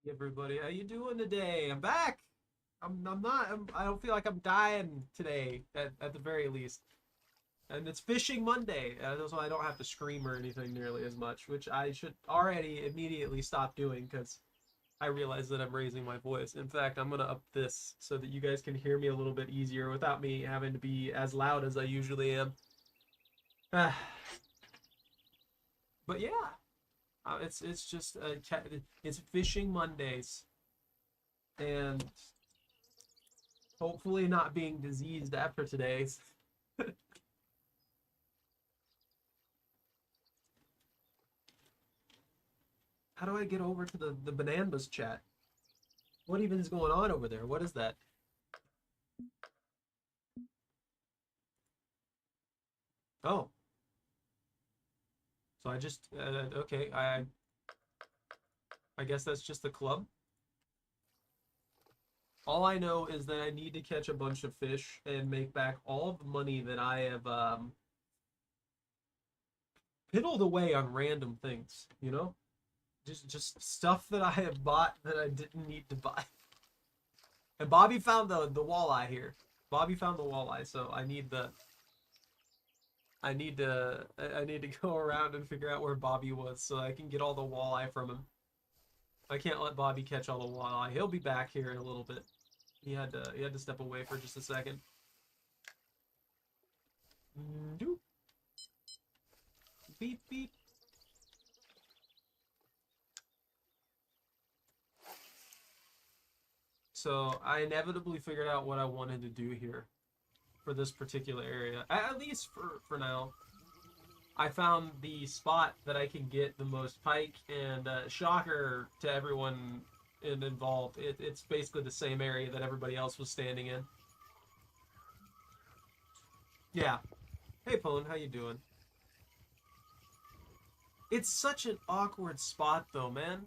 Everybody, how you doing today? I'm back. I'm not. I don't feel like I'm dying today, at the very least. And it's Fishing Monday, so I don't have to scream or anything nearly as much, which I should already immediately stop doing because I realize that I'm raising my voice. In fact, I'm gonna up this so that you guys can hear me a little bit easier without me having to be as loud as I usually am. But yeah, it's just it's Fishing Mondays, and hopefully not being diseased after today's. How do I get over to the bananas chat? What even is going on over there? What is that? Oh, so I just okay. I guess that's just the club. All I know is that I need to catch a bunch of fish and make back all of the money that I have piddled away on random things. You know, just stuff that I have bought that I didn't need to buy. And Bobby found the walleye here. Bobby found the walleye, so I need to go around and figure out where Bobby was so I can get all the walleye from him. I can't let Bobby catch all the walleye. He'll be back here in a little bit. He had to step away for just a second. Doop. Beep beep. So I inevitably figured out what I wanted to do here for this particular area, at least for now. I found the spot that I can get the most pike, and shocker to everyone involved, it's basically the same area that everybody else was standing in. Yeah. Hey, Pone, how you doing? It's such an awkward spot, though, man.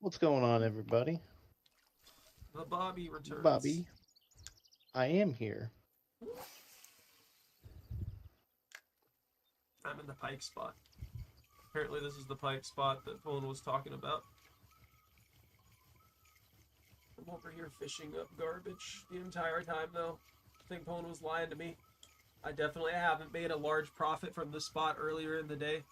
What's going on, everybody? The Bobby returns. Bobby, I am here. I'm in the pike spot. Apparently, this is the pike spot that Pone was talking about. I'm over here fishing up garbage the entire time, though. I think Pone was lying to me. I definitely haven't made a large profit from this spot earlier in the day.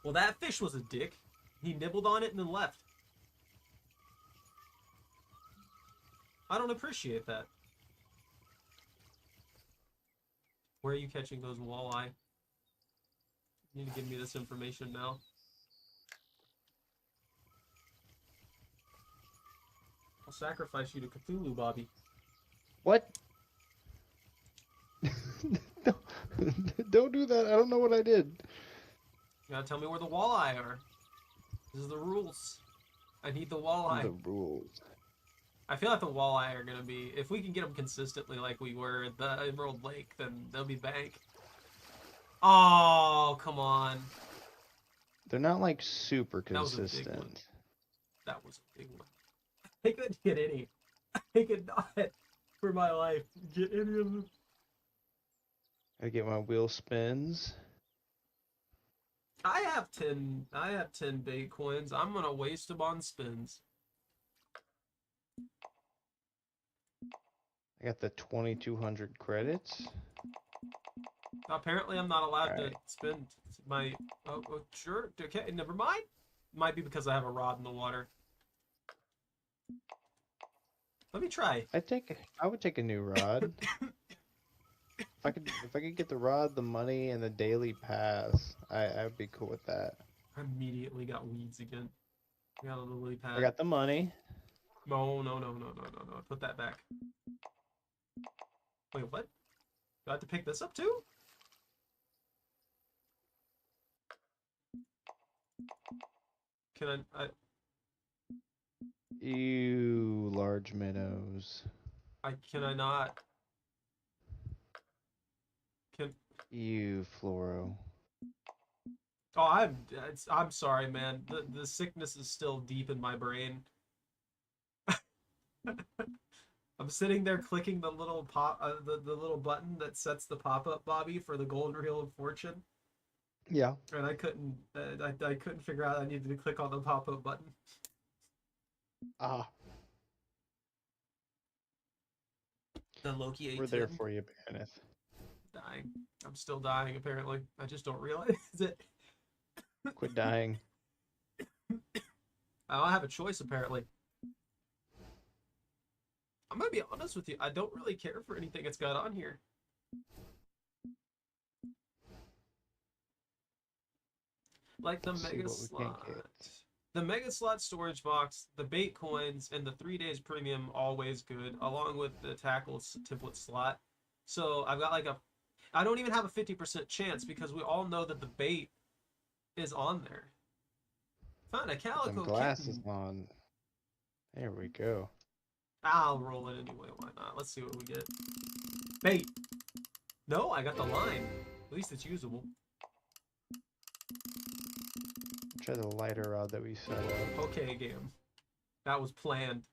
Well, that fish was a dick. He nibbled on it and then left. I don't appreciate that. Where are you catching those walleye? You need to give me this information now. I'll sacrifice you to Cthulhu, Bobby. What? Don't do that. I don't know what I did. You gotta tell me where the walleye are. This is the rules. I need the walleye. The rules. I feel like the walleye are gonna be, if we can get them consistently like we were at the Emerald Lake, then they'll be bank. Oh, come on. They're not like super That was a big one. consistent. That was a big one. I couldn't get any. I could not, for my life, get any of them. I get my wheel spins. I have 10 big coins. I'm gonna waste them on spins. I got the 2,200 credits. Apparently, I'm not allowed to Right. spend my. Oh, sure. Okay, never mind. Might be because I have a rod in the water. Let me try. I would take a new rod. If I could get the rod, the money, and the daily pass, I'd be cool with that. I immediately got weeds again. I got a lily pad. I got the money. No, no, no, no, no, no, no. Put that back. Wait, what? Do I have to pick this up too? Can Ew, large minnows. can I not? Can Ew, fluoro. Oh, I'm sorry, man. The sickness is still deep in my brain. I'm sitting there clicking the little the little button that sets the pop-up, Bobby, for the gold reel of fortune. Yeah. and I couldn't. I couldn't figure out I needed to click on the pop-up button. Ah, The Loki we're there 810 for you, Bennett. dying. I'm still dying apparently. I just don't realize it. Quit dying. I don't have a choice apparently. I'm gonna be honest with you. I don't really care for anything it's got on here. Like the Let's see mega what we can slot. get. The mega slot storage box, the bait coins, and the 3 days premium always good, along with the tackle template slot. So I've got like a, I don't even have a 50% chance because we all know that the bait is on there. Found a Put them calico glasses kitten. on. There we go. I'll roll it anyway. Why not? Let's see what we get. Bait. No, I got the line. At least it's usable. Try the lighter rod that we set up. Okay, game. That was planned.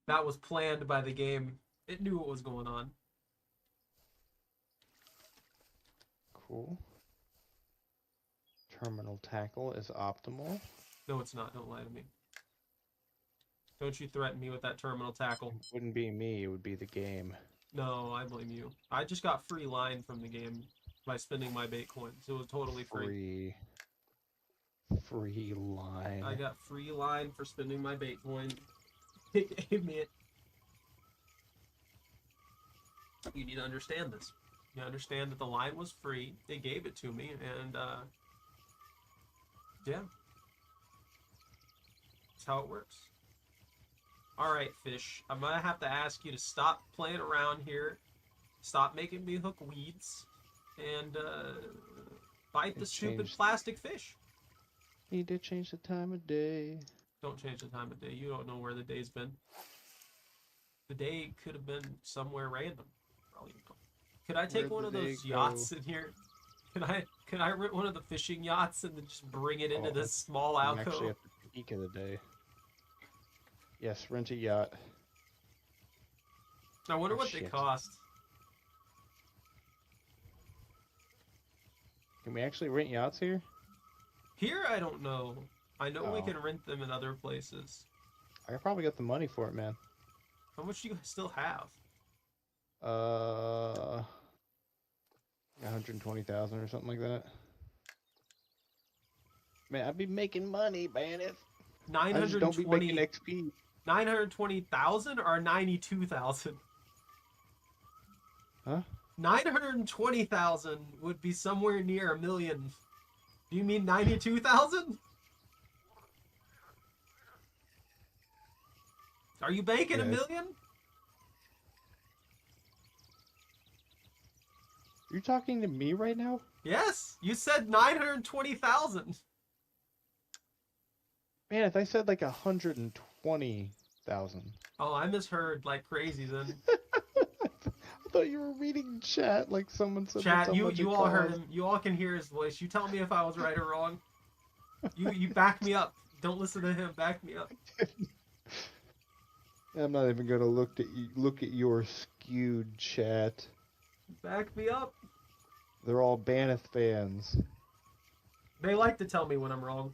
That was planned by the game. It knew what was going on. Cool. Terminal tackle is optimal. No, it's not. Don't lie to me. Don't you threaten me with that terminal tackle. It wouldn't be me, it would be the game. No, I blame you. I just got free line from the game by spending my bait coins. It was totally free. Free line. I got free line for spending my bait coin. It gave me it. You need to understand this. You understand that the line was free. They gave it to me, and yeah. That's how it works. Alright, fish. I'm gonna have to ask you to stop playing around here. Stop making me hook weeds. And bite the stupid plastic fish. Need to change the time of day. Don't change the time of day. You don't know where the day's been. The day could have been somewhere random. Probably know. Could I take one of those yachts in here? Can I rent one of the fishing yachts and then just bring it into this small I'm actually alcove? at the peak of the day. Yes, rent a yacht. I wonder what they cost. Can we actually rent yachts here? Here, I don't know. I know we can rent them in other places. I probably got the money for it, man. How much do you still have? 120,000 or something like that. Man, I'd be making money, Bandit. 920. I just don't be making XP. 920,000 or 92,000? Huh? 920,000 would be somewhere near a million. Do you mean 92,000? Are you banking a million? You're talking to me right now? Yes, you said 920,000. Man, if I said like 120,000. Oh, I misheard like crazy then. I thought you were reading chat like someone said. Chat, you all heard him. You all can hear his voice. You tell me if I was right or wrong. You back me up. Don't listen to him. Back me up. I'm not even gonna look at your skewed chat. Back me up. They're all Baneth fans. They like to tell me when I'm wrong.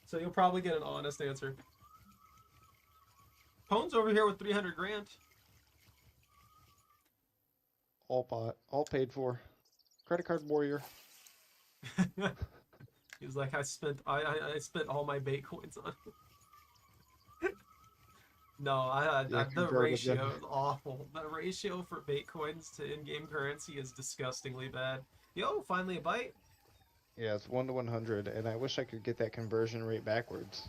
So you'll probably get an honest answer. Pone's over here with 300 grand. All paid for. Credit card warrior. He's like, I spent all my bait coins on it. No, the ratio is awful. The ratio for bait coins to in-game currency is disgustingly bad. Yo, finally a bite. Yeah, it's 1 to 100, and I wish I could get that conversion rate backwards.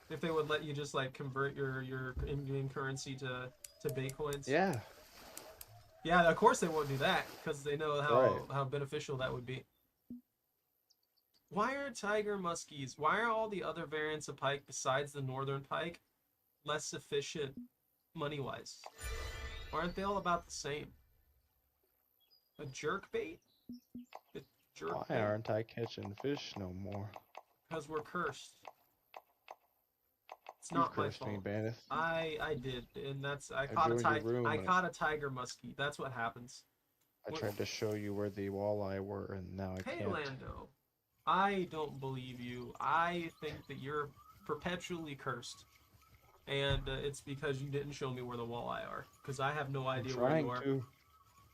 If they would let you just like convert your in-game currency to bait coins. Yeah. Yeah, of course they won't do that because they know how beneficial that would be. Why are tiger muskies? Why are all the other variants of pike besides the northern pike less efficient money-wise? Why aren't they all about the same? A jerk bait? Why aren't I catching fish no more? Because we're cursed. It's not my fault. Me, Baneth. I did, and that's I caught a tiger muskie. That's what happens. I I What- tried to show you where the walleye were, and now I Hey, can't. Lando. I don't believe you. I think that you're perpetually cursed. And it's because you didn't show me where the walleye are. Because I have no I'm idea where you trying are. to.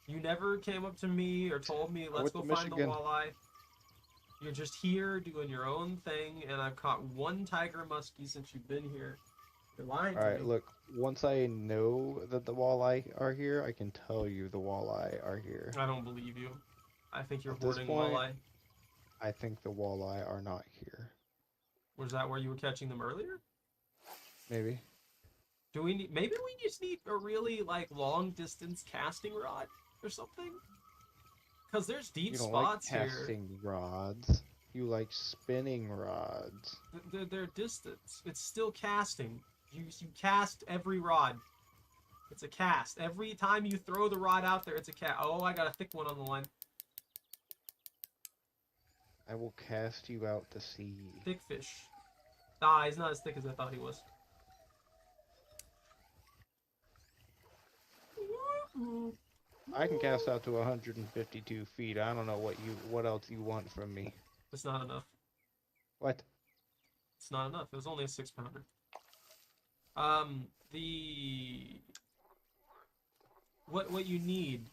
You never came up to me or told me, I let's went go to find the Michigan. walleye. You're just here doing your own thing, and I've caught one tiger muskie since you've been here. You're lying to Alright, me. look. Once I know that the walleye are here, I can tell you the walleye are here. I don't believe you. I think you're At this hoarding point, walleye. I think the walleye are not here. Was that where you were catching them earlier? Maybe. Do we need? Maybe we just need a really like long distance casting rod or something. Because there's deep You don't like spots here. casting rods. You like spinning rods. They're distance. It's still casting. You cast every rod. It's a cast. Every time you throw the rod out there, it's a cast. Oh, I got a thick one on the line. I will cast you out to sea. Thick fish. Ah, he's not as thick as I thought he was. I can cast out to 152 feet. I don't know what else you want from me. It's not enough. What? It's not enough. It was only a 6-pounder. The what you need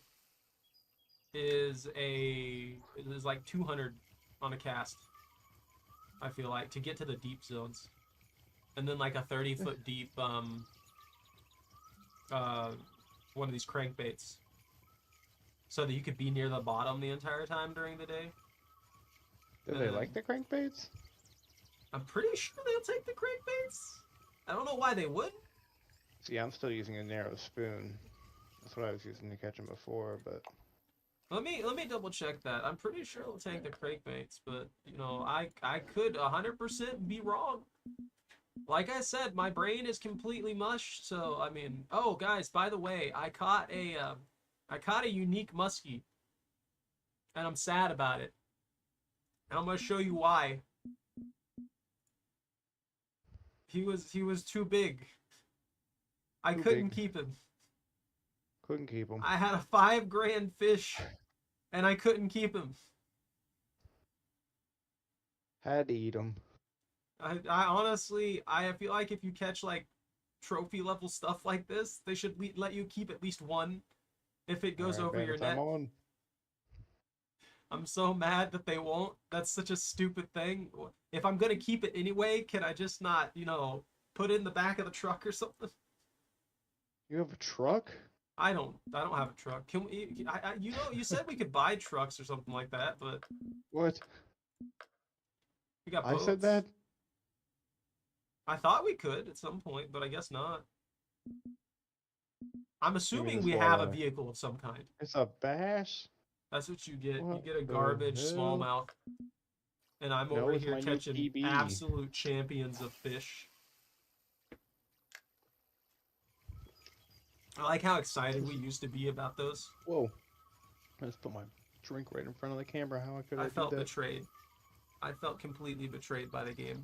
is like 200 on a cast. I feel like to get to the deep zones, and then like a 30-foot deep one of these crankbaits, so that you could be near the bottom the entire time during the day. Do they like the crankbaits? I'm pretty sure they'll take the crankbaits. I don't know why they wouldn't. See, I'm still using a narrow spoon. That's what I was using to catch them before, but Let me double check that. I'm pretty sure it'll take the crankbaits, but you know, I could 100% be wrong. Like I said, my brain is completely mush. So I mean, oh guys, by the way, I caught a unique muskie, and I'm sad about it. And I'm gonna show you why. He was too big. I Too couldn't big. keep him. couldn't keep them. I had a 5 grand fish, and I couldn't keep him. Had to eat them. I honestly, I feel like if you catch like trophy level stuff like this, they should let you keep at least one if it goes over your net. I'm on. I'm so mad that they won't. That's such a stupid thing. If I'm gonna keep it anyway, can I just not, you know, put it in the back of the truck or something? You have a truck? I don't have a truck. Can we? You know, you said we could buy trucks or something like that, but What? we got I boats. said that? I thought we could at some point, but I guess not. I'm assuming this we have a walleye. vehicle of some kind. It's a bass? That's what you get. What You get a the garbage hell? smallmouth. And I'm No, over it's here my new catching PB. absolute champions of fish. I like how excited we used to be about those. Whoa. I just put my drink right in front of the camera. How could I I do felt that? betrayed. I felt completely betrayed by the game.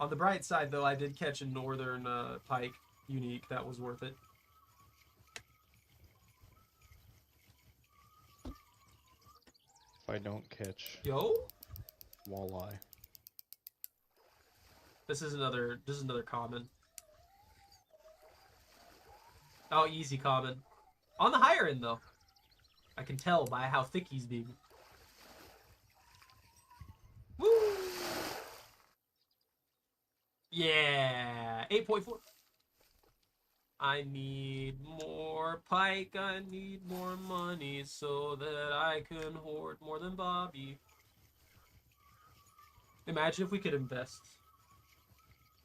On the bright side, though, I did catch a northern pike unique. That was worth it. If I don't catch Yo, walleye. this is another common. Oh, easy common. On the higher end, though. I can tell by how thick he's being. Woo! Yeah, 8.4. I need more pike, I need more money so that I can hoard more than Bobby. Imagine if we could invest.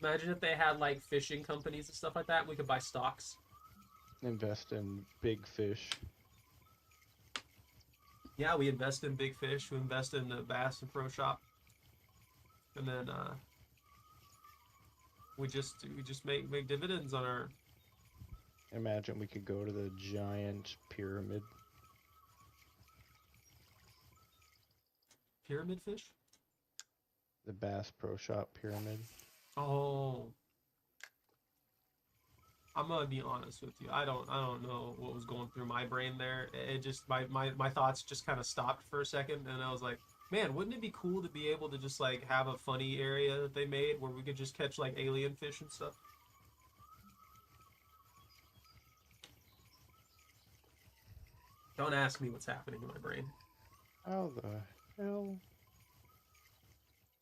Imagine if they had like fishing companies and stuff like that and we could buy stocks. Invest in big fish. Yeah, we invest in big fish, we invest in the Bass and Pro Shop. And then we just make dividends on our Imagine we could go to the giant pyramid. pyramid fish. The Bass Pro Shop pyramid. Oh. I'm gonna be honest with you. I don't know what was going through my brain there. It just my thoughts just kind of stopped for a second, and I was like, man, wouldn't it be cool to be able to just like have a funny area that they made where we could just catch like alien fish and stuff? Don't ask me what's happening in my brain. How the hell?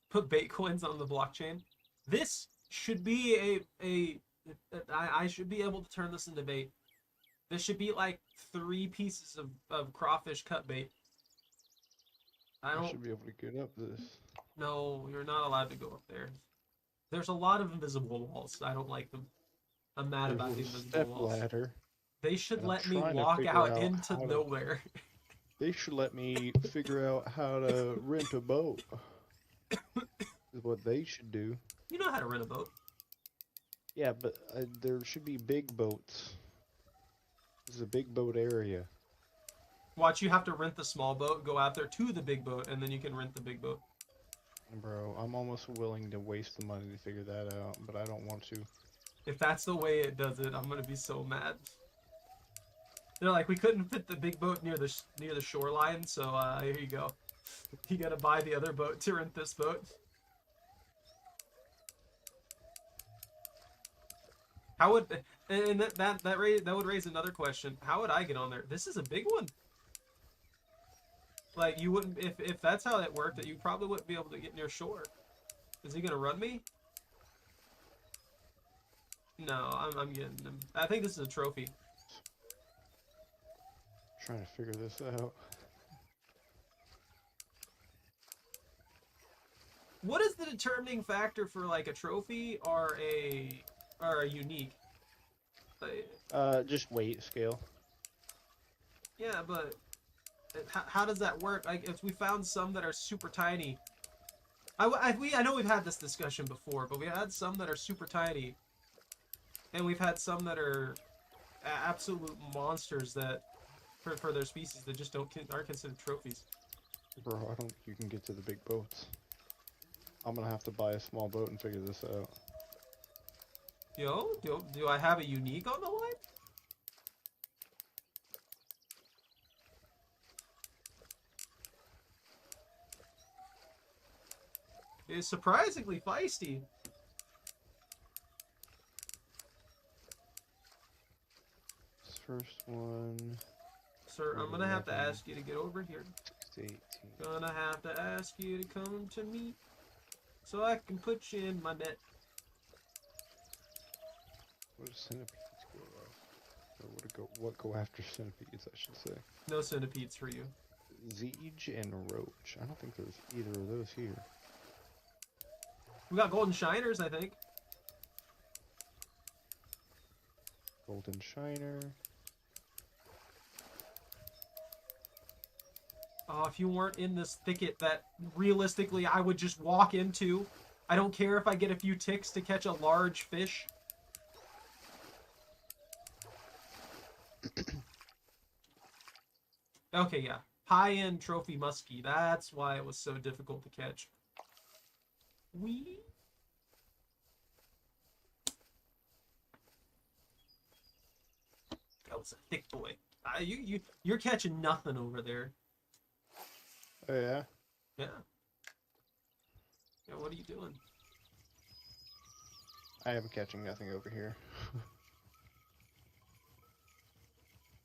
Put bait coins on the blockchain. This should be I should be able to turn this into bait. This should be like 3 pieces of crawfish cut bait. I should be able to get up this. No, you're not allowed to go up there. There's a lot of invisible walls. I don't like them. I'm mad There's about a the invisible step walls. ladder. They should And I'm let me trying to walk figure out out into how to- nowhere. They should let me figure out how to rent a boat. Is what they should do. You know how to rent a boat. Yeah, but there should be big boats. This is a big boat area. Watch, you have to rent the small boat, go out there to the big boat, and then you can rent the big boat. Bro, I'm almost willing to waste the money to figure that out, but I don't want to. If that's the way it does it, I'm gonna be so mad. They're like, we couldn't fit the big boat near the shoreline, so here you go. You gotta buy the other boat to rent this boat. How would and that would raise another question? How would I get on there? This is a big one. Like you wouldn't if that's how it worked, that you probably wouldn't be able to get near shore. Is he gonna run me? No, I'm getting him. I think this is a trophy. Trying to figure this out. What is the determining factor for like a trophy or a unique? Just weight scale. Yeah, but how does that work? Like, if we found some that are super tiny, I know we've had this discussion before, but we had some that are super tiny, and we've had some that are absolute monsters that, for their species, that just aren't considered trophies. Bro, I don't think you can get to the big boats. I'm gonna have to buy a small boat and figure this out. Yo, do I have a unique on the line? It's surprisingly feisty. This first one. Sir, I'm gonna have to ask you to get over here. 18. Gonna have to ask you to come to me so I can put you in my net. What does centipedes go after? Or what go after centipedes, I should say. No centipedes for you. Zeege and roach. I don't think there's either of those here. We got golden shiners, I think. Golden shiner. Oh, if you weren't in this thicket that realistically I would just walk into, I don't care if I get a few ticks to catch a large fish. Okay, yeah. High-end trophy muskie. That's why it was so difficult to catch. Wee. That was a thick boy. You're catching nothing over there. Oh yeah? Yeah. Yeah, what are you doing? I am catching nothing over here.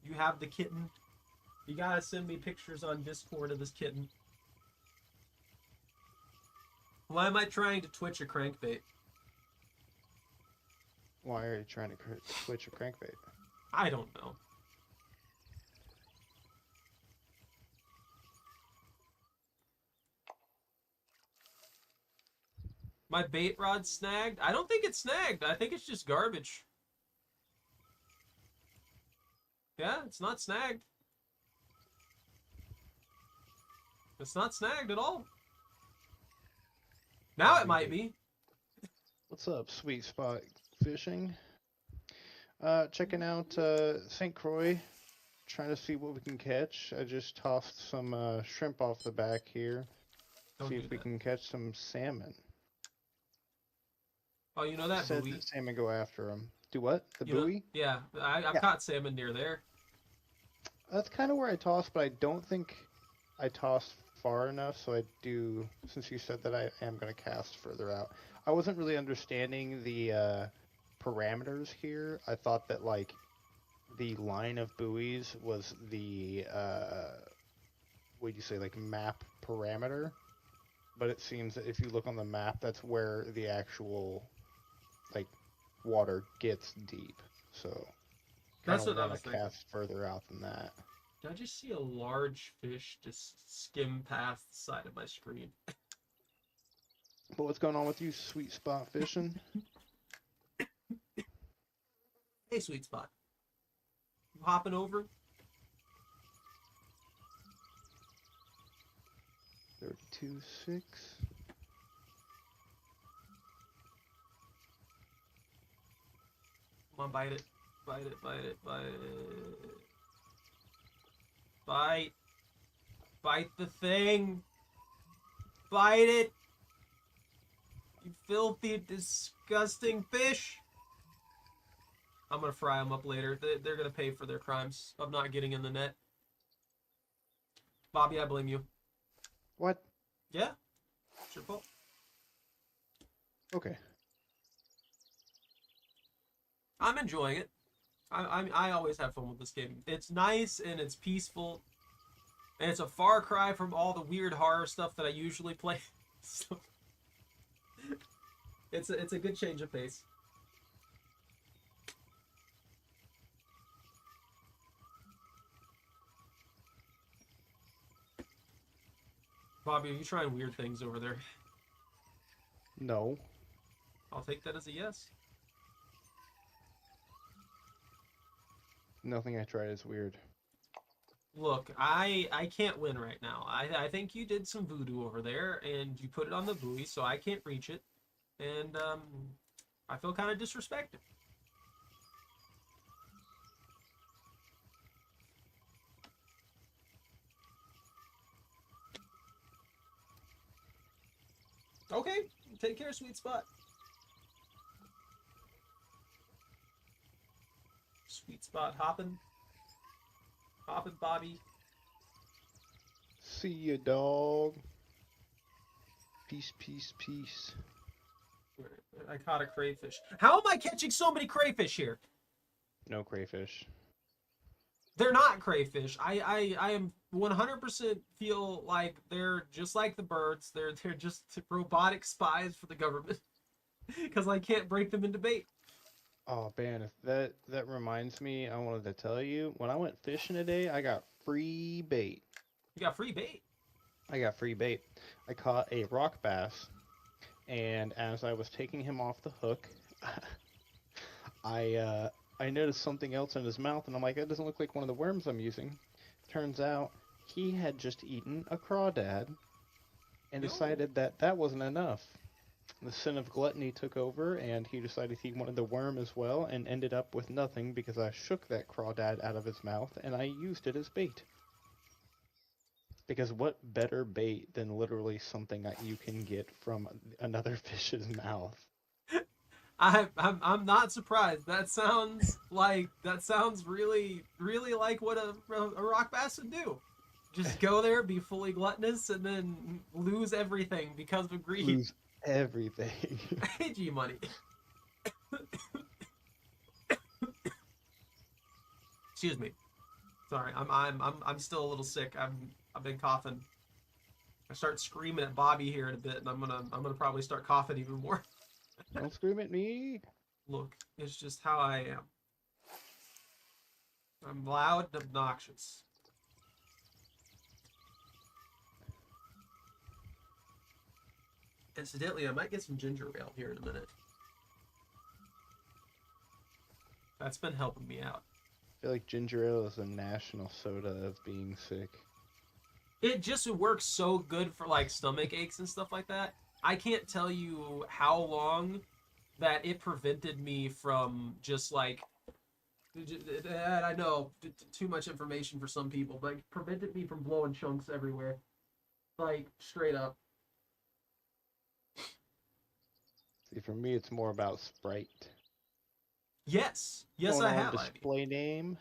You have the kitten. You gotta send me pictures on Discord of this kitten. Why am I trying to twitch a crankbait? Why are you trying to switch a crankbait? I don't know. My bait rod snagged? I don't think it's snagged. I think it's just garbage. Yeah, it's not snagged. It's not snagged at all. Now it might be. What's up, Sweet Spot Fishing? Checking out St. Croix. Trying to see what we can catch. I just tossed some shrimp off the back here. See if we can catch some salmon. Oh, you know that Said buoy. that salmon go after them. Do what? The You know, buoy? yeah, I've Yeah. caught salmon near there. That's kind of where I toss, but I don't think I toss far enough. So I do, since you said that I am going to cast further out. I wasn't really understanding the parameters here. I thought that like the line of buoys was the what do you say, like map parameter? But it seems that if you look on the map, that's where the actual like water gets deep. So kind That's of what I want was to thinking. cast further out than that. Did I just see a large fish just skim past the side of my screen? But what's going on with you, sweet spot fishing? Hey, sweet spot. You hopping over? 32.6. Come on, bite it. Bite it, bite it, bite it. Bite. Bite the thing. Bite it. You filthy, disgusting fish. I'm gonna fry them up later. They're gonna pay for their crimes of not getting in the net. Bobby, I blame you. What? Yeah, it's your fault. Okay. I'm enjoying it. I always have fun with this game. It's nice and it's peaceful, and it's a far cry from all the weird horror stuff that I usually play. So it's a good change of pace. Bobby, are you trying weird things over there? No. I'll take that as a yes. Nothing I tried is weird. Look, I can't win right now. I think you did some voodoo over there, and you put it on the buoy, so I can't reach it, and I feel kind of disrespected. Okay, take care, sweet spot. Sweet spot hopping, hopping, Bobby. See ya, dog. Peace, peace, peace. I caught a crayfish. How am I catching so many crayfish here? No crayfish. They're not crayfish. I am 100% feel like they're just like the birds. They're just robotic spies for the government because I can't break them into bait. Oh man, if that reminds me, I wanted to tell you, when I went fishing today, I got free bait. You got free bait. I got free bait. I caught a rock bass, and as I was taking him off the hook, I noticed something else in his mouth, and I'm like, that doesn't look like one of the worms I'm using. Turns out he had just eaten a crawdad and Yo. decided that that wasn't enough. The sin of gluttony took over, and he decided he wanted the worm as well, and ended up with nothing because I shook that crawdad out of his mouth and I used it as bait. Because what better bait than literally something that you can get from another fish's mouth? I'm not surprised. That sounds really like what a rock bass would do. Just go there, be fully gluttonous, and then lose everything because of greed. Lose everything. G money. Excuse me. Sorry, I'm still a little sick. I've been coughing. I start screaming at Bobby here in a bit, and I'm gonna probably start coughing even more. Don't scream at me. Look, it's just how I am. I'm loud and obnoxious. Incidentally, I might get some ginger ale here in a minute. That's been helping me out. I feel like ginger ale is a national soda of being sick. It just works so good for like stomach aches and stuff like that. I can't tell you how long that it prevented me from just like I know too much information for some people, but it prevented me from blowing chunks everywhere. Like straight up. See, for me, it's more about Sprite. Yes. Yes, Going I on have, Ivy. display name.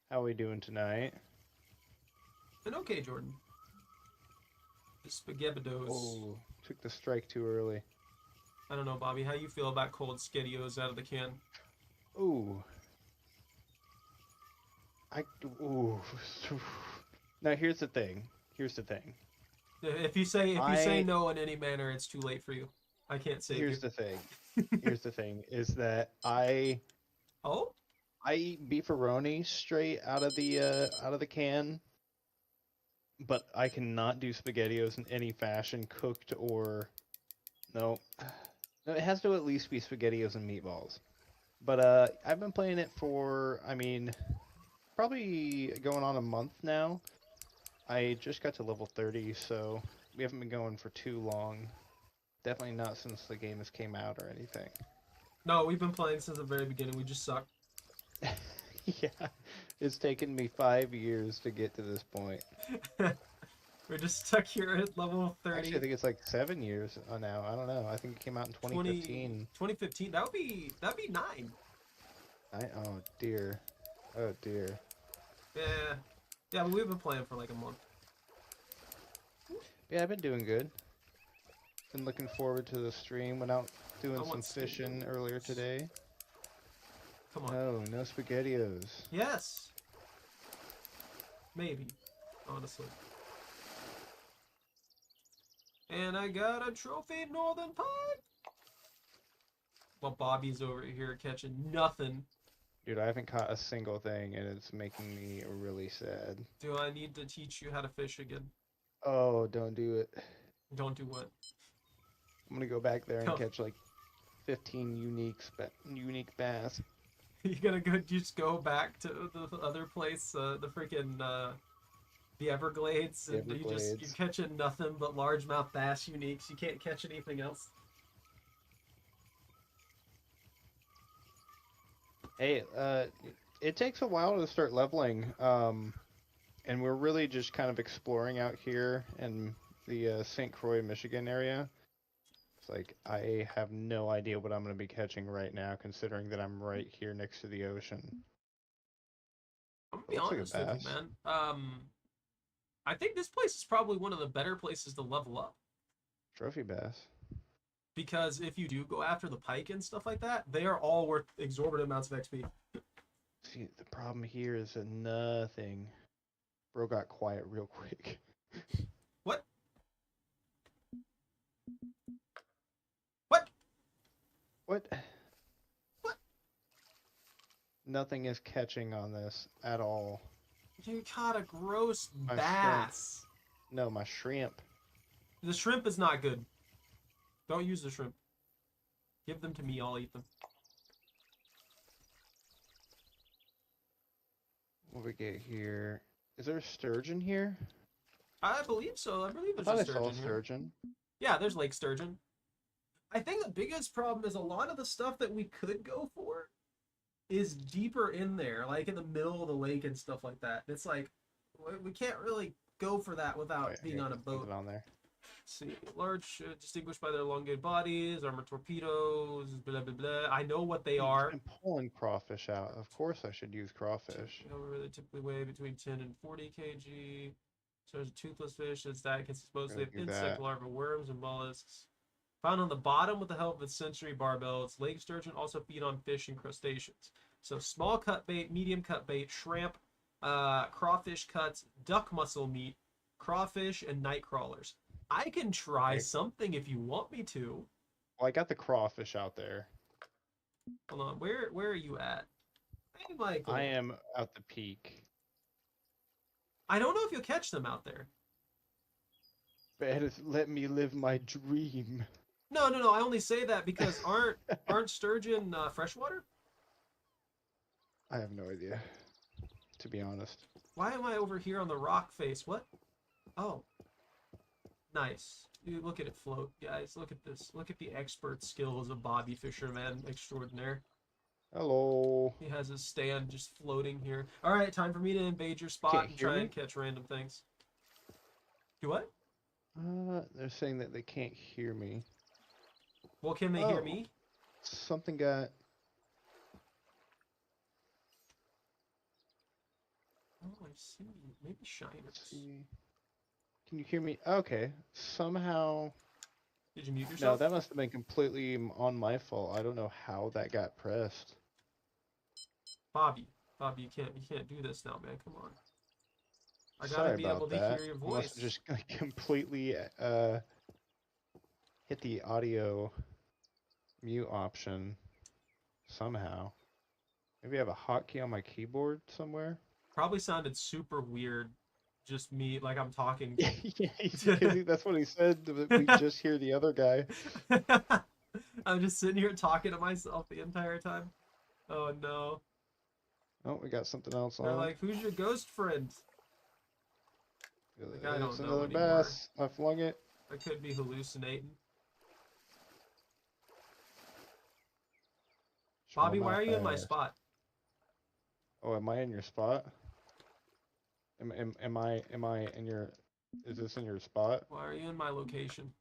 How we doing tonight? And okay, Jordan. The spaghettios. Oh, took the strike too early. I don't know, Bobby. How you feel about cold SpaghettiOs out of the can? Ooh. I ooh. Now here's the thing. Here's the thing. If you say I no in any manner, it's too late for you. I can't save you. here's the thing. Here's the thing is that Oh? I eat beefaroni straight out of the can, but I cannot do SpaghettiOs in any fashion, cooked or no. No, it has to at least be SpaghettiOs and meatballs. But I've been playing it for, I mean, probably going on a month now. I just got to level 30, so we haven't been going for too long. Definitely not since the game has came out or anything. No, we've been playing since the very beginning. We just suck. Yeah, it's taken me 5 years to get to this point. We're just stuck here at level 30. Actually, I think it's like 7 years now. I don't know. I think it came out in 2015. 2015. That'd be 9. Oh dear. Oh dear. Yeah. Yeah, but we've been playing for like a month. Yeah, I've been doing good. Been looking forward to the stream. Went out doing I some want fishing SpaghettiOs. earlier today. Come on. No, no SpaghettiOs. Yes. Maybe. Honestly. And I got a trophy Northern Pike. Well, Bobby's over here catching nothing. Dude, I haven't caught a single thing, and it's making me really sad. Do I need to teach you how to fish again? Oh, don't do it. Don't do what? I'm gonna go back there and No. catch like 15 unique bass. You gotta just go back to the other place, the freaking the Everglades, The and you're Everglades. catching nothing but largemouth bass uniques. You can't catch anything else. Hey, it takes a while to start leveling, and we're really just kind of exploring out here in the St. Croix, Michigan area. It's like I have no idea what I'm going to be catching right now, considering that I'm right here next to the ocean. I'm gonna It be looks like a honest with you, bass. man. I think this place is probably one of the better places to level up. Trophy bass. Because if you do go after the pike and stuff like that, they are all worth exorbitant amounts of XP. See, the problem here is that nothing. Bro got quiet real quick. What? What? What? What? Nothing is catching on this at all. You caught a gross My bass. No, my shrimp. The shrimp is not good. Don't use the shrimp. Give them to me, I'll eat them. What we get here? Is there a sturgeon here? I believe so. I believe I there's thought a I saw a sturgeon here. sturgeon. Yeah, there's lake sturgeon. I think the biggest problem is a lot of the stuff that we could go for is deeper in there, like in the middle of the lake and stuff like that. It's like we can't really go for that without Oh, yeah, being here, on a boat. something on there. Let's see, large, distinguished by their elongated bodies, armored torpedoes, blah blah blah. I know what they are. I'm pulling crawfish out. Of course I should use crawfish. However, they typically weigh between 10 and 40 kg. So there's a toothless fish. Its diet consists mostly of Look at insect that. larvae, worms, and mollusks. Found on the bottom with the help of its sensory barbel, its lake sturgeon also feed on fish and crustaceans. So small cut bait, medium cut bait, shrimp, crawfish cuts, duck muscle meat, crawfish, and night crawlers. I can try Okay. something if you want me to. Well, I got the crawfish out there. Hold on, where are you at? Hey, Michael. I am at the peak. I don't know if you'll catch them out there. Better let me live my dream. No. I only say that because aren't sturgeon freshwater? I have no idea, to be honest. Why am I over here on the rock face? What? Oh. Nice. Dude, look at it float, guys. Look at this. Look at the expert skills of Bobby Fisherman extraordinaire. Hello. He has his stand just floating here. All right, time for me to invade your spot Can't and hear try me? and catch random things. Do what? They're saying that they can't hear me. Well, can they hear Oh. me? Something got. Oh, I see. Maybe Let's shiners. see. Can you hear me? Okay. Somehow. Did you mute No, yourself? that must have been completely on my fault. I don't know how that got pressed. Bobby, Bobby, you can't do this now, man. Come on. I gotta Sorry be able about to hear that. your I must have voice. just like, completely hit the audio mute option somehow. Maybe I have a hotkey on my keyboard somewhere. Probably sounded super weird. Just me, like I'm talking. Yeah, because that's what he said. We just hear the other guy. I'm just sitting here talking to myself the entire time. Oh no. Oh, we got something else They're on. like, who's your ghost friend? Like, I It's don't know another anymore. bass. I flung it. I could be hallucinating. Bobby, why are you in my Smallmouth bass. spot? Oh, am I in your spot? Am I in your? Is this in your spot? Why are you in my location?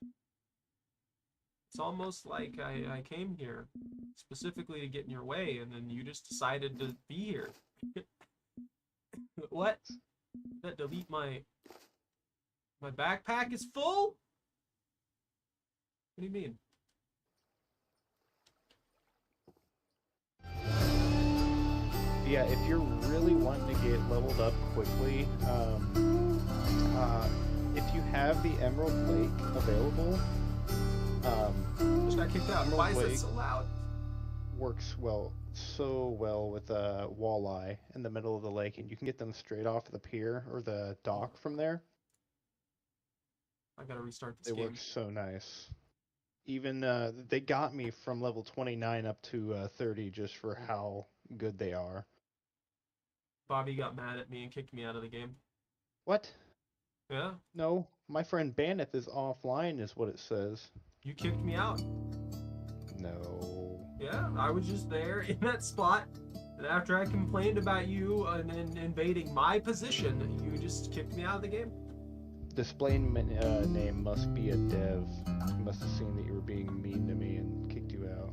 It's almost like I came here specifically to get in your way, and then you just decided to be here. What? That delete my backpack is full? What do you mean? Yeah, if you're really wanting to get leveled up quickly, if you have the Emerald Lake available, Just got kicked out. Emerald Why is Lake that so loud? works so well with walleye in the middle of the lake, and you can get them straight off the pier or the dock from there. I gotta restart this They game. work so nice. Even they got me from level 29 up to 30 just for how good they are. Bobby got mad at me and kicked me out of the game. What? Yeah, No, my friend Baneth is offline, is what it says. you kicked me out. No. Yeah, I was just there in that spot, and after I complained about you and then invading my position, you just kicked me out of the game. Display name must be a dev. He must have seen that you were being mean to me and kicked you out.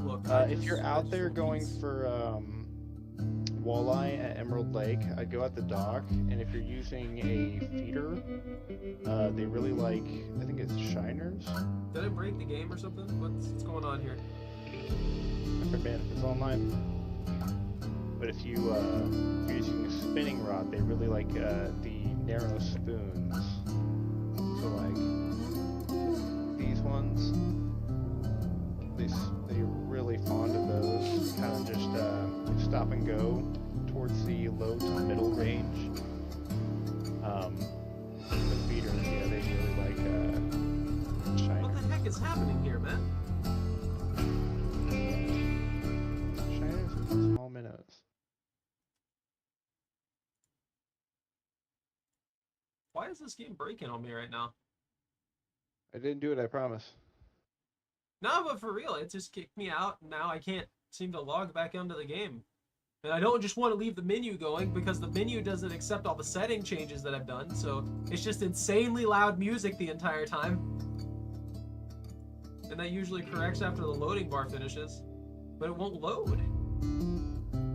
Look, If you're out there going for walleye at Emerald Lake, I'd go at the dock. And if you're using a feeder, they really like, I think it's shiners. Did I break the game or something? What's going on here? My friend Baneth is online. But if you're using a spinning rod, they really like the narrow spoons. So like these ones, they're really fond of those. Kind of just stop and go towards the low to middle range. The feeders, yeah, they really like What shiners. the heck is happening here, man? Shiners and small minnows. Why is this game breaking on me right now? I didn't do it, I promise. No, but for real, it just kicked me out, and now I can't seem to log back onto the game. And I don't just want to leave the menu going because the menu doesn't accept all the setting changes that I've done, so it's just insanely loud music the entire time. And that usually corrects after the loading bar finishes. But it won't load.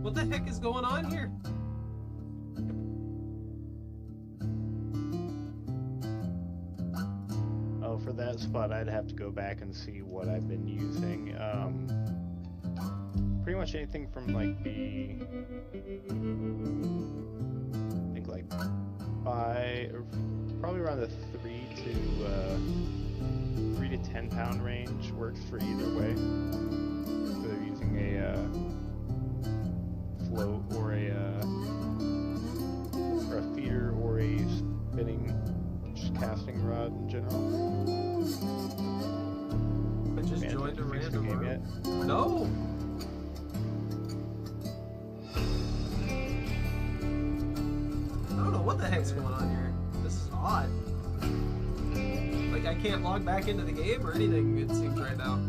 What the heck is going on here? Oh, for that spot, I'd have to go back and see what I've been using. Pretty much anything from like the, I think like 5, or probably around the 3 to 10 pound range works for either way. Whether using a float or a feeder or a spinning, just casting rod in general. I just Man, joined a did you fix the random game room. yet? No! I don't know what the heck's going on here. This is odd. Like, I can't log back into the game or anything, it seems right now.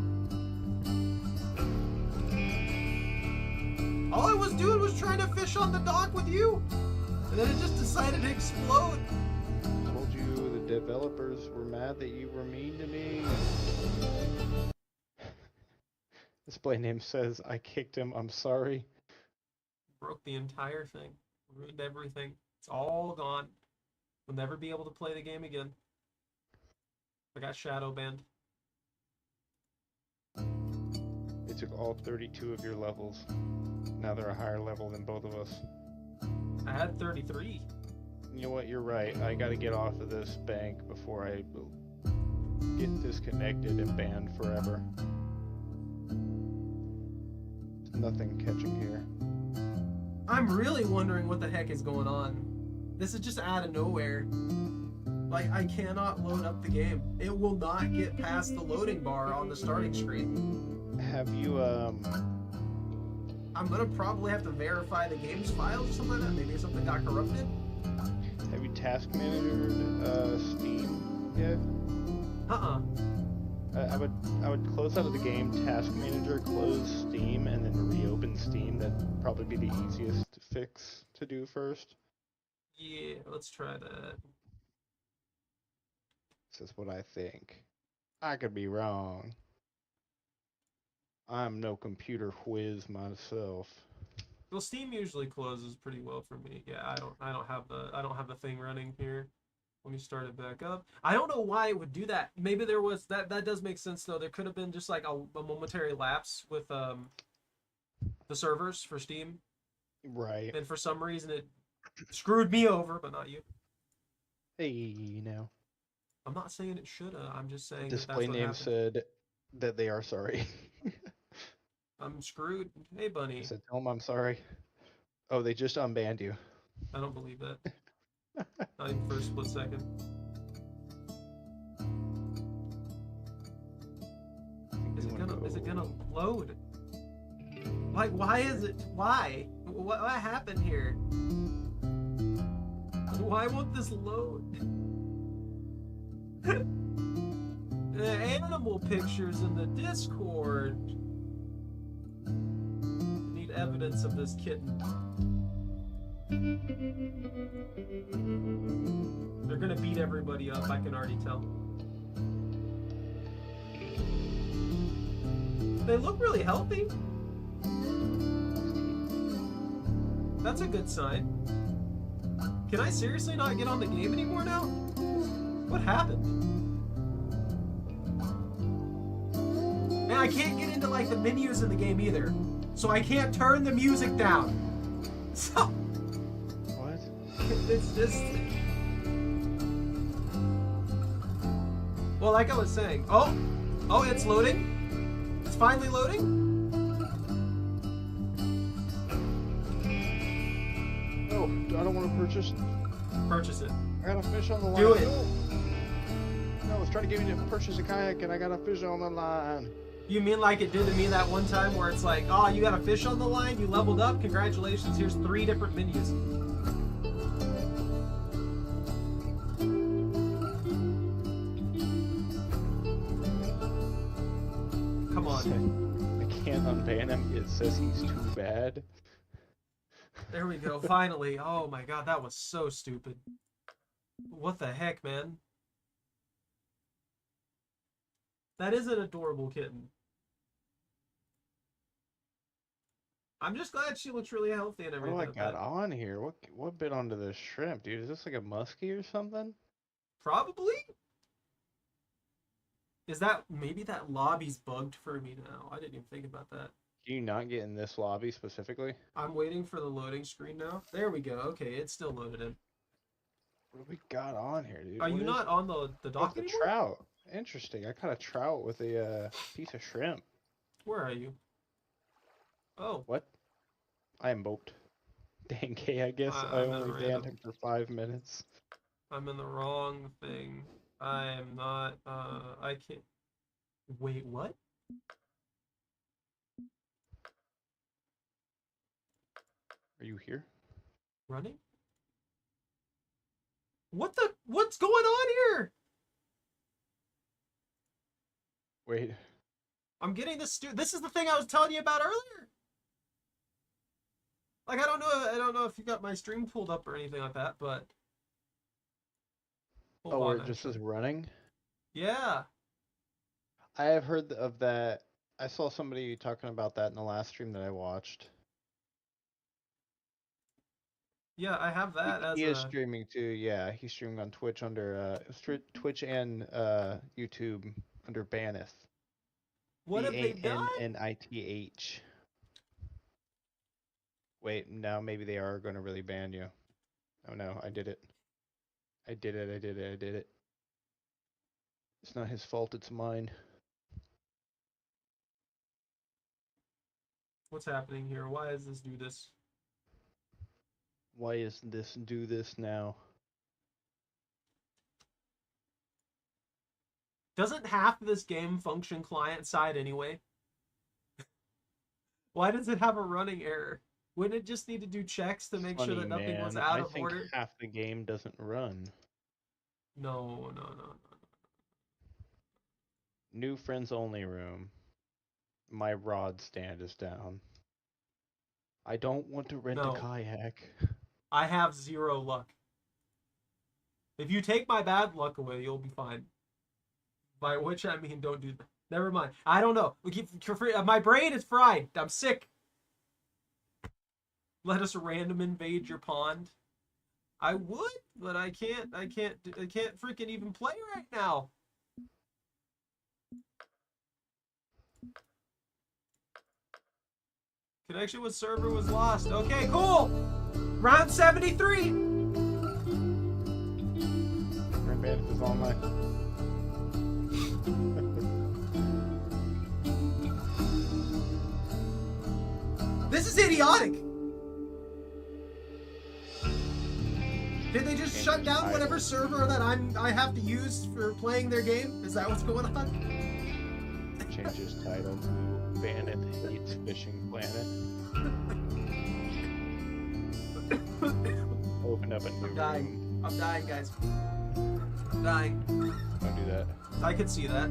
All I was doing was trying to fish on the dock with you! And then it just decided to explode. Told you the developers were mad that you were mean to me. Display name says, I kicked him, I'm sorry. Broke the entire thing. Ruined everything. It's all gone. We'll never be able to play the game again. I got shadow banned. They took all 32 of your levels. Now they're a higher level than both of us. I had 33. You know what, you're right. I gotta get off of this bank before I get disconnected and banned forever. There's nothing catching here. I'm really wondering what the heck is going on. This is just out of nowhere. Like, I cannot load up the game. It will not get past the loading bar on the starting screen. Have you, I'm gonna probably have to verify the game's files or something like that. Maybe something got corrupted. have you task managered, Steam yet? I would close out of the game, task manager, close Steam, and then reopen Steam. That'd probably be the easiest fix to do first. Yeah, let's try that. This is what I think. I could be wrong. I'm no computer whiz myself. Well, Steam usually closes pretty well for me. Yeah, I don't have the thing running here. Let me start it back up. I don't know why it would do that. Maybe there was that does make sense though. There could have been just like a momentary lapse with the servers for Steam. Right. And for some reason it screwed me over, but not you. Hey, now. I'm not saying it shoulda. I'm just saying Display that's what name happened. said that they are sorry. I'm screwed. Hey, bunny. I said, tell them I'm sorry. Oh, they just unbanned you. I don't believe that. Not even for a split second. Is it gonna load? Like, why is it? Why? What happened here? Why won't this load? The animal pictures in the Discord. I need evidence of this kitten. They're gonna beat everybody up, I can already tell. They look really healthy. That's a good sign. Can I seriously not get on the game anymore now? What happened? And I can't get into like the menus in the game either. So I can't turn the music down. So What? it's just... Well, like I was saying. Oh, it's loading. It's finally loading. Oh, I don't want to purchase. Purchase it. I got a fish on the line. Do it. No, I was trying to get me to purchase a kayak and I got a fish on the line. You mean like it did to me that one time where it's like, oh, you got a fish on the line, you leveled up, congratulations, here's 3 different menus. Come on. I can't unban him. It says he's too bad. There we go, finally. Oh my god, that was so stupid. What the heck, man? That is an adorable kitten. I'm just glad she looks really healthy and everything. What do I got on here? What bit onto this shrimp, dude? Is this like a muskie or something? Probably? Is that... Maybe that lobby's bugged for me now. I didn't even think about that. Do you not get in this lobby specifically? I'm waiting for the loading screen now. There we go. Okay, it's still loaded in. What do we got on here, dude? Are you not on the dock the anymore? trout. Interesting. I caught a trout with a piece of shrimp. Where are you? Oh. What? I am boat. Dang, K, I guess I I'm in only random. banned him for 5 minutes. I'm in the wrong thing. I am not, I can't... Wait, what? Are you here? Running? What's going on here? Wait. I'm getting this this is the thing I was telling you about earlier. Like, I don't know if you got my stream pulled up or anything like that, but Hold Oh, where on, it just actually. says running? Yeah. I have heard of that. I saw somebody talking about that in the last stream that I watched. Yeah, I have He, that as he is a... streaming too. Yeah, he's streaming on Twitch under Twitch and YouTube under Banith. What have they done? Bannith. Wait, now maybe they are going to really ban you. Oh no, I did it. I did it. It's not his fault, it's mine. What's happening here? Why does this do this? Why is this do this now? Doesn't half of this game function client side anyway? Why does it have a running error? Wouldn't it just need to do checks to make sure Funny that nothing was man, out I of think order? half the game doesn't run. No. New friends only room. My rod stand is down. I don't want to rent a No. kayak. I have 0 luck. If you take my bad luck away, you'll be fine. By which I mean, don't do that. Never mind. I don't know. My brain is fried. I'm sick. Let us random invade your pond. I would, but I can't freaking even play right now. Connection with server was lost. Okay, cool. Round 73. Grand Bandit is online. This is idiotic. Did they just shut down whatever server that I have to use for playing their game? Is that what's going on? Change his title to Banith Hates Fishing Planet. Open up a new room. I'm dying, guys. I'm dying. Don't do that. I could see that.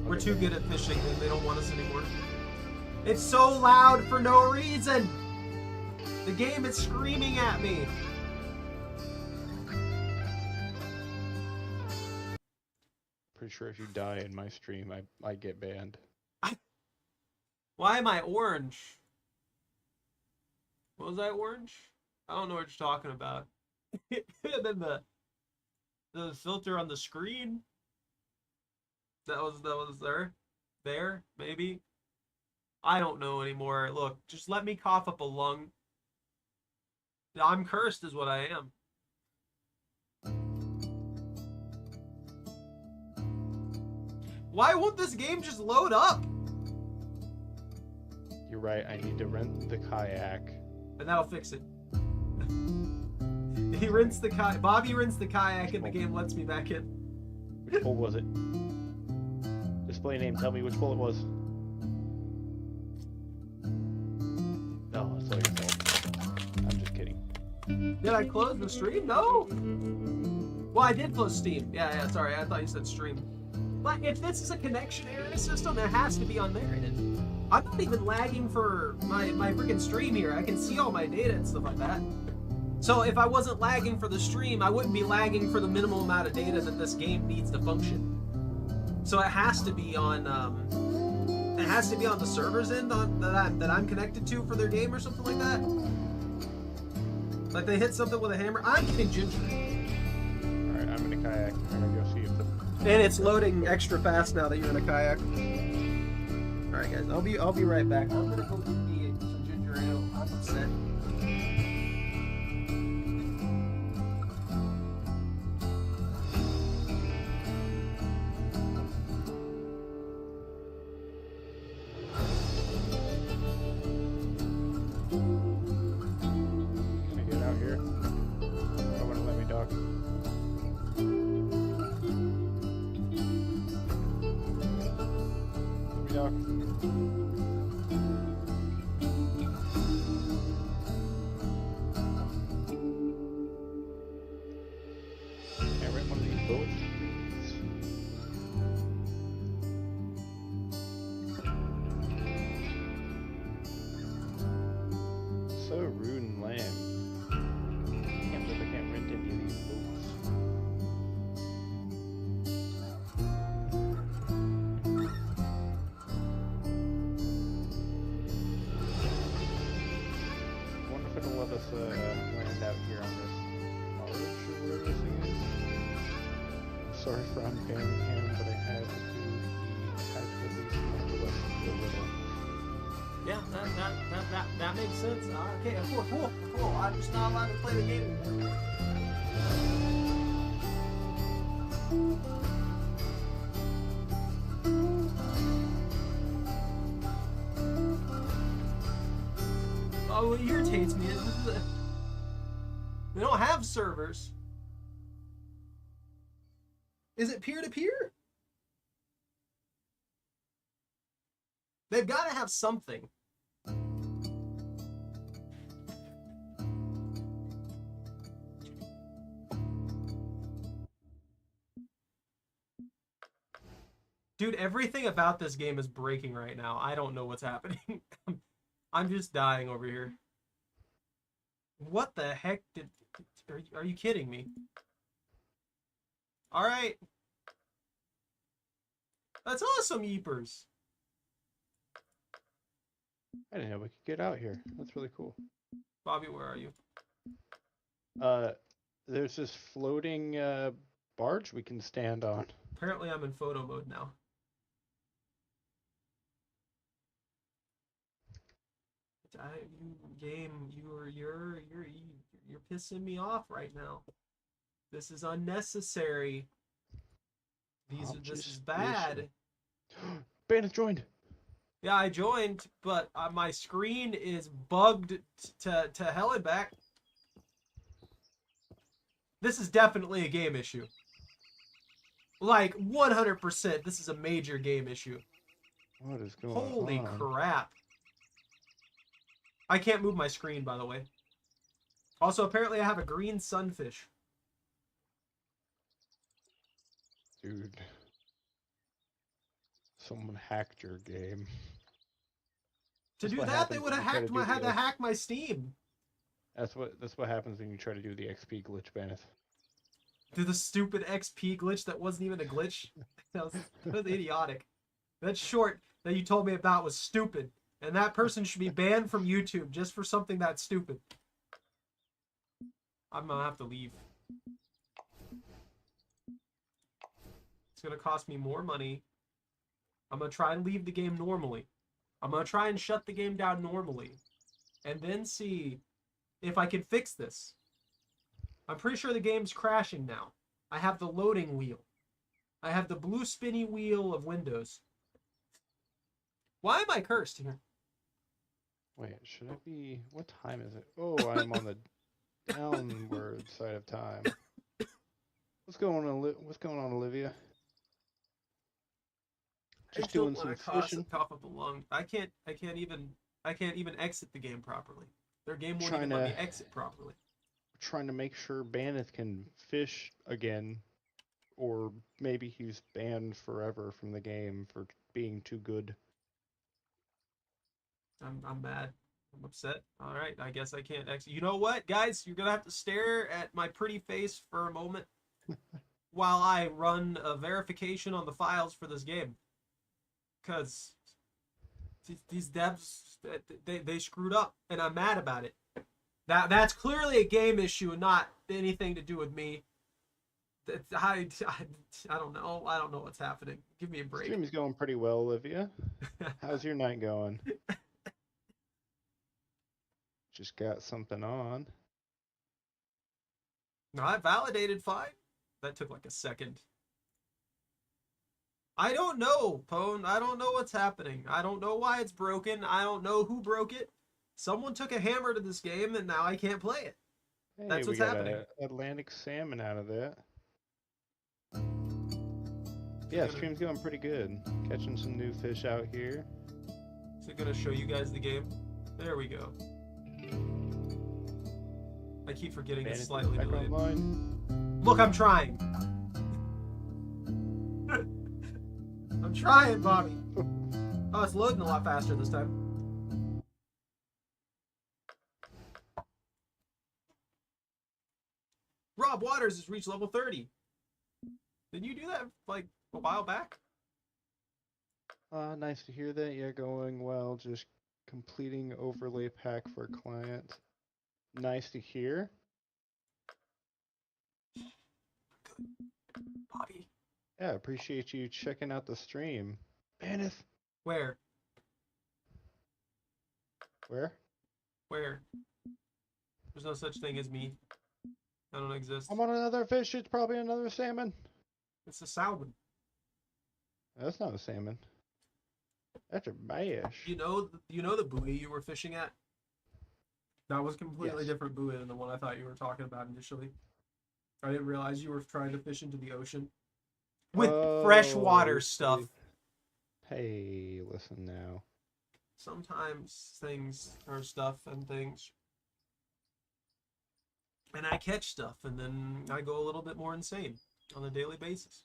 We're too good at fishing and they don't want us anymore. It's so loud for no reason. The game is screaming at me. Pretty sure if you die in my stream, I get banned. Why am I orange? What was I orange? I don't know what you're talking about. And then the filter on the screen. That was there maybe. I don't know anymore. Look, just let me cough up a lung. I'm cursed is what I am. Why won't this game just load up? You're right, I need to rent the kayak. And that'll fix it. He rinsed the kayak. Bobby rinsed the kayak and the game lets me back in. Which bowl was it? Display name, tell me which bowl it was. No, it's like I'm just kidding. Did I close the stream? No. Well, I did close Steam. Yeah, sorry. I thought you said stream. But if this is a connection error system, it has to be on there. I'm not even lagging for my freaking stream here. I can see all my data and stuff like that. So if I wasn't lagging for the stream, I wouldn't be lagging for the minimal amount of data that this game needs to function. So it has to be on the server's end that I'm connected to for their game or something like that. Like they hit something with a hammer. I'm getting ginger. Alright, I'm in a kayak. I'm gonna go see if the... And it's loading extra fast now that you're in a kayak. Alright guys, I'll be right back. I'm gonna go get some ginger ale. I'm upset. Can I get out here? I want to let me dock. Let me dock. sorry for unbanning him, but I had to at least nonetheless deal with him. Yeah, that makes sense. Okay, cool. I'm just not allowed to play the game anymore. Oh, what irritates me is they don't have servers. Is it peer-to-peer? They've got to have something. Dude, everything about this game is breaking right now. I don't know what's happening. I'm just dying over here. What the heck did... Are you kidding me? Alright. That's awesome, Yeepers. I didn't know we could get out here. That's really cool. Bobby, where are you? There's this floating barge we can stand on. Apparently I'm in photo mode now. You're pissing me off right now. This is unnecessary. This is bad. Bandit joined. Yeah, I joined, but my screen is bugged to hell and back. This is definitely a game issue. Like 100%, this is a major game issue. What is going on? Holy crap. I can't move my screen, by the way. Also, apparently I have a green sunfish. Dude. Someone hacked your game. To do that, they would have had to hack my Steam. That's what happens when you try to do the XP glitch, Bennett. Do the stupid XP glitch that wasn't even a glitch. that was idiotic. That short that you told me about was stupid. And that person should be banned from YouTube just for something that stupid. I'm gonna have to leave. It's gonna cost me more money. I'm gonna try and leave the game normally. I'm gonna try and shut the game down normally. And then see if I can fix this. I'm pretty sure the game's crashing now. I have the loading wheel. I have the blue spinny wheel of Windows. Why am I cursed here? Wait, should I be... What time is it? Oh, I'm on the downward side of time. What's going on, Olivia? Just doing some fishing. Cough up a lung. I can't even exit the game properly. Their game won't even let me exit properly. Trying to make sure Bandit can fish again, or maybe he's banned forever from the game for being too good. I'm mad. I'm upset. All right, I guess I can't exit. You know what, guys? You're gonna have to stare at my pretty face for a moment while I run a verification on the files for this game, because these devs they screwed up, and I'm mad about it. That's clearly a game issue and not anything to do with me. I don't know. I don't know what's happening. Give me a break. Stream's going pretty well, Olivia. How's your night going? Just got something on. Not validated fine. That took like a second. I don't know, Pone. I don't know what's happening. I don't know why it's broken. I don't know who broke it. Someone took a hammer to this game and now I can't play it. Hey, that's what's happening. Atlantic salmon out of that. Yeah, stream's going pretty good. Catching some new fish out here. Is it gonna show you guys the game? There we go. I keep forgetting it's slightly delayed. Look, I'm trying. I'm trying, Bobby. Oh, it's loading a lot faster this time. Rob Waters has reached level 30. Didn't you do that like a while back? Nice to hear that. Yeah, going well. Just completing overlay pack for a client. Nice to hear. Good. Bobby, Yeah, appreciate you checking out the stream. Baneth, Where? where? Where? There's no such thing as me. I don't exist. I'm on another fish. It's probably another salmon. It's a salmon. That's not a salmon. That's a bass. You know the buoy you were fishing at? That was a completely Yes. different buoy than the one I thought you were talking about initially. I didn't realize you were trying to fish into the ocean with freshwater stuff. Hey, listen now. Sometimes things are stuff and things. And I catch stuff, and then I go a little bit more insane on a daily basis.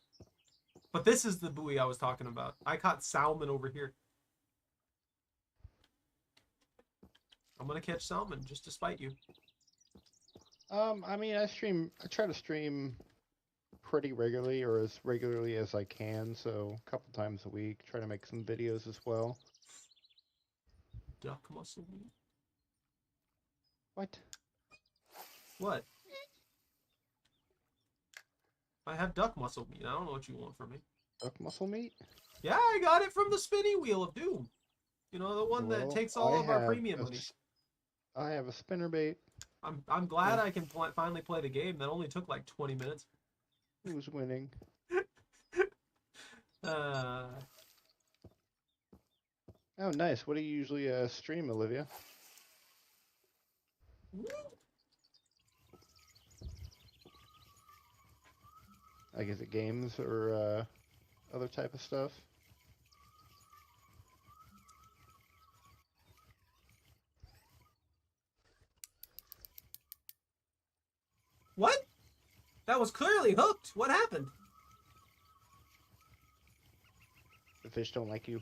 But this is the buoy I was talking about. I caught salmon over here. I'm gonna catch salmon just to spite you. I mean, I try to stream pretty regularly, or as regularly as I can, so a couple times a week. Try to make some videos as well. Duck muscle meat? What? What? I have duck muscle meat. I don't know what you want from me. Duck muscle meat? Yeah, I got it from the spinny wheel of doom. You know, the one that Well, takes all I of our have premium a money. I have a spinnerbait. I'm glad Yeah. I can finally play the game. That only took like 20 minutes. Who's winning? Uh, Oh, nice. What do you usually stream, Olivia? Like, is it games or other type of stuff? what? That was clearly hooked. What happened? The fish don't like you.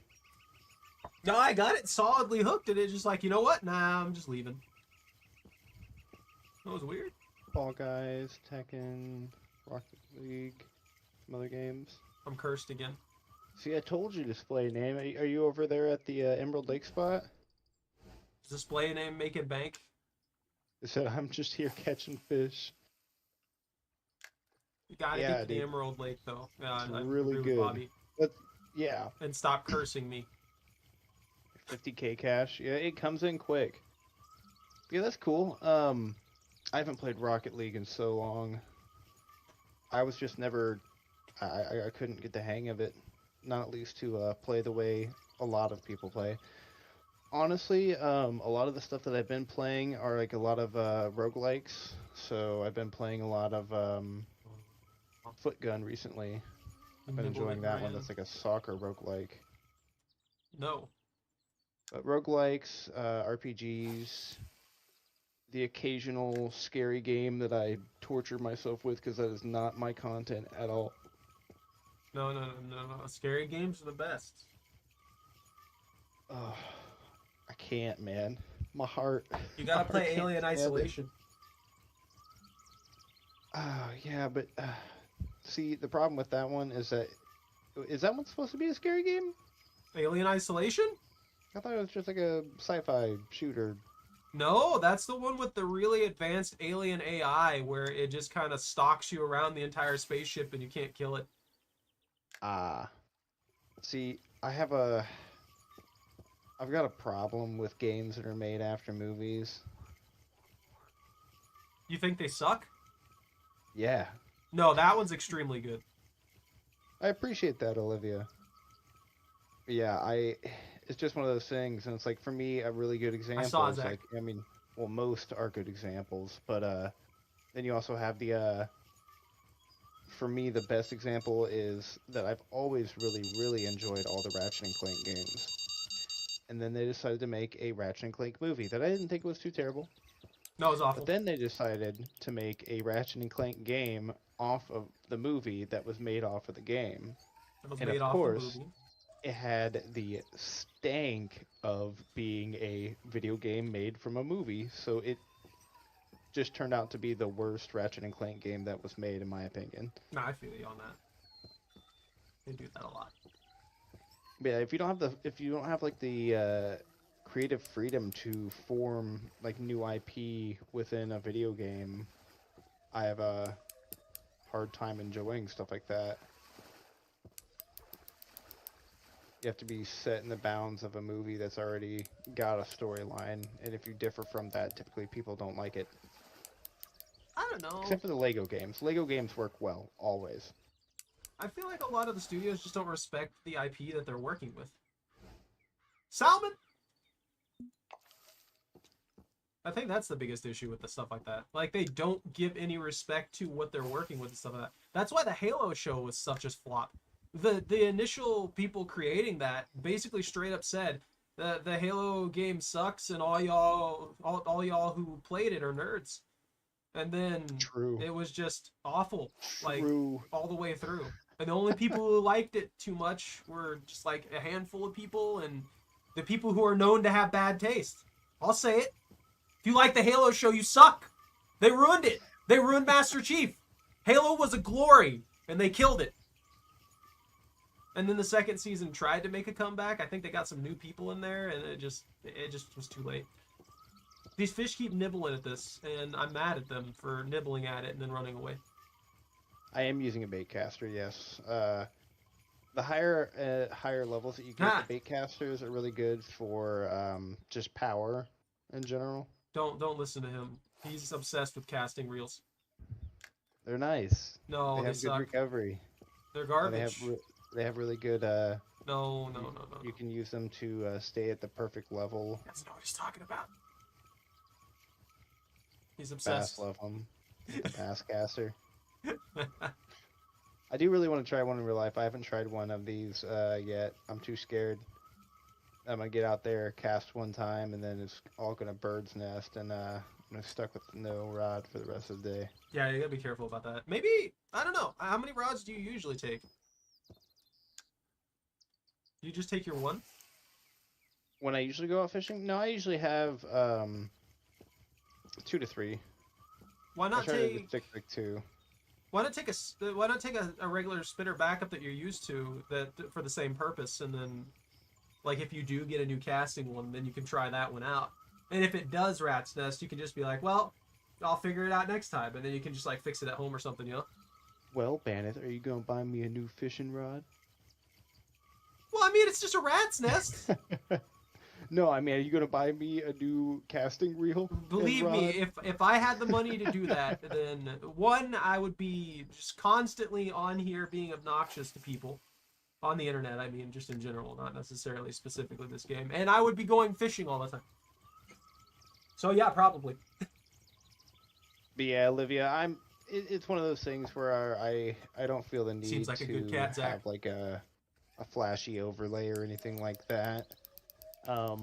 No, I got it solidly hooked, and it's just like, you know what? Nah, I'm just leaving. That was weird. Fall Guys, Tekken, Rocket League, some other games. I'm cursed again. See, I told you display name. Are you over there at the Emerald Lake spot? Does display name make it bank? I said, I'm just here catching fish. You gotta Yeah, get to the dude. Emerald Lake, though. Yeah, It's I really agree with good. Bobby. But, yeah, And stop cursing me. 50k cash. Yeah, it comes in quick. Yeah, that's cool. I haven't played Rocket League in so long. I was just never, I couldn't get the hang of it. Not at least to play the way a lot of people play. Honestly, a lot of the stuff that I've been playing are like a lot of roguelikes. So I've been playing a lot of Foot Gun recently. I've been enjoying that one. That's like a soccer roguelike. No. But roguelikes, RPGs, the occasional scary game that I torture myself with because that is not my content at all. No. Scary games are the best. Oh, I can't, man. My heart. You gotta my play heart can't Alien stand it. Isolation. Yeah, but see, the problem with that one is that one supposed to be a scary game? Alien Isolation? I thought it was just like a sci-fi shooter. No, that's the one with the really advanced alien AI where it just kind of stalks you around the entire spaceship and you can't kill it. See, I've got a problem with games that are made after movies. You think they suck? Yeah, No, that one's extremely good. I appreciate that, Olivia. Yeah, it's just one of those things, and it's like, for me, a really good example saw is Zach. like, I mean, well, most are good examples, but then you also have the for me, the best example is that I've always really enjoyed all the Ratchet and Clank games. And then they decided to make a Ratchet and Clank movie that I didn't think was too terrible. No, it was awful. But then they decided to make a Ratchet and Clank game off of the movie that was made off of the game. It was And made of off course, the movie. it had the stank of being a video game made from a movie, so it just turned out to be the worst Ratchet and Clank game that was made, in my opinion. Nah, I feel you on that. They do that a lot. But yeah, if you don't have like the creative freedom to form like new IP within a video game, I have a hard time enjoying stuff like that. You have to be set in the bounds of a movie that's already got a storyline, and if you differ from that, typically people don't like it. I don't know. Except for the Lego games. Lego games work well, always. I feel like a lot of the studios just don't respect the IP that they're working with. Salmon! I think that's the biggest issue with the stuff like that. Like, they don't give any respect to what they're working with and stuff like that. That's why the Halo show was such a flop. The initial people creating that basically straight up said that the Halo game sucks and all y'all who played it are nerds. And then True. it was just awful, like, True. all the way through. And the only people who liked it too much were just like a handful of people and the people who are known to have bad taste. I'll say it. If you like the Halo show, you suck. They ruined it. They ruined Master Chief. Halo was a glory, and they killed it. And then the second season tried to make a comeback. I think they got some new people in there, and it just was too late. These fish keep nibbling at this, and I'm mad at them for nibbling at it and then running away. I am using a bait caster, yes. The higher levels that you get, the bait casters are really good for just power in general. Don't listen to him. He's obsessed with casting reels. They're nice. No, they have good suck. recovery. They're garbage. They have really good. No. You can use them to stay at the perfect level. That's not what he's talking about. He's obsessed. Bass love them. Bass caster. I do really want to try one in real life. I haven't tried one of these yet. I'm too scared. I'm gonna get out there, cast one time, and then it's all gonna bird's nest, and I'm stuck with no rod for the rest of the day. Yeah, you gotta be careful about that. Maybe, I don't know. How many rods do you usually take? You just take your one? When I usually go out fishing? No, I usually have 2 to 3. Why not take? Stick like 2. Why not take a regular spinner backup that you're used to that for the same purpose, and then, like, if you do get a new casting one, then you can try that one out. And if it does rat's nest, you can just be like, well, I'll figure it out next time, and then you can just like fix it at home or something, you know? Well, Baneth, are you gonna buy me a new fishing rod? Well, I mean, it's just a rat's nest. No, I mean, are you gonna buy me a new casting reel? Believe me, if I had the money to do that, then one, I would be just constantly on here being obnoxious to people. On the internet, I mean, just in general, not necessarily specifically this game. And I would be going fishing all the time. So yeah, probably. But yeah, Olivia, it's one of those things where I don't feel the need Seems like a good cat, Zach. have like a flashy overlay or anything like that. A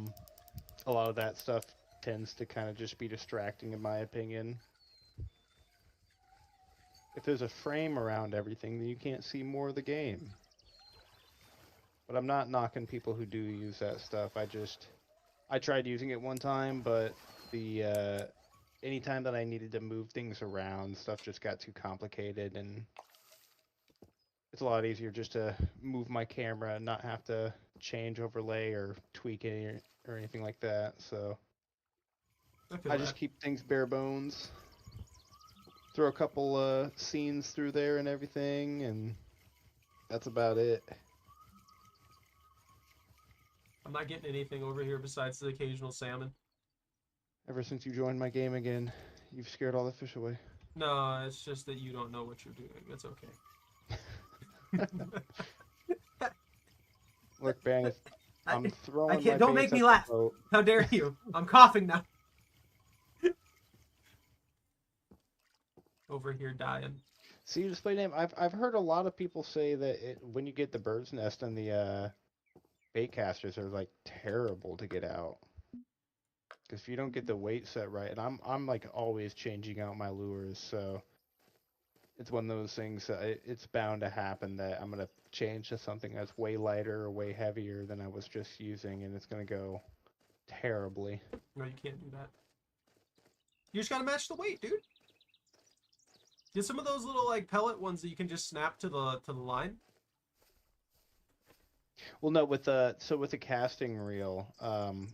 lot of that stuff tends to kind of just be distracting in my opinion. If there's a frame around everything, then you can't see more of the game. But I'm not knocking people who do use that stuff. I tried using it one time, but the anytime that I needed to move things around, stuff just got too complicated, and it's a lot easier just to move my camera and not have to change overlay or tweak it or anything like that. So I just keep things bare bones. Throw a couple scenes through there and everything, and that's about it. I'm not getting anything over here besides the occasional salmon. Ever since you joined my game again, you've scared all the fish away. No, it's just that you don't know what you're doing. It's okay. Look, Bang, I'm throwing. I can't. Don't make me laugh. How dare you? I'm coughing now. Over here dying. See, display name. I've heard a lot of people say that when you get the bird's nest and the bait casters are like terrible to get out. Because if you don't get the weight set right, and I'm like always changing out my lures, so it's one of those things that it's bound to happen that I'm gonna change to something that's way lighter or way heavier than I was just using, and it's gonna go terribly. No, you can't do that. You just gotta match the weight, dude. Get some of those little like pellet ones that you can just snap to the line. Well, no, with the casting reel,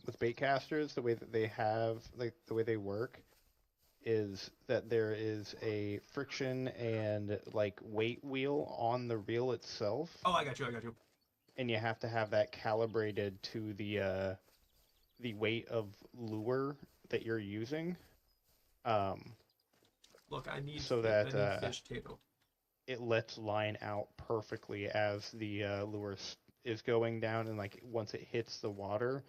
with bait casters, the way that they have, like the way they work, is that there is a friction and like weight wheel on the reel itself. Oh, I got you. and you have to have that calibrated to the weight of lure that you're using, um, Look, so I that need fish Tato. it lets line out perfectly as the is going down, and like once it hits the water,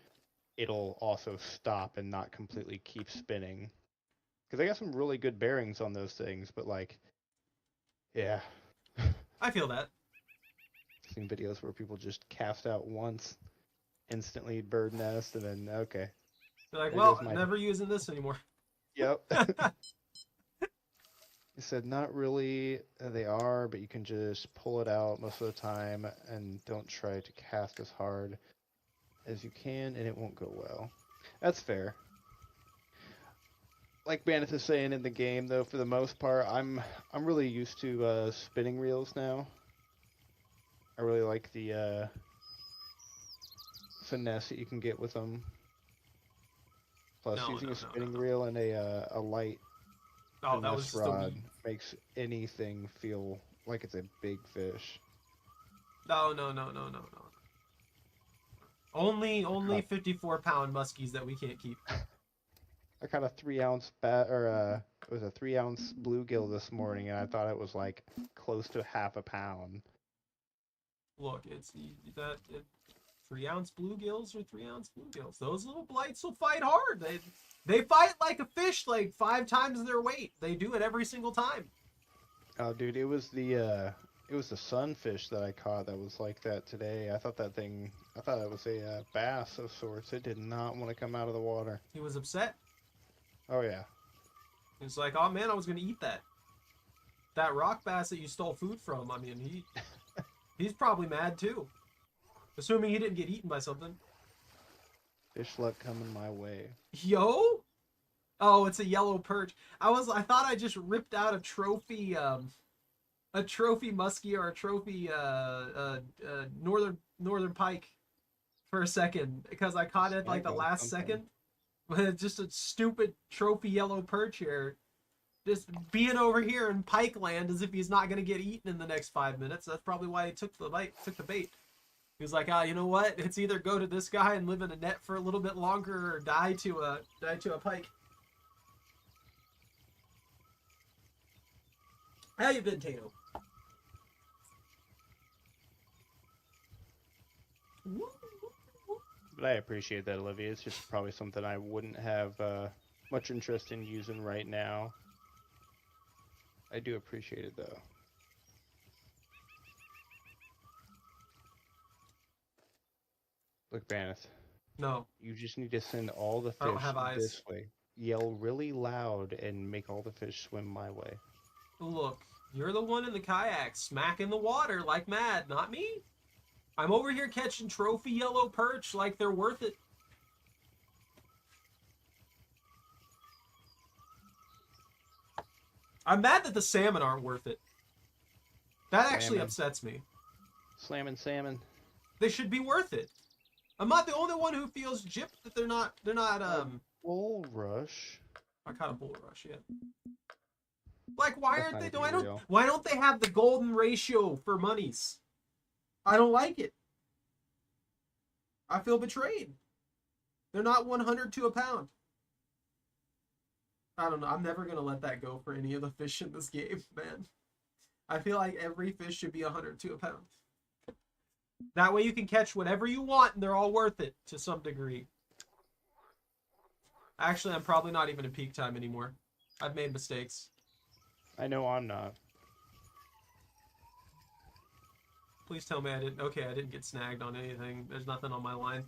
it'll also stop and not completely keep spinning. Because I got some really good bearings on those things, but like, yeah, I feel that. seen videos where people just cast out once, instantly bird nest, and then okay, They're like, there well, goes my. never using this anymore. Yep. He said not really. They are, but you can just pull it out most of the time, and don't try to cast as hard as you can, and it won't go well. That's fair. Like Baneth is saying in the game, though, for the most part, I'm really used to spinning reels now. I really like the finesse that you can get with them. Plus, No, using no, a no, no, spinning no. reel and a light Oh, that was finesse just a rod weed. makes anything feel like it's a big fish. No, no, no, no, no, no. Only 54-pound muskies that we can't keep. I caught a 3 ounce bat or it was a 3 ounce bluegill this morning, and I thought it was like close to half a pound. Look, it's that 3-ounce bluegills or 3-ounce bluegills. Those little blights will fight hard. They fight like a fish, like 5 times their weight. They do it every single time. Oh, dude, it was the sunfish that I caught that was like that today. I thought it was a bass of sorts. It did not want to come out of the water. He was upset. Oh yeah. He was like, "Oh man, I was gonna eat that. That rock bass that you stole food from." I mean, he's probably mad too. Assuming he didn't get eaten by something. Fish luck coming my way. Yo? Oh, it's a yellow perch. I thought I just ripped out a trophy muskie or a trophy northern pike for a second because I caught it like Snag the on last something. second. But it's just a stupid trophy yellow perch here. Just being over here in pike land as if he's not gonna get eaten in the next 5 minutes. That's probably why he took the bait. He was like, you know what? It's either go to this guy and live in a net for a little bit longer or die to a pike. How you been, Tato? But I appreciate that, Olivia. It's just probably something I wouldn't have much interest in using right now. I do appreciate it though. Look, Baneth, No, you just need to send all the I don't fish have eyes. this way. Yell really loud and make all the fish swim my way. Look, you're the one in the kayak smacking the water like mad, not me. I'm over here catching trophy yellow perch like they're worth it. I'm mad that the salmon aren't worth it. That actually Salmon. upsets me. Slamming salmon. They should be worth it. I'm not the only one who feels gypped that they're not. Bulrush. I caught a bulrush, yeah. Like why That's aren't not they even real. why don't they have the golden ratio for monies? I don't like it. I feel betrayed. They're not 100 to a pound. I don't know. I'm never gonna let that go for any of the fish in this game, man. I feel like every fish should be 100 to a pound. That way you can catch whatever you want and they're all worth it to some degree. Actually, I'm probably not even in peak time anymore. I've made mistakes. I know I'm not. Please tell me I didn't get snagged on anything. There's nothing on my line.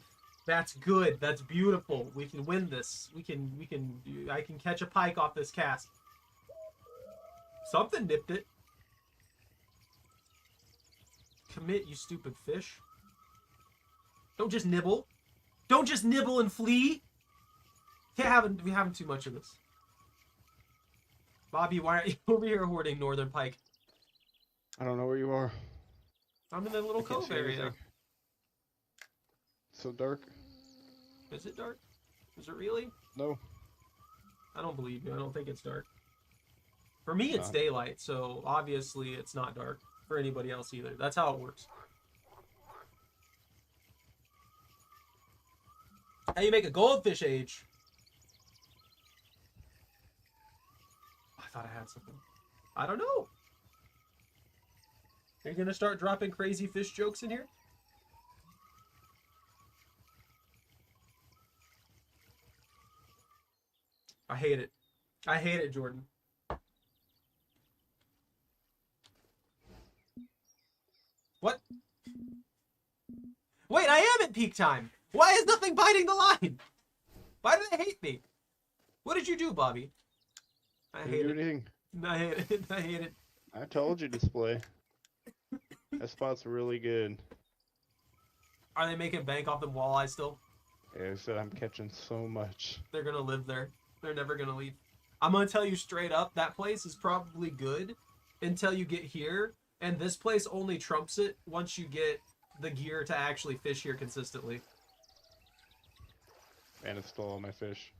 That's good. That's beautiful. We can win this. I can catch a pike off this cast. Something nipped it. Commit, you stupid fish. Don't just nibble. Don't just nibble and flee. Be having too much of this. Bobby, why aren't you over here hoarding northern pike? I don't know where you are. I'm in the little I can't cove see area. anything. So dark. Is it dark? Is it really? No. I don't believe you. I don't think it's dark. For me, it's daylight, so obviously it's not dark for anybody else either. That's how it works. How you make a goldfish age? I thought I had something. I don't know. Are you gonna start dropping crazy fish jokes in here? I hate it. I hate it, Jordan. What? Wait, I am at peak time. Why is nothing biting the line? Why do they hate me? What did you do, Bobby? I hate it. Anything. I hate it. I hate it. I told you, display. That spot's really good. Are they making bank off them walleyes still? Yeah, so I'm catching so much. They're gonna live there. They're never gonna leave. I'm gonna tell you straight up, that place is probably good until you get here, and this place only trumps it once you get the gear to actually fish here consistently. And it's still on my fish.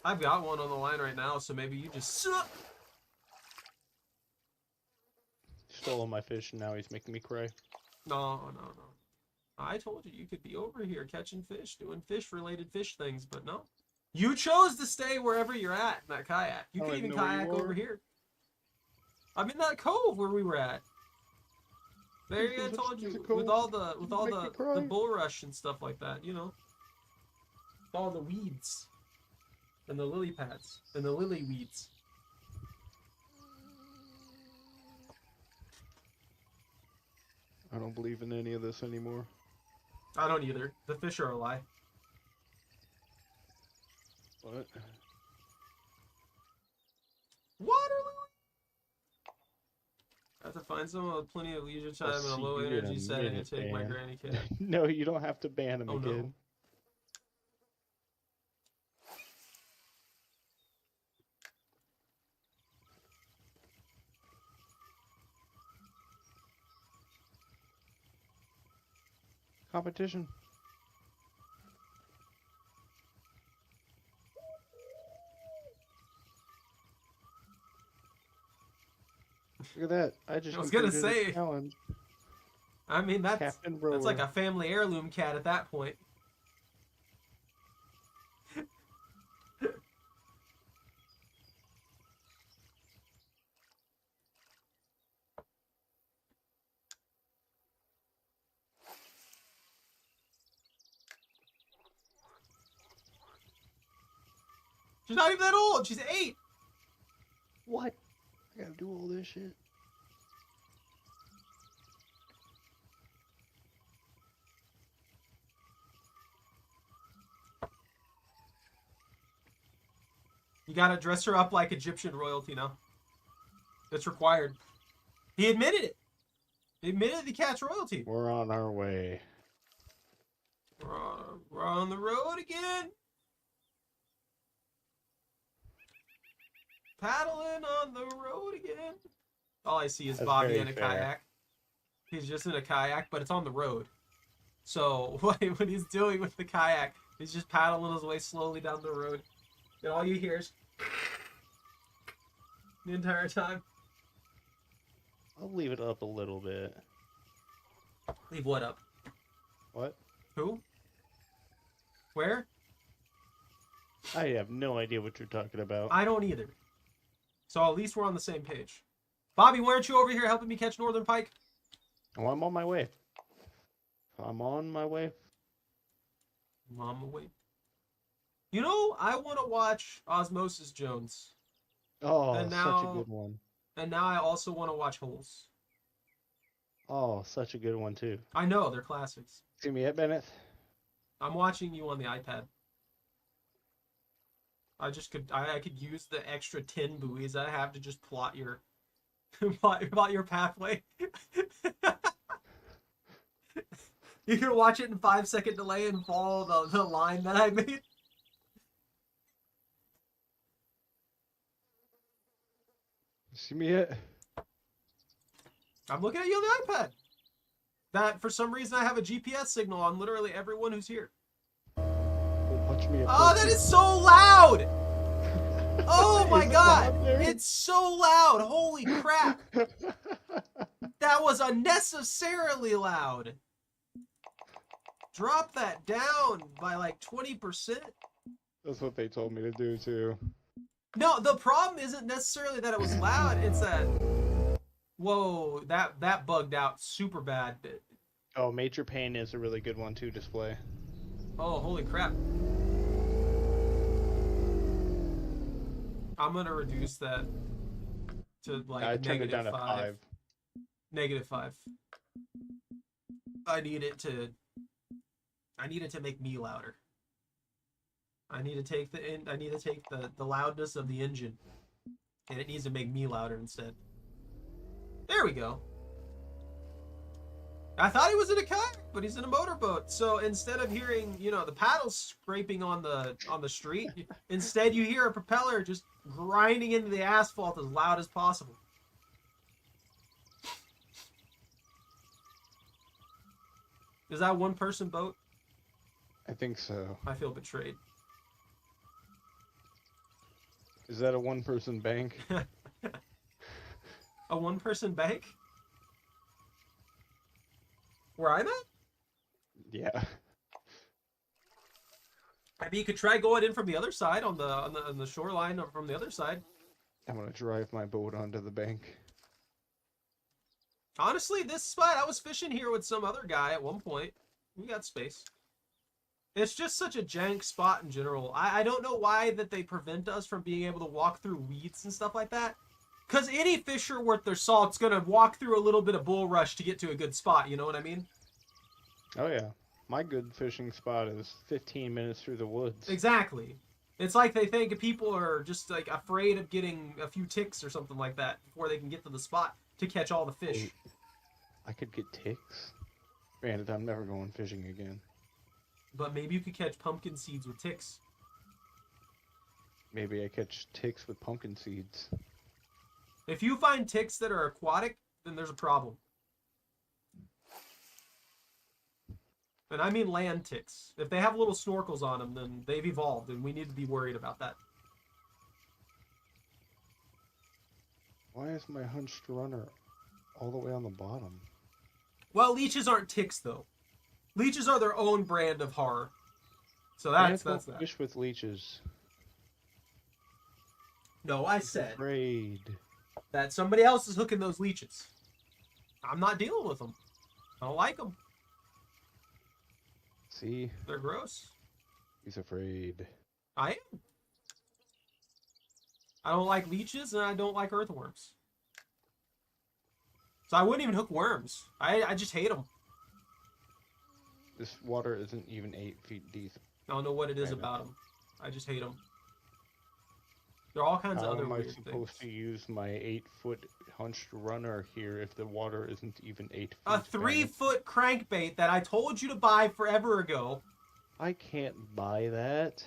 I've got one on the line right now, so maybe you just suck. Stole my fish and now he's making me cry. No. I told you could be over here catching fish, doing fish-related fish things, but no. You chose to stay wherever you're at in that kayak. You could even kayak over here. I'm in that cove where we were at. There, I told you, with all the bulrush and stuff like that, you know, with all the weeds and the lily pads and the lily weeds. I don't believe in any of this anymore. I don't either. The fish are a lie. What? Water lily? I have to find someone with plenty of leisure time and a low energy setting to take my granny kid. No, you don't have to ban him again. No. Competition. Look at that. I was gonna say. Challenge. I mean, that's like a family heirloom cat at that point. She's not even that old. She's 8. What? I gotta do all this shit. You gotta dress her up like Egyptian royalty now. It's required. He admitted it. He admitted the cat's royalty. We're on our way. We're on the road again. Paddling on the road again. All I see is That's Bobby in a fair. kayak. He's just in a kayak, but it's on the road. So what he's doing with the kayak, he's just paddling his way slowly down the road. And all you hear is the entire time. I'll leave it up a little bit. Leave what up? What? Who? Where? I have no idea what you're talking about. I don't either. So at least we're on the same page. Bobby, weren't you over here helping me catch northern pike? Oh, I'm on my way. I'm on my way. Mama, wait. You know, I want to watch Osmosis Jones. Oh, And such now- a good one. And now I also want to watch Holes. Oh, such a good one too. I know, they're classics. See me at Bennett? I'm watching you on the iPad. I could use the extra 10 buoys I have to just plot your plot your pathway. You can watch it in 5-second delay and follow the line that I made. See me at? I'm looking at you on the iPad. That, for some reason, I have a GPS signal on literally everyone who's here. Watch me at Oh, that is so loud! Oh my Is it god! loud there? It's so loud! Holy crap! That was unnecessarily loud! drop that down by like 20%. That's what they told me to do too. No, the problem isn't necessarily that it was loud. It's that, whoa, that bugged out super bad. Oh, Major Pain is a really good one to display. Oh, holy crap. I'm gonna reduce that to like I turned it down to -5. 5. -5. I need it to make me louder. I need to take the loudness of the engine, and it needs to make me louder instead. There we go. I thought he was in a kayak, but he's in a motorboat. So instead of hearing, the paddles scraping on the street, instead you hear a propeller just grinding into the asphalt as loud as possible. Is that a one-person boat? I think so. I feel betrayed. Is that a one-person bank? A one-person bank? Where I'm at? Yeah. I mean, you could try going in from the other side on the shoreline or from the other side. I'm gonna drive my boat onto the bank. Honestly, this spot, I was fishing here with some other guy at one point. We got space. It's just such a jank spot in general. I don't know why that they prevent us from being able to walk through weeds and stuff like that. Because any fisher worth their salt's going to walk through a little bit of bulrush to get to a good spot, you know what I mean? Oh yeah. My good fishing spot is 15 minutes through the woods. Exactly. It's like they think people are just like afraid of getting a few ticks or something like that before they can get to the spot to catch all the fish. Wait, I could get ticks? Granted, I'm never going fishing again. But maybe you could catch pumpkin seeds with ticks. Maybe I catch ticks with pumpkin seeds. If you find ticks that are aquatic, then there's a problem. And I mean land ticks. If they have little snorkels on them, then they've evolved, and we need to be worried about that. Why is my hunched runner all the way on the bottom? Well, leeches aren't ticks, though. Leeches are their own brand of horror. So that's that. Fish with leeches. No, I said Afraid. that somebody else is hooking those leeches. I'm not dealing with them. I don't like them. See? They're gross. He's afraid. I am. I don't like leeches, and I don't like earthworms. So I wouldn't even hook worms. I just hate them. This water isn't even 8 feet deep. I don't know what it is about them. I just hate them. There are all kinds of other weird things. How am I supposed to use my 8-foot hunched runner here if the water isn't even 8 feet? A 3-foot crankbait that I told you to buy forever ago. I can't buy that.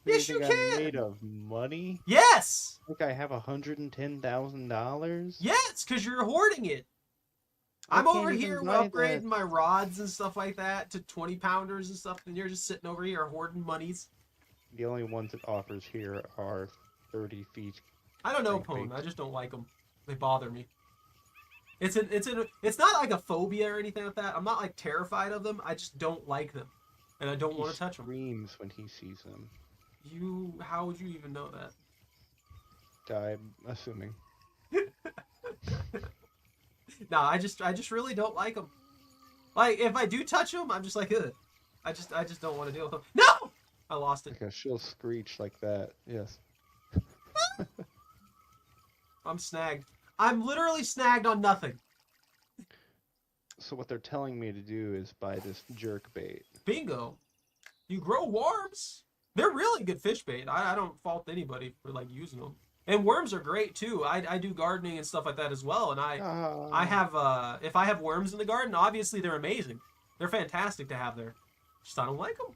Yes, you think can. I'm made of money? Yes. I think I have $110,000. Yes, because you're hoarding it. I'm over here upgrading my rods and stuff like that to 20-pounders and stuff, and you're just sitting over here hoarding monies. The only ones it offers here are 30 feet. I don't know, Pone. I just don't like them. They bother me. It's not like a phobia or anything like that. I'm not like terrified of them. I just don't like them, and I don't want to touch them. He screams when he sees them. How would you even know that? I'm assuming. No, I just really don't like them. Like, if I do touch them, I'm just like, ugh. I just don't want to deal with them. No! I lost it. Like she'll screech like that. Yes. I'm snagged. I'm literally snagged on nothing. So what they're telling me to do is buy this jerk bait. Bingo. You grow worms. They're really good fish bait. I don't fault anybody for like using them. And worms are great too. I do gardening and stuff like that as well. And I have if I have worms in the garden, obviously they're amazing. They're fantastic to have there. Just I don't like them.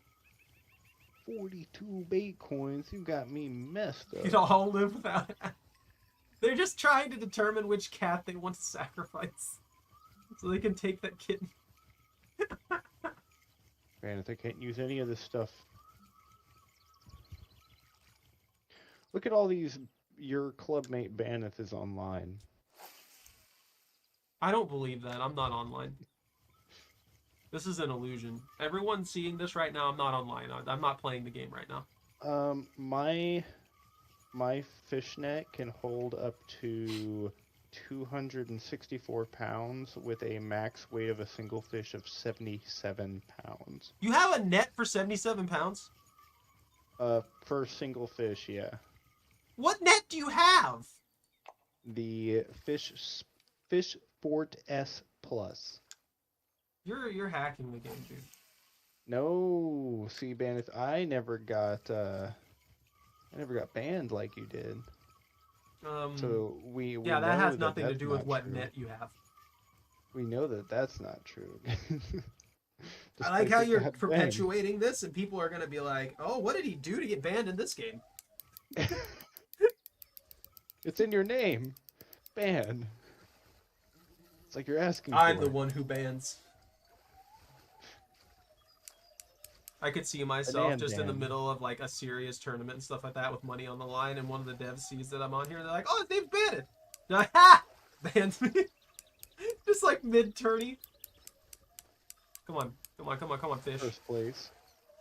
42 bait coins. You got me messed up. You'd all live without it. They're just trying to determine which cat they want to sacrifice, so they can take that kitten. Man, if they can't use any of this stuff. Look at all these. Your clubmate Baneth is online. I don't believe that. I'm not online. This is an illusion. Everyone seeing this right now, I'm not online. I'm not playing the game right now. My fishnet can hold up to 264 pounds with a max weight of a single fish of 77 pounds. You have a net for 77 pounds? For a single fish, yeah. What net do you have? The Fish Sport S Plus. You're hacking the game, dude. No, see, Bandit, I never got banned like you did. So we yeah, that has know nothing to that's do with not what true. net you have. We know that that's not true. I like how Despite you're that perpetuating this, and people are gonna be like, "Oh, what did he do to get banned in this game?" It's in your name, ban. It's like you're asking. I'm for the it. one who bans. I could see myself Banana just in the ban. middle of like a serious tournament and stuff like that with money on the line, and one of the devs sees that I'm on here, and they're like, "Oh, his name's Bandit." They're like, "Ha!" Bans me. Just like mid-tourney. Come on, fish. First place.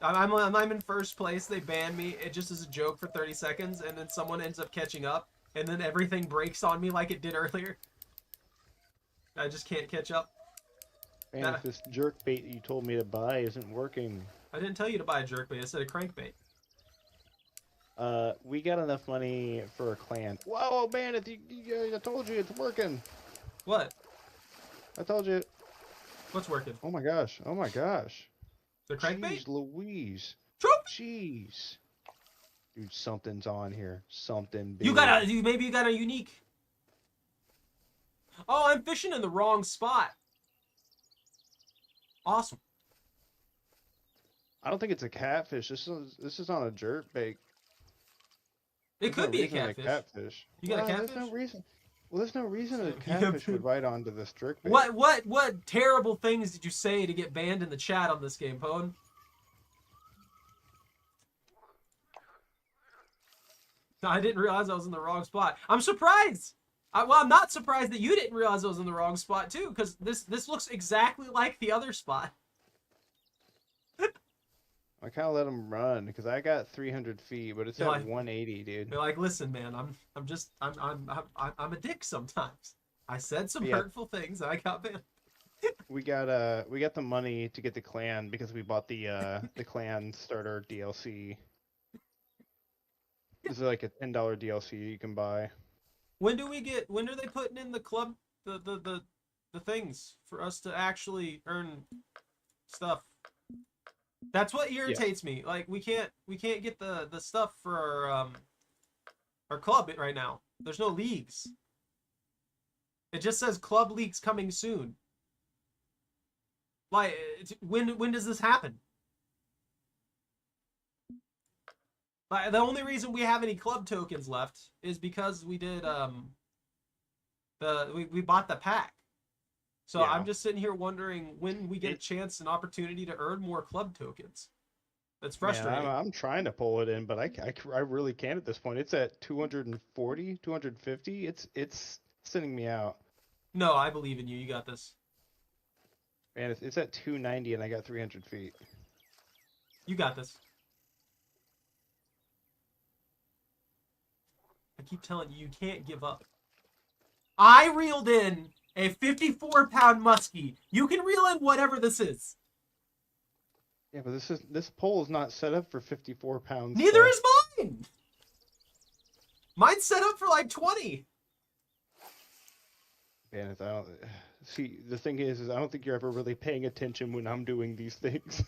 I'm in first place. They ban me. It just is a joke for 30 seconds, and then someone ends up catching up, and then everything breaks on me like it did earlier. I just can't catch up. Man, if this jerk bait you told me to buy isn't working. I didn't tell you to buy a jerkbait. I said a crankbait. We got enough money for a clan. Whoa, man! I told you it's working. What? I told you. What's working? Oh my gosh! Oh my gosh! The crankbait? Jeez Louise. Troop! Jeez. Dude, something's on here. Something big. Maybe you got a unique. Oh, I'm fishing in the wrong spot. Awesome. I don't think it's a catfish. This is on a jerk bait. It could be a catfish. You got a catfish? There's no reason. Well, there's no reason a catfish would bite onto this jerk bait. What terrible things did you say to get banned in the chat on this game, Pone? I didn't realize I was in the wrong spot. I'm surprised. I'm not surprised that you didn't realize I was in the wrong spot too, because this looks exactly like the other spot. I kind of let him run because I got 300 feet, but it's at 180, dude. You're like, listen, man, I'm a dick sometimes. I said some hurtful things and I got banned. We got the money to get the clan because we bought the clan starter DLC. This is like a $10 DLC you can buy. When are they putting in the club the things for us to actually earn stuff? That's what irritates me. Like we can't get the stuff for our club right now. There's no leagues. It just says club leagues coming soon. Like when does this happen? Like the only reason we have any club tokens left is because we did we bought the pack. So yeah. I'm just sitting here wondering when we get a chance and opportunity to earn more club tokens. That's frustrating. Man, I'm trying to pull it in, but I really can't at this point. It's at 240, 250. It's sending me out. No, I believe in you. You got this. Man, it's at 290 and I got 300 feet. You got this. I keep telling you, you can't give up. I reeled in a 54-pound muskie. You can reel in whatever this is. Yeah, but this pole is not set up for 54 pounds. Neither is mine. Mine's set up for like 20. Man, I don't see. The thing is I don't think you're ever really paying attention when I'm doing these things.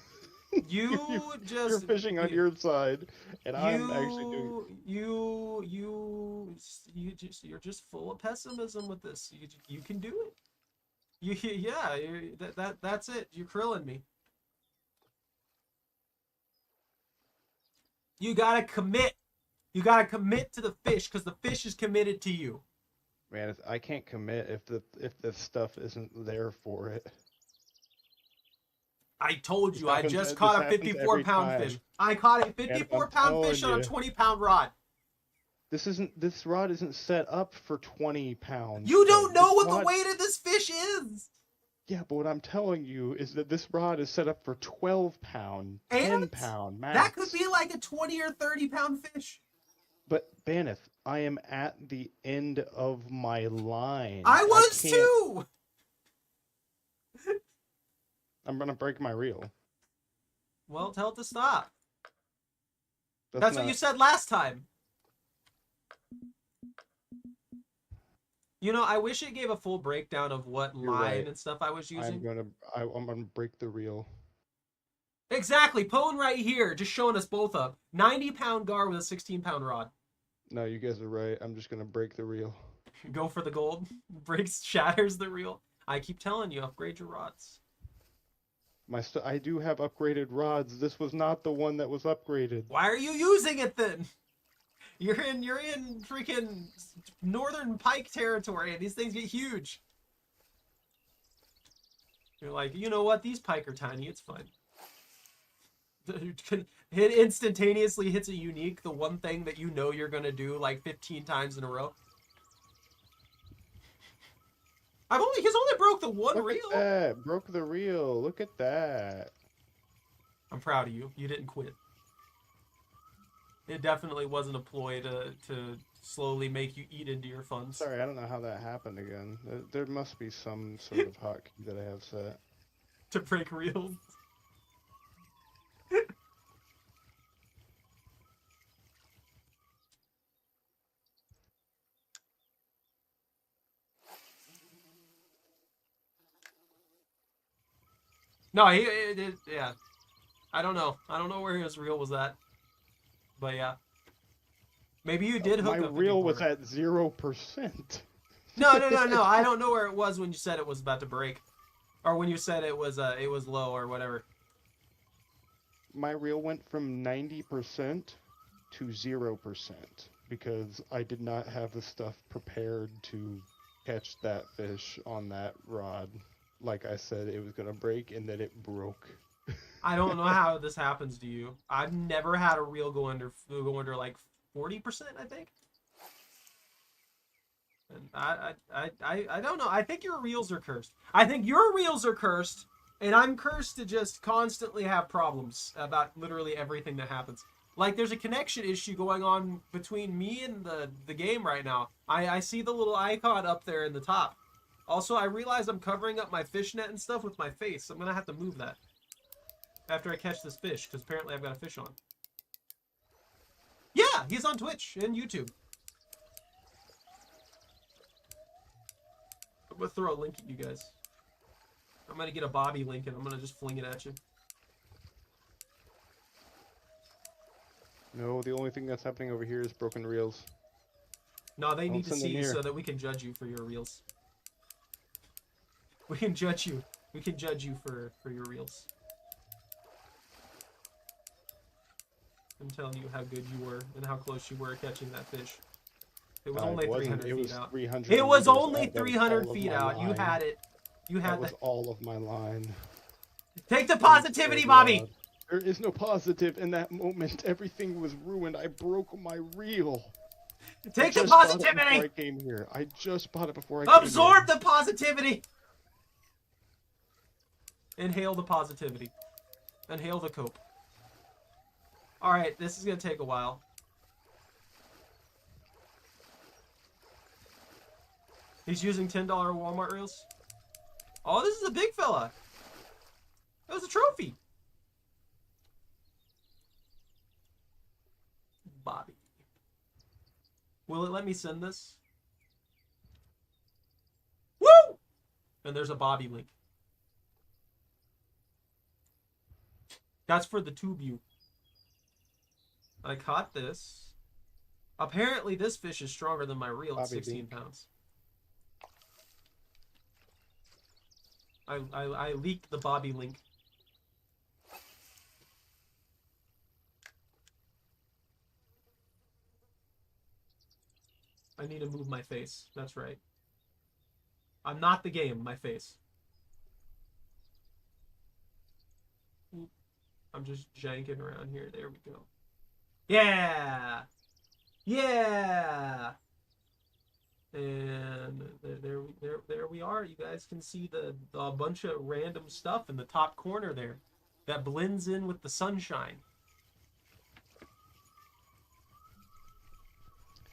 You're fishing on your side, and I'm actually doing. You're just full of pessimism with this. You can do it. That's it. You're krilling me. You gotta commit. You gotta commit to the fish because the fish is committed to you. Man, I can't commit if the stuff isn't there for it. I told you, I just caught a 54-pound fish. I caught a 54-pound fish on a 20-pound rod. This rod isn't set up for 20 pounds. You don't know what the weight of this fish is. Yeah, but what I'm telling you is that this rod is set up for 12-pound, And 10-pound that could max. be like a 20 or 30-pound fish. But Baneth, I am at the end of my line. I I was can't. too. I'm gonna break my reel. Well, tell it to stop. That's That's not. what you said last time. You know, I wish it gave a full breakdown of what You're line right. and stuff I was using. I'm gonna break the reel. Exactly. Pone right here, just showing us both up. 90-pound gar with a 16-pound rod. No, you guys are right. I'm just gonna break the reel. Go for the gold. Breaks, shatters the reel. I keep telling you, upgrade your rods. I do have upgraded rods. This was not the one that was upgraded. Why are you using it then? You're in freaking northern pike territory, and these things get huge. You're like, you know what? These pike are tiny. It's fine. It instantaneously hits a unique, the one thing that you know you're gonna do like 15 times in a row. He's only broke the one Look reel. at that. Broke the reel. Look at that. I'm proud of you. You didn't quit. It definitely wasn't a ploy to slowly make you eat into your funds. Sorry, I don't know how that happened again. There must be some sort of hotkey that I have set. To break reels. No, yeah. I don't know. I don't know where his reel was at. But yeah. Maybe you did hook My up. reel was at 0%. No. I don't know where it was when you said it was about to break, or when you said it was low or whatever. My reel went from 90% to 0% because I did not have the stuff prepared to catch that fish on that rod. Like I said, it was gonna break, and then it broke. I don't know how this happens to you. I've never had a reel go under like 40%, I think. And I don't know. I think your reels are cursed. I think your reels are cursed, and I'm cursed to just constantly have problems about literally everything that happens. Like, there's a connection issue going on between me and the game right now. I see the little icon up there in the top. Also, I realize I'm covering up my fish net and stuff with my face. I'm going to have to move that after I catch this fish, because apparently I've got a fish on. Yeah, he's on Twitch and YouTube. I'm going to throw a link at you guys. I'm going to get a Bobby link, and I'm going to just fling it at you. No, the only thing that's happening over here is broken reels. No, they need to send them see you here. so that we can judge you for your reels. We can judge you. We can judge you for your reels. I'm telling you how good you were and how close you were catching that fish. It was only 300 feet out. 300 It was meters only out. That was 300 all of feet my out. You line. had it. You had That was all of my line. Take the positivity, Bobby. There is no positive in that moment. Everything was ruined. I broke my reel. Take the Bought it positivity. before I came here. I just bought it before I came here. Absorb the positivity. Inhale the positivity. Inhale the cope. Alright, this is going to take a while. He's using $10 Walmart reels. Oh, this is a big fella. That was a trophy. Bobby. Will it let me send this? Woo! And there's a Bobby link. That's for the tube view. I caught this. Apparently this fish is stronger than my reel at 16 pounds. I leaked the Bobby link. I need to move my face. That's right. I'm not the game, my face. I'm just janking around here. There we go. Yeah! Yeah! And there we are. You guys can see the bunch of random stuff in the top corner there that blends in with the sunshine.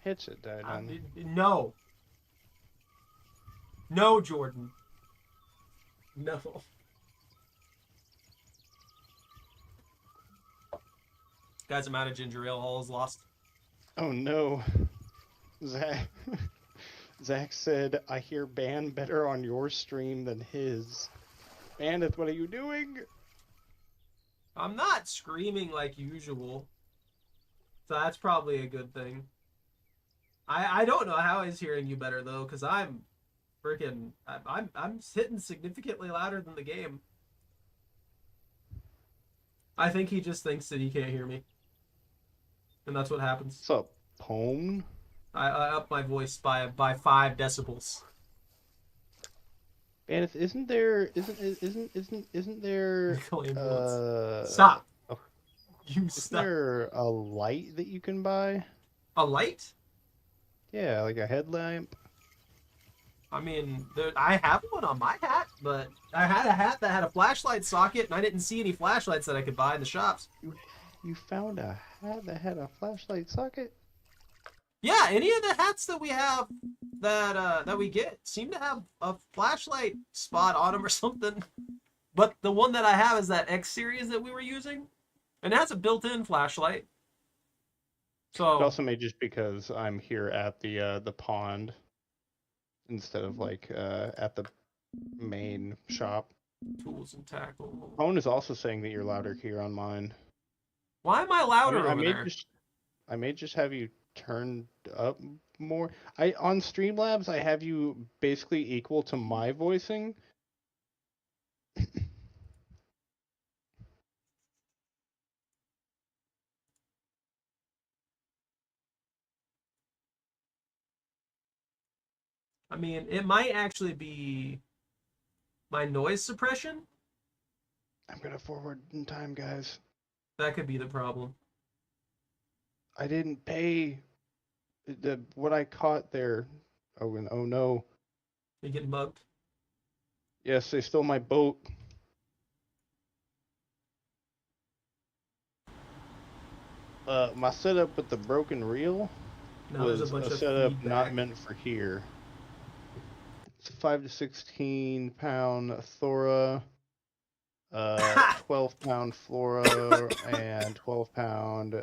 Headset died on me. No. No, Jordan. No. Guys, I'm out of ginger ale. All is lost. Oh no. Zach said, I hear Ban better on your stream than his. Bandith, what are you doing? I'm not screaming like usual. So that's probably a good thing. I don't know how he's hearing you better though, because I'm freaking I'm hitting significantly louder than the game. I think he just thinks that he can't hear me. And that's what happens. What's up, Pone? I up my voice by 5 decibels. Bandith, isn't there Stop. oh, You isn't stop. there a light that you can buy? A light? Yeah, like a headlamp. I mean, I have one on my hat, but I had a hat that had a flashlight socket, and I didn't see any flashlights that I could buy in the shops. You found a hat that had a flashlight socket? Yeah, any of the hats that we have that we get seem to have a flashlight spot on them or something. But the one that I have is that X series that we were using, and it has a built-in flashlight. So It also may just because I'm here at the pond instead of like at the main shop. tools and tackle. Pone is also saying that you're louder here on mine. Why am I louder over there? I may just have you turned up more. On Streamlabs I have you basically equal to my voicing. I mean, it might actually be my noise suppression. I'm gonna forward in time, guys. That could be the problem. I didn't pay what I caught there. Oh, and oh no. You getting mugged? Yes, they stole my boat. My setup with the broken reel No, was there's a bunch a of setup feedback. not meant for here. It's a 5 to 16 pound Thora, 12 pound Flora, and 12 pound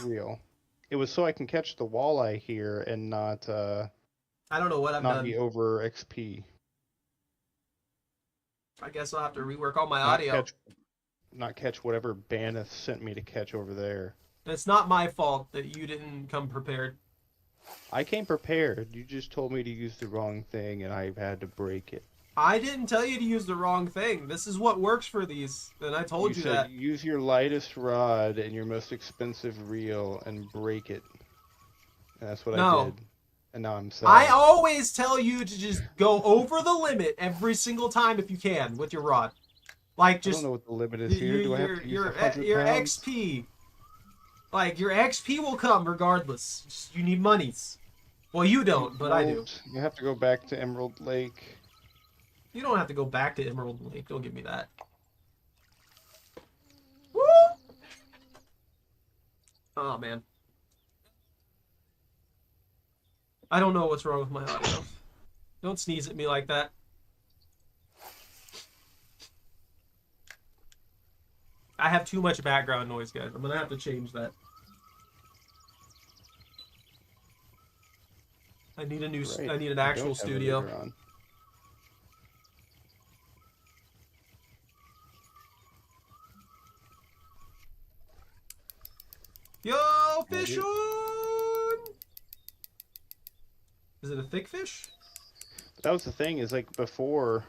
reel. It was so I can catch the walleye here and not I don't know what I've done. be over XP. I guess I'll have to rework all my audio. Not catch whatever Baneth sent me to catch over there. It's not my fault that you didn't come prepared. I came prepared. You just told me to use the wrong thing, and I had to break it. I didn't tell you to use the wrong thing. This is what works for these, and I told you said that. Use your lightest rod and your most expensive reel and break it. And that's what I did. And now I'm sad. I always tell you to just go over the limit every single time if you can with your rod. Like just. I don't know what the limit is here. Do I have to use 100 your pounds? XP. Like your XP will come regardless. Just, you need monies. Well, you don't, but I do. You have to go back to Emerald Lake. You don't have to go back to Emerald Lake. Don't give me that. Woo! Oh, man. I don't know what's wrong with my audio. Don't sneeze at me like that. I have too much background noise, guys. I'm gonna have to change that. I need a new. Right. I need an actual studio. Yo, fish on! Is it a thick fish? That was the thing, is like before,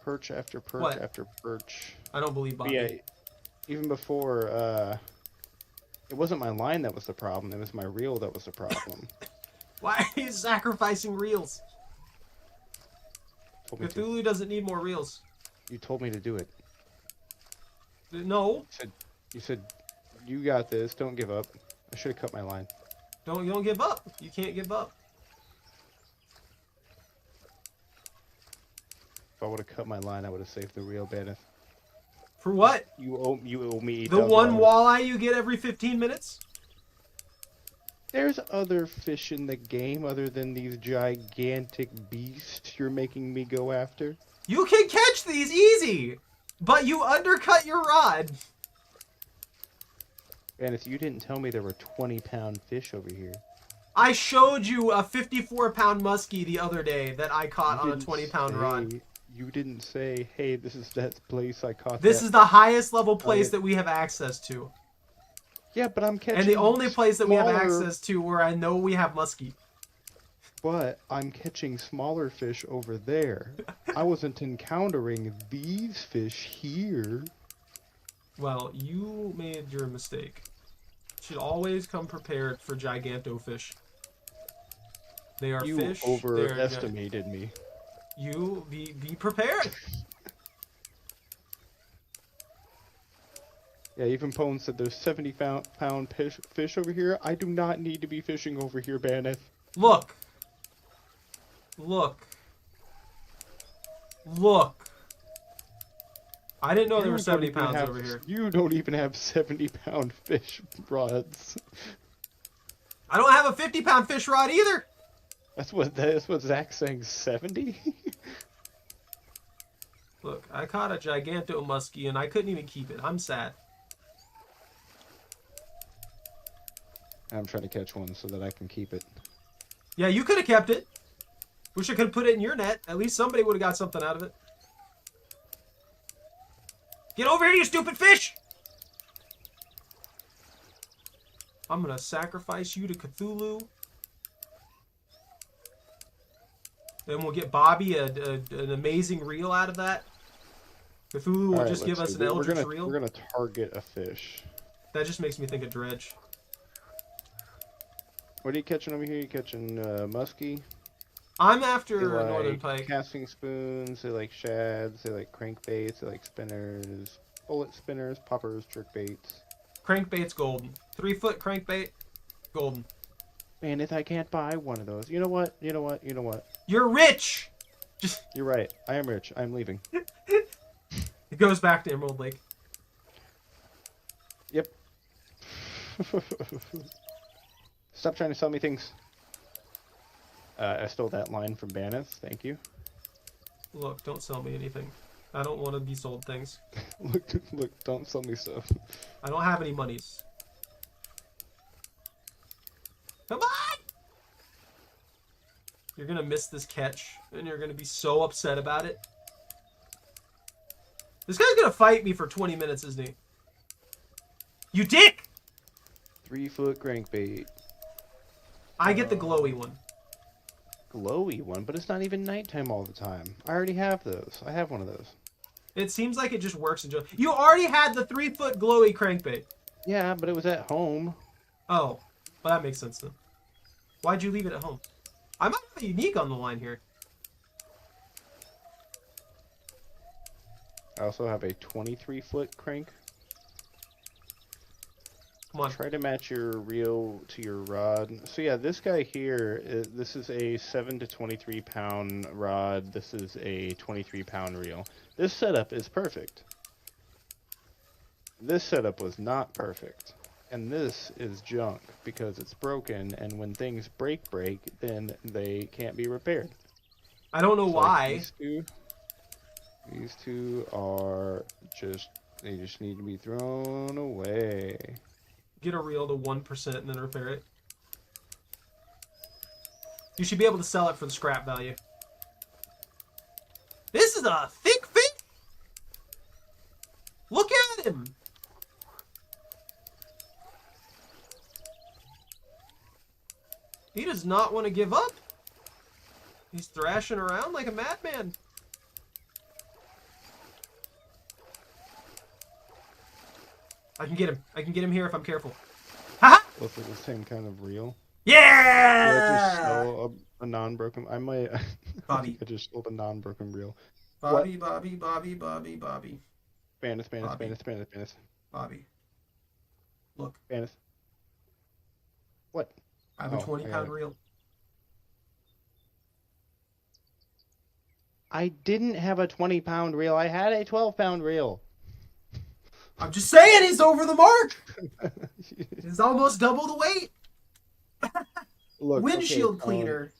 perch after perch after perch. I don't believe Bobby. Yeah, even before, it wasn't my line that was the problem, it was my reel that was the problem. Why are you sacrificing reels? Cthulhu doesn't need more reels. You told me to do it. No. You said, you got this, don't give up. I should have cut my line. You don't give up. You can't give up. If I would have cut my line, I would have saved the reel, Bennett. For what? You owe me $8,000. The one walleye you get every 15 minutes? There's other fish in the game other than these gigantic beasts you're making me go after. You can catch these easy, but you undercut your rod. Bennett, you didn't tell me there were 20-pound fish over here. I showed you a 54-pound muskie the other day that I caught on a 20-pound rod. You didn't say, hey, this is that place I caught. This is the highest level place that we have access to. Yeah, but I'm catching. And the only place that we have access to where I know we have muskie. But I'm catching smaller fish over there. I wasn't encountering these fish here. Well, you made your mistake. You should always come prepared for gigantofish. They are fish. You overestimated me. You be prepared. Yeah, even Pone said there's 70-pound fish over here. I do not need to be fishing over here, Banneth. Look. Look. Look. I didn't know there were 70 pounds over here. You don't even have 70-pound fish rods. I don't have a 50-pound fish rod either. That's what Zach's saying, 70? Look, I caught a giganto muskie and I couldn't even keep it. I'm sad. I'm trying to catch one so that I can keep it. Yeah, you could have kept it. Wish I could have put it in your net. At least somebody would have got something out of it. Get over here, you stupid fish! I'm gonna sacrifice you to Cthulhu. Then we'll get Bobby an amazing reel out of that. Cthulhu will just give us an eldritch reel. We're gonna target a fish. That just makes me think of Dredge. What are you catching over here? You catching muskie? I'm after They northern like pike. casting spoons, they like shads, they like crankbaits, they like spinners, bullet spinners, poppers, jerkbaits. Crankbait's golden. 3-foot crankbait, golden. Man, if I can't buy one of those. You know what? You know what? You know what? You're rich! Just You're right. I am rich. I'm leaving. It goes back to Emerald Lake. Yep. Stop trying to sell me things. I stole that line from Banneth. Thank you. Look, don't sell me anything. I don't want to be sold things. Look, don't sell me stuff. I don't have any monies. Come on! You're gonna miss this catch, and you're gonna be so upset about it. This guy's gonna fight me for 20 minutes, isn't he? You dick! 3-foot crankbait. I get the glowy one. Glowy one, but it's not even nighttime all the time. I already have those. I have one of those. It seems like it just works in. You already had the 3-foot glowy crankbait. Yeah, but it was at home. Oh, well that makes sense then. Why'd you leave it at home? I might have a unique on the line here. I also have a 23-foot crank. Come on. Try to match your reel to your rod. So yeah, this guy here, this is a 7 to 23 pound rod. This is a 23 pound reel. This setup is perfect. This setup was not perfect. And this is junk because it's broken, and when things break, then they can't be repaired. I don't know why. These two are they just need to be thrown away. Get a reel to 1% and then repair it. You should be able to sell it for the scrap value. This is a thick fish! Look at him! He does not want to give up. He's thrashing around like a madman. I can get him. I can get him here if I'm careful. Haha! Both are the same kind of reel. Yeah! Did I just sell a non-broken? I might. Bobby. I just sold a non-broken reel. Bobby, Bobby, Bobby, Bobby, Bobby. Banneth. Bobby. Look. Banneth. What? I have a 20-pound reel. I didn't have a 20-pound reel. I had a 12-pound reel. I'm just saying he's over the mark. He's almost double the weight. Look, Windshield okay, cleaner.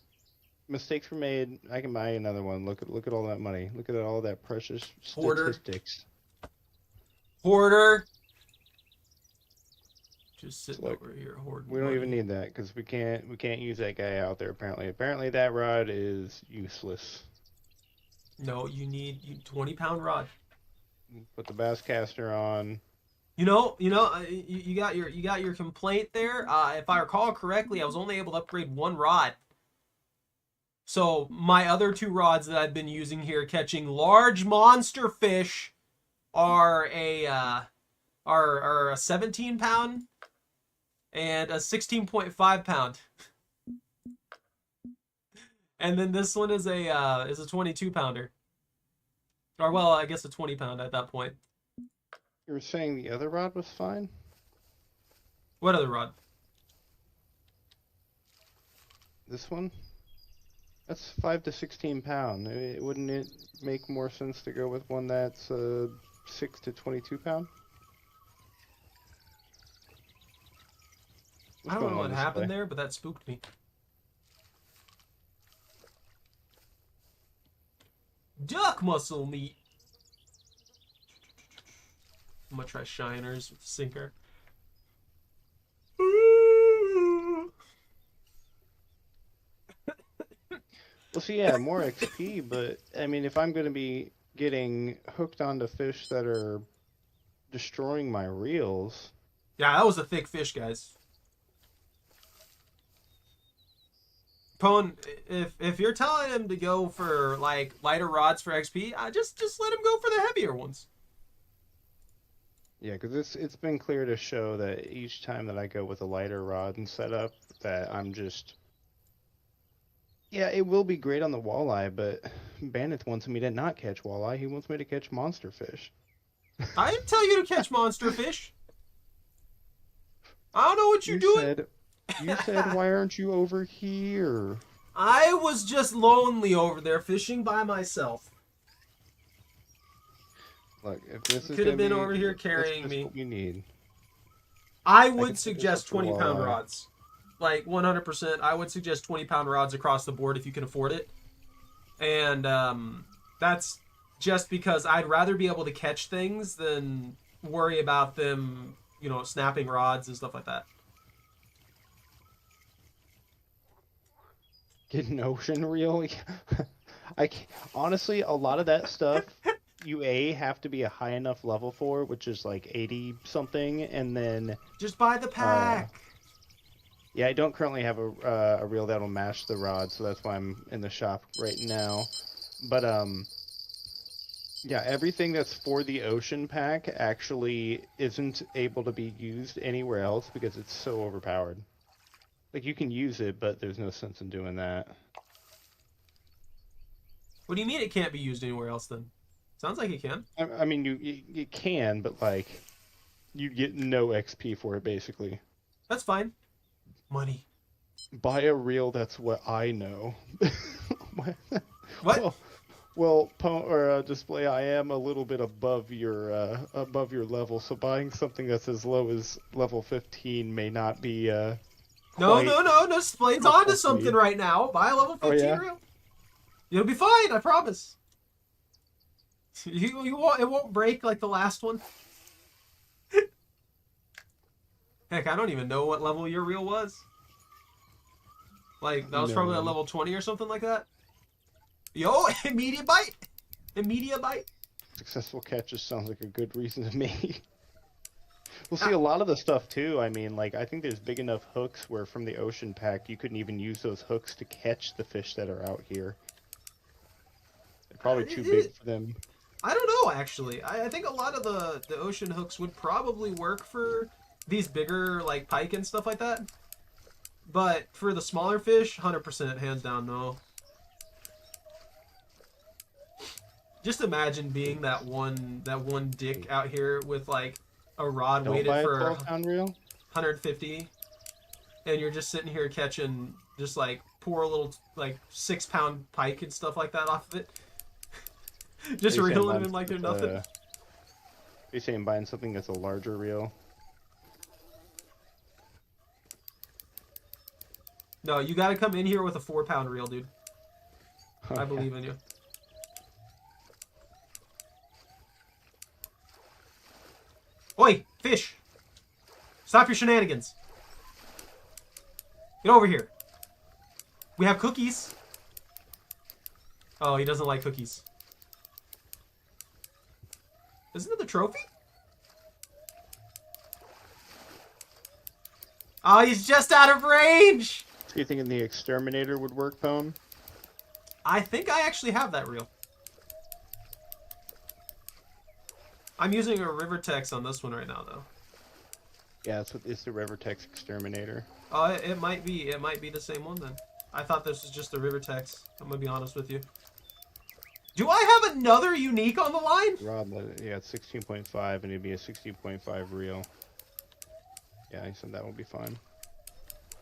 mistakes were made. I can buy another one. Look at all that money. Look at all that precious Hoarder. statistics. Hoarder. Just sitting Look, over here hoarding we don't money. even need that because we can't use that guy out there apparently. Apparently that rod is useless. No, you need 20-pound rod. Put the bass caster on. You got your complaint there. If I recall correctly, I was only able to upgrade one rod. So my other two rods that I've been using here catching large monster fish are a 17-pound and a 16.5 pound. And then this one is a 22-pounder. Or well, I guess a 20-pound at that point. You were saying the other rod was fine? What other rod? This one? That's 5 to 16 pound. Wouldn't it make more sense to go with one that's 6 to 22 pound? I don't know what happened there, but that spooked me. Duck muscle meat. I'm gonna try shiners with sinker. Well, see, yeah, more XP, but I mean, if I'm going to be getting hooked onto fish that are destroying my reels. Yeah, that was a thick fish, guys. Pone, if you're telling him to go for like lighter rods for XP, just let him go for the heavier ones. Yeah, because it's been clear to show that each time that I go with a lighter rod and setup, that I'm just. Yeah, it will be great on the walleye, but Bandit wants me to not catch walleye. He wants me to catch monster fish. I didn't tell you to catch monster fish. I don't know what you're doing. You said, why aren't you over here? I was just lonely over there fishing by myself. Look, if this is could have been over here carrying me. What you need. I would suggest 20-pound rods. Like 100%, I would suggest 20-pound rods across the board if you can afford it. And that's just because I'd rather be able to catch things than worry about them, snapping rods and stuff like that. Get an ocean reel? Honestly, a lot of that stuff, you have to be a high enough level for, which is like 80 something, and then just buy the pack. Yeah, I don't currently have a reel that'll match the rod, so that's why I'm in the shop right now. But yeah, everything that's for the ocean pack actually isn't able to be used anywhere else because it's so overpowered. Like, you can use it, but there's no sense in doing that. What do you mean it can't be used anywhere else, then? Sounds like it can. I mean, you can, but, like, you get no XP for it, basically. That's fine. Money. Buy a reel that's what I know. What? Well, Display, I am a little bit above your level, so buying something that's as low as level 15 may not be No, Display's onto something right now. Buy a level 15 reel. You'll be fine, I promise. You won't, it won't break like the last one. Heck, I don't even know what level your reel was. Like, that was probably at level 20 or something like that. Yo, immediate bite! Immediate bite! Successful catches sounds like a good reason to me. We'll see a lot of the stuff, too. I mean, like, I think there's big enough hooks where from the ocean pack you couldn't even use those hooks to catch the fish that are out here. They're probably too big for them. I don't know, actually. I think a lot of the ocean hooks would probably work for these bigger, like, pike and stuff like that. But for the smaller fish, 100% hands down, no. Just imagine being that one dick out here with, like, a rod weighted for 12-pound reel? 150, and you're just sitting here catching just, like, poor little, like, 6-pound pike and stuff like that off of it. Just Are you saying reeling buying them in like they're something nothing. Are you saying buying something that's a larger reel? No, you gotta come in here with a 4-pound reel, dude. Oh, I yeah. believe in you. Oi, fish! Stop your shenanigans. Get over here. We have cookies. Oh, he doesn't like cookies. Isn't it the trophy? Oh, he's just out of range! So you thinking the exterminator would work, Pone? I think I actually have that reel. I'm using a River Tex on this one right now, though. Yeah, it's the Rivertex exterminator. Oh, it might be. It might be the same one then. I thought this was just the River Tex. I'm gonna be honest with you. Do I have another unique on the line? Rod, yeah, it's 16.5, and it'd be a 16.5 reel. Yeah, he said that will be fine.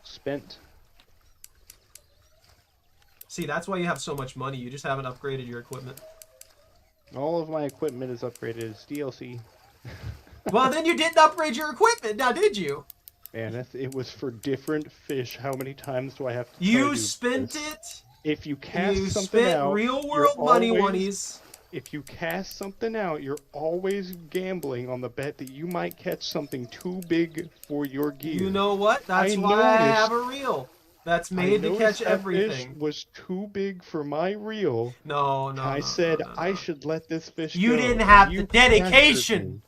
Spent. See, that's why you have so much money. You just haven't upgraded your equipment. All of my equipment is upgraded. It's DLC. Well, then you didn't upgrade your equipment, now did you? And it was for different fish. How many times do I have to? You spent it. If you cast You something spent out, real you're world money, always- oneies. If you cast something out, you're always gambling on the bet that you might catch something too big for your gear. You know what? That's why I have a reel. That's made to catch everything. Fish was too big for my reel. No. I said I should let this fish You go. didn't and have you the dedication. pressured me.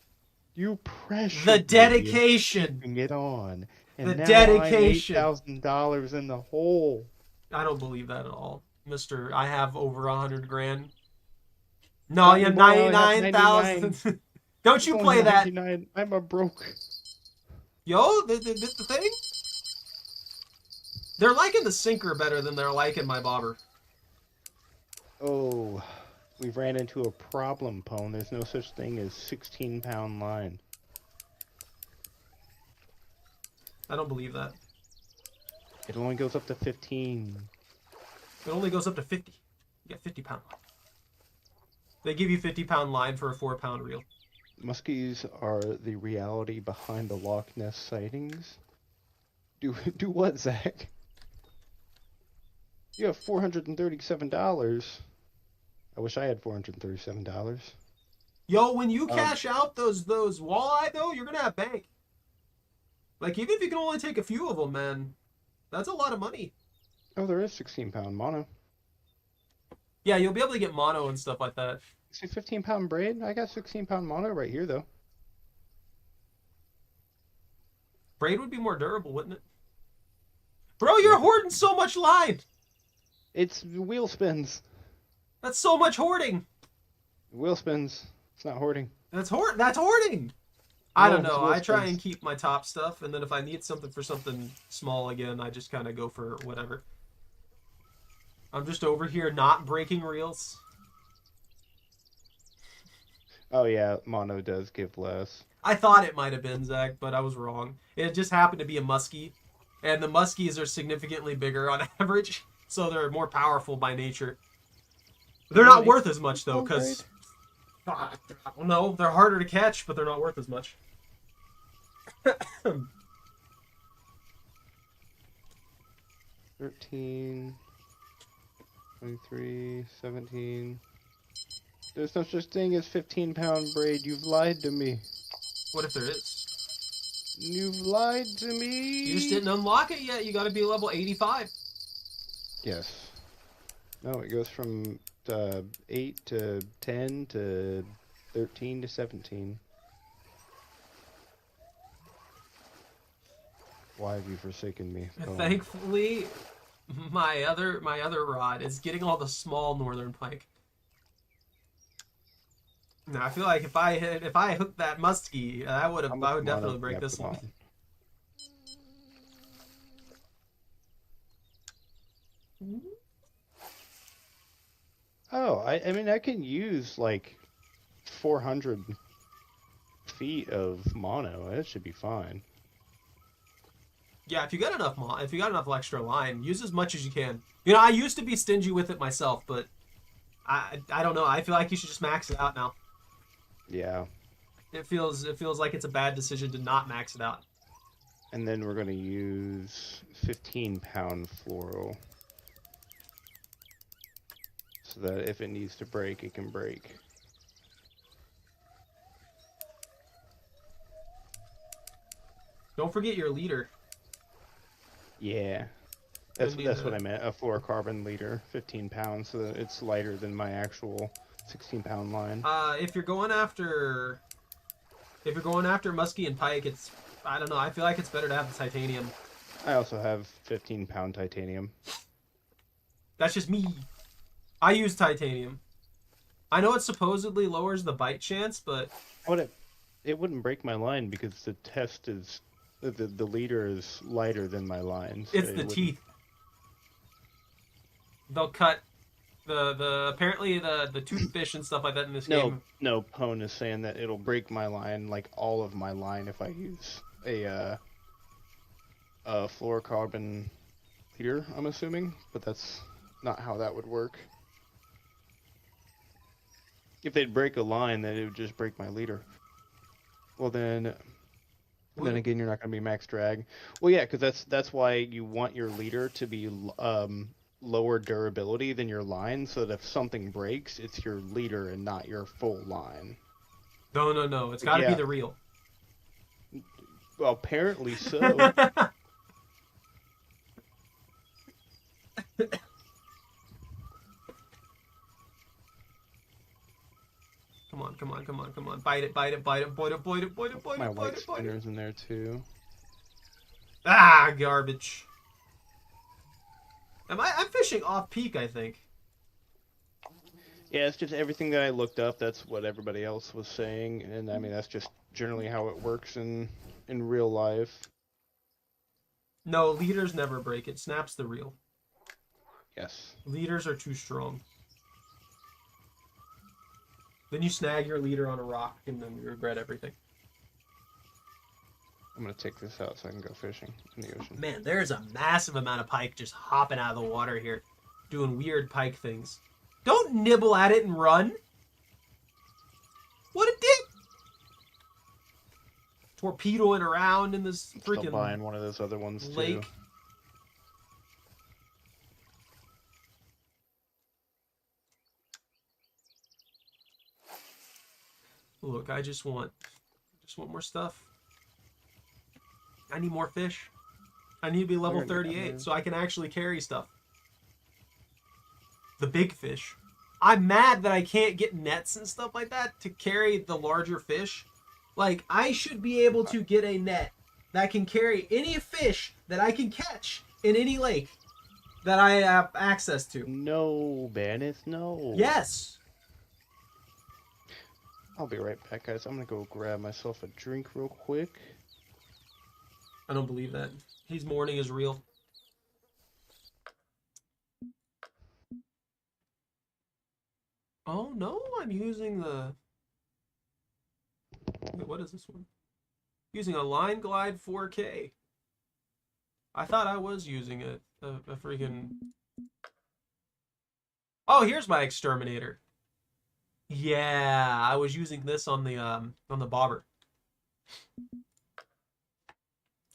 You pressured The me into dedication. keeping it on. And The now dedication. I'm $8,000 in the hole. I don't believe that at all, Mister. I have over 100 grand. No, you have 99,000. Don't you It's play only that? 99. I'm a broke. Yo, the thing? They're liking the sinker better than they're liking my bobber. Oh, we ran into a problem, Pone. There's no such thing as 16-pound line. I don't believe that. It only goes up to 15. It only goes up to 50. You got 50-pound line. They give you 50-pound line for a 4-pound reel. Muskies are the reality behind the Loch Ness sightings. Do what, Zach? You have $437. I wish I had $437. Yo, when you cash out those walleye though, you're gonna have bank. Like even if you can only take a few of them, man, that's a lot of money. Oh, there is 16-pound mono. Yeah, you'll be able to get mono and stuff like that. See, 15-pound braid? I got 16-pound mono right here, though. Braid would be more durable, wouldn't it? Bro, you're hoarding so much line. It's wheel spins. That's so much hoarding. Wheel spins. It's not hoarding. That's hoarding. I No, don't know. it's I try spins. and keep my top stuff, and then if I need something for something small again, I just kind of go for whatever. I'm just over here not breaking reels. Oh, yeah, mono does give less. I thought it might have been, Zach, but I was wrong. It just happened to be a muskie, and the muskies are significantly bigger on average, so they're more powerful by nature. They're not worth as much, though, because... No, they're harder to catch, but they're not worth as much. 13, 23, 17. There's no such thing as 15-pound braid. You've lied to me. What if there is? You've lied to me. You just didn't unlock it yet. You got to be level 85. Yes. No, it goes from 8 to 10 to 13 to 17. Why have you forsaken me? Oh. Thankfully, my other rod is getting all the small northern pike. Now I feel like if I hooked that muskie, I would definitely break this one. Oh, I mean I can use like 400 feet of mono. It should be fine. Yeah, if you got enough extra line, use as much as you can. You know, I used to be stingy with it myself, but I don't know. I feel like you should just max it out now. Yeah. It feels like it's a bad decision to not max it out. And then we're going to use 15-pound fluoro. So that if it needs to break, it can break. Don't forget your leader. Yeah. That's Gonna need what the- I meant. A fluorocarbon leader, 15 pounds, so that it's lighter than my actual 16-pound line. If you're going after muskie and pike, it's, I don't know. I feel like it's better to have the titanium. I also have 15-pound titanium. That's just me. I use titanium. I know it supposedly lowers the bite chance, but It wouldn't break my line because the test is the leader is lighter than my line. So it's the teeth. They'll cut the apparently the toothfish and stuff like that in this game. No, Pone is saying that it'll break my line, like all of my line, if I use a fluorocarbon leader, I'm assuming, but that's not how that would work. If they'd break a line, then it would just break my leader. Well, then again, you're not going to be max drag. Well, yeah, because that's why you want your leader to be lower durability than your line, so that if something breaks, it's your leader and not your full line. No. It's got to be the real. Well, apparently so. Come on. Bite it. Boyd it. My white spinner's in there too. Ah, garbage. I'm fishing off peak, I think. Yeah, it's just everything that I looked up. That's what everybody else was saying, and I mean that's just generally how it works in real life. No, leaders never break. It snaps the reel. Yes. Leaders are too strong. Then you snag your leader on a rock, and then you regret everything. I'm gonna take this out so I can go fishing in the ocean. Man, there's a massive amount of pike just hopping out of the water here, doing weird pike things. Don't nibble at it and run. What a dick! Torpedoing around in this freaking Still buying one of those other ones lake. too. Look, I just want more stuff. I need more fish. I need to be level 38 so I can actually carry stuff. The big fish. I'm mad that I can't get nets and stuff like that to carry the larger fish. Like, I should be able to get a net that can carry any fish that I can catch in any lake that I have access to. No, Banneth, no. Yes. I'll be right back, guys. I'm gonna go grab myself a drink real quick. I don't believe that. His mourning is real. Oh no, I'm using the... Wait, what is this one? Using a Line Glide 4K. I thought I was using a freaking... Oh, here's my exterminator. Yeah, I was using this on the bobber.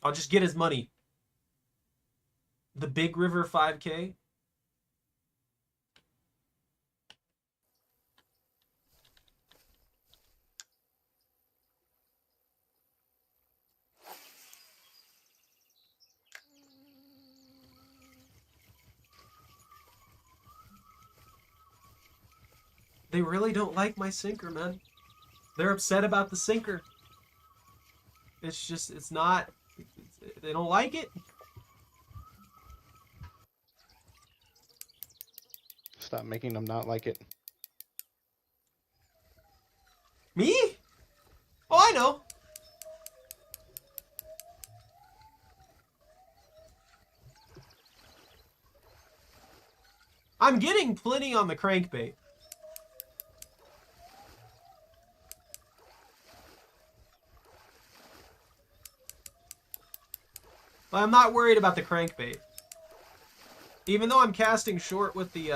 I'll just get his money. The Big River 5K. They really don't like my sinker, man. They're upset about the sinker. It's just, it's not, they don't like it. Stop making them not like it. Me? Oh, I know. I'm getting plenty on the crankbait. But I'm not worried about the crankbait. Even though I'm casting short with the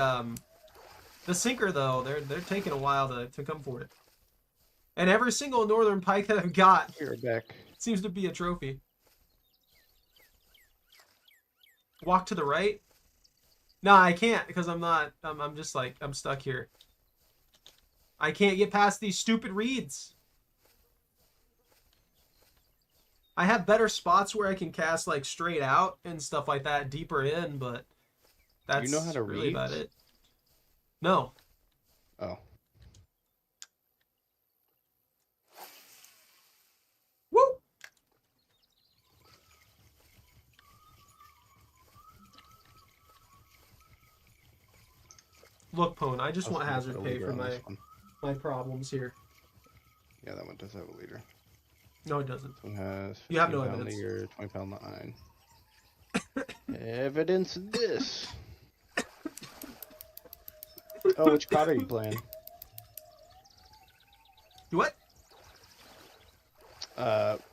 The sinker, though, they're taking a while to come for it. And every single northern pike that I've got Here, back. seems to be a trophy. Walk to the right? No, I can't because I'm not. I'm just like, I'm stuck here. I can't get past these stupid reeds. I have better spots where I can cast like straight out and stuff like that, deeper in, but that's You know how to really read? about it. No. Oh. Woo! Look, Pone, I just want hazard pay for my problems here. Yeah, that one does have a leader. No, it doesn't. This one has 15 You have no pound evidence. leader, 20 pound line. Evidence of this. Oh, which card are you playing? What?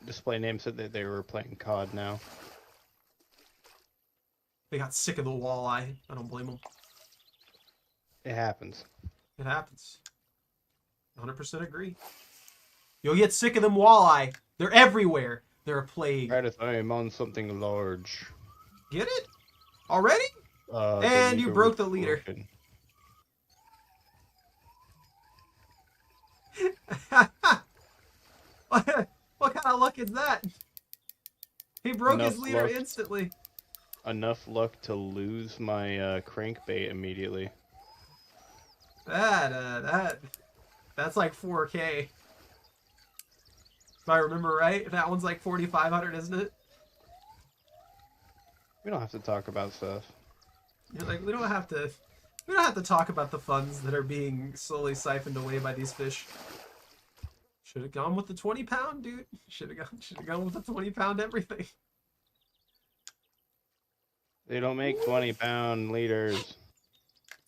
Display name said that they were playing COD now. They got sick of the walleye. I don't blame them. It happens. It happens. 100% agree. You'll get sick of them walleye. They're everywhere. They're a plague. Right, I'm on something large. Get it? Already? The And you leader broke was the leader. broken. What kind of luck is that? He broke his Enough leader luck. instantly. Enough luck to lose my crankbait immediately. That's like 4K. If I remember right, that one's like 4,500, isn't it? We don't have to talk about stuff. You're like, we don't have to talk about the funds that are being slowly siphoned away by these fish. Should have gone with the 20-pound, dude. Should have gone with the 20-pound everything. They don't make 20-pound leaders.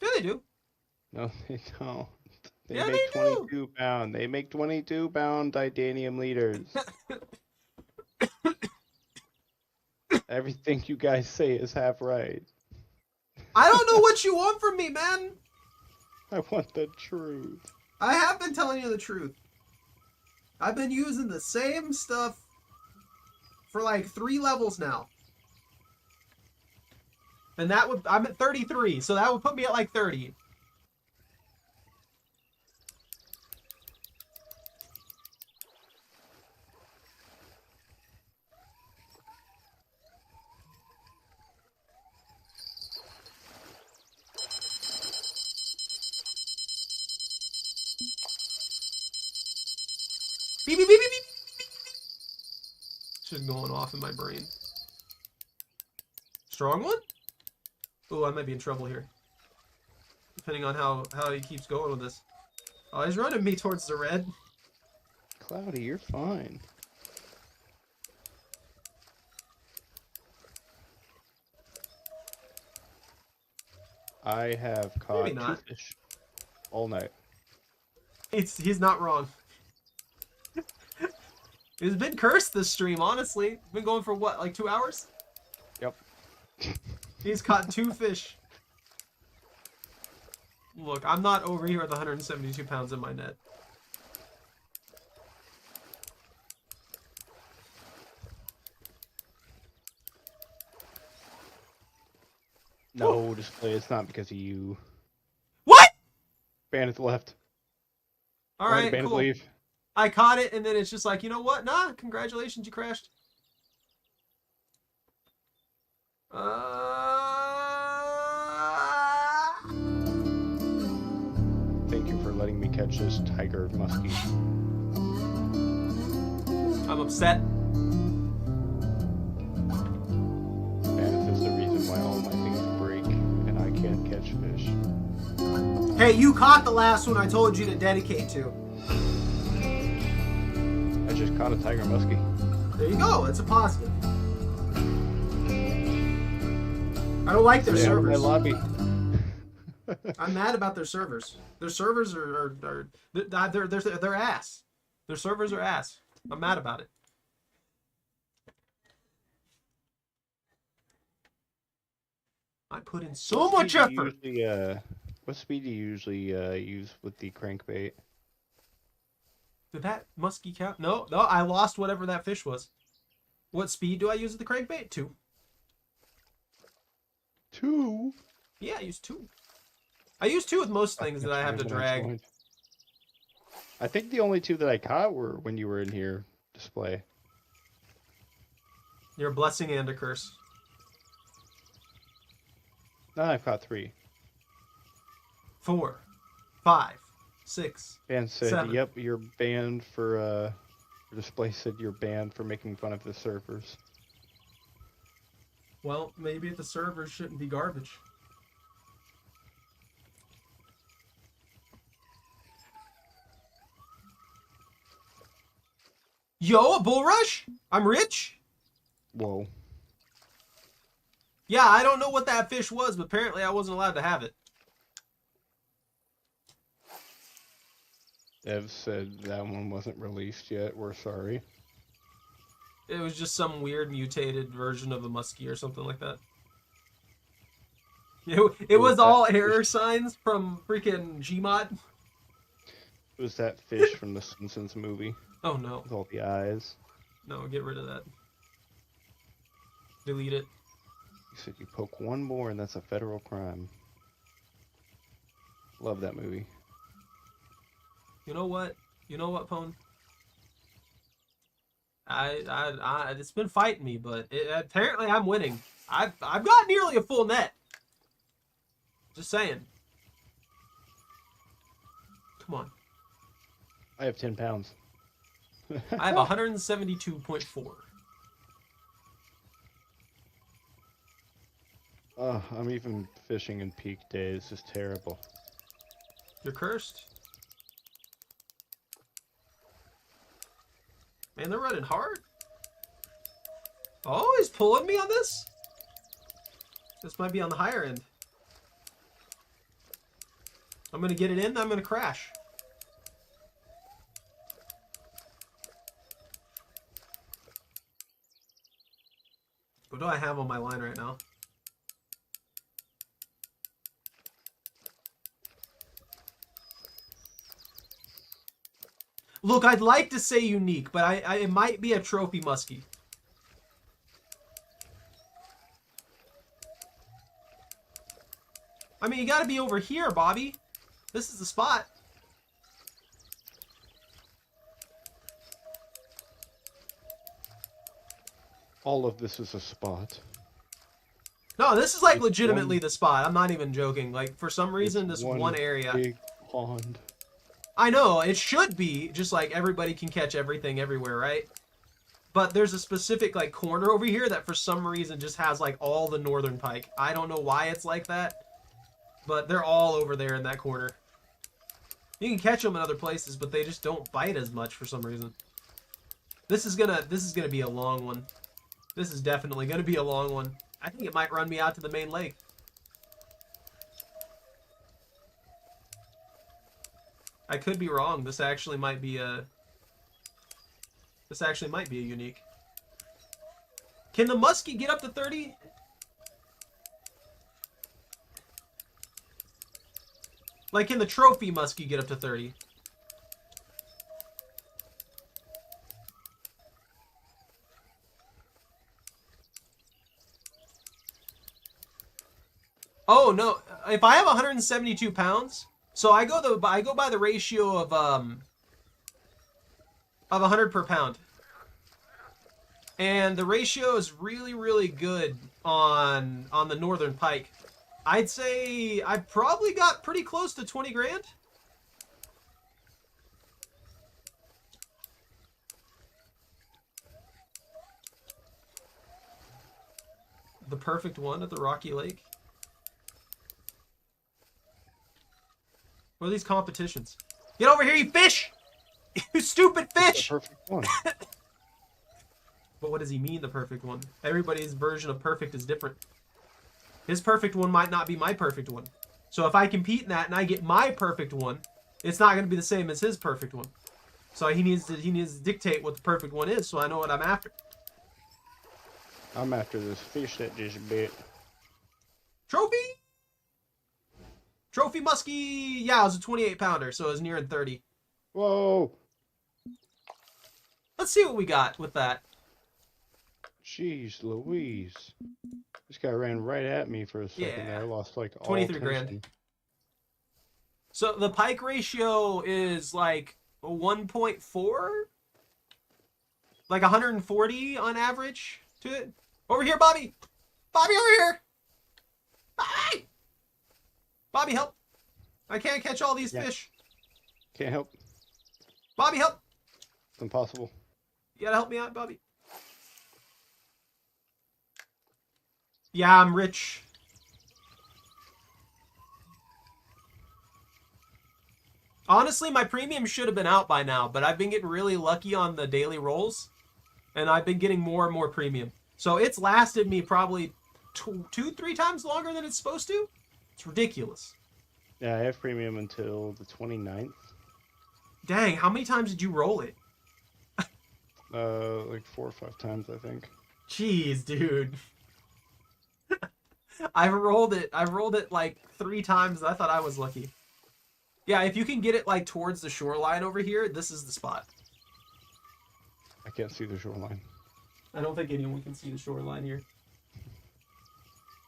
Yeah, they do. No, they don't. They Yeah, make they do. 22 pound. They make 22-pound titanium leaders. Everything you guys say is half right. I don't know what you want from me, man. I want the truth. I have been telling you the truth. I've been using the same stuff for like 3 levels now. And I'm at 33, so that would put me at like 30. Beep, beep, beep, beep, beep, beep. Just going off in my brain. Strong one? Oh, I might be in trouble here. Depending on how he keeps going with this. Oh, he's running me towards the red. Cloudy, you're fine. I have caught Maybe not. 2 fish all night. He's not wrong. It's been cursed this stream, honestly. Been going for what, like 2 hours? Yep. He's caught 2 fish. Look, I'm not over here with 172 pounds in my net. No, display. It's not because of you. What? Bandits left. All right, bandits cool. leave. I caught it, and then it's just like, you know what? Nah, congratulations, you crashed. Thank you for letting me catch this tiger muskie. I'm upset. Bandits is the reason why all my things break and I can't catch fish. Hey, you caught the last one I told you to dedicate to. I just caught a tiger muskie. There you go. It's a positive. I don't like their Stay out of my servers. lobby. I'm mad about their servers. Their servers they're ass. Their servers are ass. I'm mad about it. I put in so much effort. What speed do you usually use with the crankbait? Did that muskie count? No, I lost whatever that fish was. What speed do I use with the crankbait? 2. 2? Yeah, I use 2. I use 2 with most things that I have to drag. I think the only 2 that I caught were when you were in here display. You're a blessing and a curse. No, I've caught 3. 4, 5, 6. And said, 7. yep, you're banned for display said you're banned for making fun of the servers. Well, maybe the servers shouldn't be garbage. Yo, a bull rush? I'm rich? Whoa. Yeah, I don't know what that fish was, but apparently I wasn't allowed to have it. Ev said that one wasn't released yet. We're sorry. It was just some weird mutated version of a muskie or something like that. It was all error signs from freaking Gmod. It was that fish from the Simpsons movie. Oh no. With all the eyes. No, get rid of that. Delete it. You said you poke one more and that's a federal crime. Love that movie. You know what? You know what, Pone? It's been fighting me, but apparently I'm winning. I've got nearly a full net. Just saying. Come on. I have 10 pounds. I have 172.4. Oh, I'm even fishing in peak days. It's terrible. You're cursed. Man, they're running hard. Oh, he's pulling me on this? This might be on the higher end. I'm going to get it in, I'm going to crash. What do I have on my line right now? Look, I'd like to say unique, but it might be a trophy muskie. I mean, you gotta be over here, Bobby. This is the spot. All of this is a spot. No, this is like It's legitimately one- the spot. I'm not even joking. Like, for some reason, It's this one area. Big pond. I know, it should be just like everybody can catch everything everywhere, right? But there's a specific like corner over here that for some reason just has like all the northern pike. I don't know why it's like that, but they're all over there in that corner. You can catch them in other places, but they just don't bite as much for some reason. This is gonna be a long one. This is definitely gonna be a long one. I think it might run me out to the main lake. I could be wrong. This actually might be a unique. Can the muskie get up to 30? Like, can the trophy muskie get up to 30? Oh no! If I have 172 pounds, so I go by the ratio of 100 per pound, and the ratio is really, really good on the northern pike. I'd say I probably got pretty close to 20 grand. The perfect one at the Rocky Lake. What are these competitions? Get over here, you fish! You stupid fish! The perfect one. But what does he mean, the perfect one? Everybody's version of perfect is different. His perfect one might not be my perfect one. So if I compete in that and I get my perfect one, it's not going to be the same as his perfect one. So he needs to dictate what the perfect one is, so I know what I'm after. I'm after this fish that just bit. Trophy! Trophy muskie. Yeah, it was a 28 pounder, so it was nearing 30. Whoa. Let's see what we got with that. Jeez Louise. This guy ran right at me for a second there. I lost like all 23 tension. grand. So the pike ratio is like 1.4? Like 140 on average to it. Over here, Bobby! Bobby, over here! Bobby! Bobby, help! I can't catch all these fish. Can't help. Bobby, help! It's impossible. You gotta help me out, Bobby. Yeah, I'm rich. Honestly, my premium should have been out by now, but I've been getting really lucky on the daily rolls, and I've been getting more and more premium. So it's lasted me probably 2-3 times longer than it's supposed to. It's ridiculous. Yeah, I have premium until the 29th. Dang, how many times did you roll it? Like 4 or 5 times, I think. Jeez, dude. I've rolled it like 3 times, and I thought I was lucky. Yeah, if you can get it like towards the shoreline over here, this is the spot. I can't see the shoreline. I don't think anyone can see the shoreline here.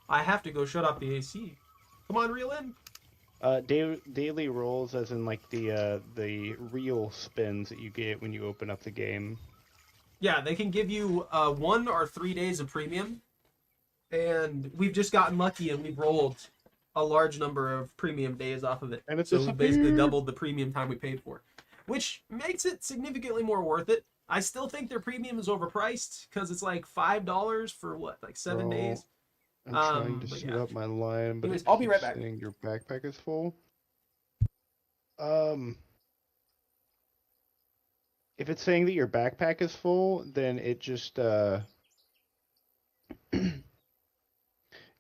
I have to go shut off the AC. Come on, reel in. Daily rolls, as in like the real spins that you get when you open up the game. Yeah, they can give you 1 or 3 days of premium, and we've just gotten lucky and we've rolled a large number of premium days off of it. And it's so we basically doubled the premium time we paid for, which makes it significantly more worth it. I still think their premium is overpriced because it's like $5 for what, like 7 days. I'm trying to set up my line, but anyways, I'll be right back. saying your backpack is full. If it's saying that your backpack is full, then it just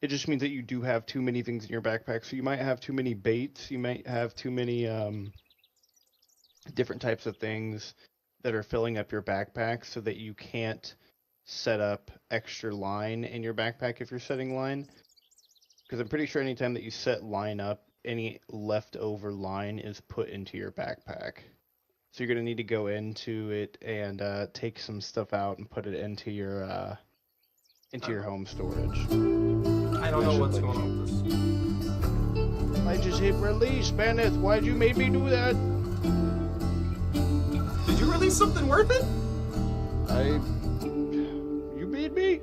it just means that you do have too many things in your backpack. So you might have too many baits. You might have too many different types of things that are filling up your backpack so that you can't set up extra line in your backpack if you're setting line. Because I'm pretty sure anytime that you set line up, any leftover line is put into your backpack. So you're going to need to go into it and take some stuff out and put it into your home storage. I don't know what's going on with this. I just hit release, Benneth. Why'd you make me do that? Did you release something worth it? You beat me?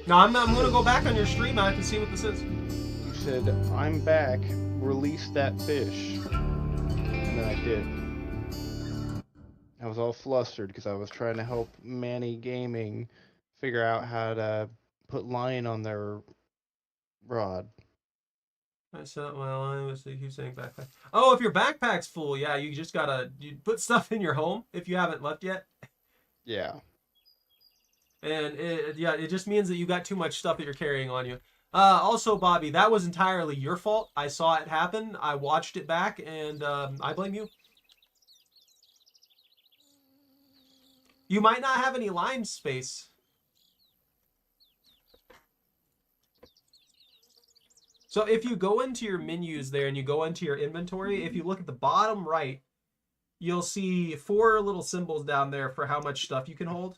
No, I'm gonna go back on your stream and I can see what this is. You said, I'm back. Release that fish. And then I did. I was all flustered because I was trying to help Manny Gaming figure out how to put line on their rod. I said, well, I was keep saying backpack. Oh, if your backpack's full, yeah, you just gotta put stuff in your home if you haven't left yet. Yeah. And it just means that you got too much stuff that you're carrying on you. Also, Bobby, that was entirely your fault. I saw it happen. I watched it back, and I blame you. You might not have any line space. So if you go into your menus there and you go into your inventory, if you look at the bottom right, you'll see 4 little symbols down there for how much stuff you can hold.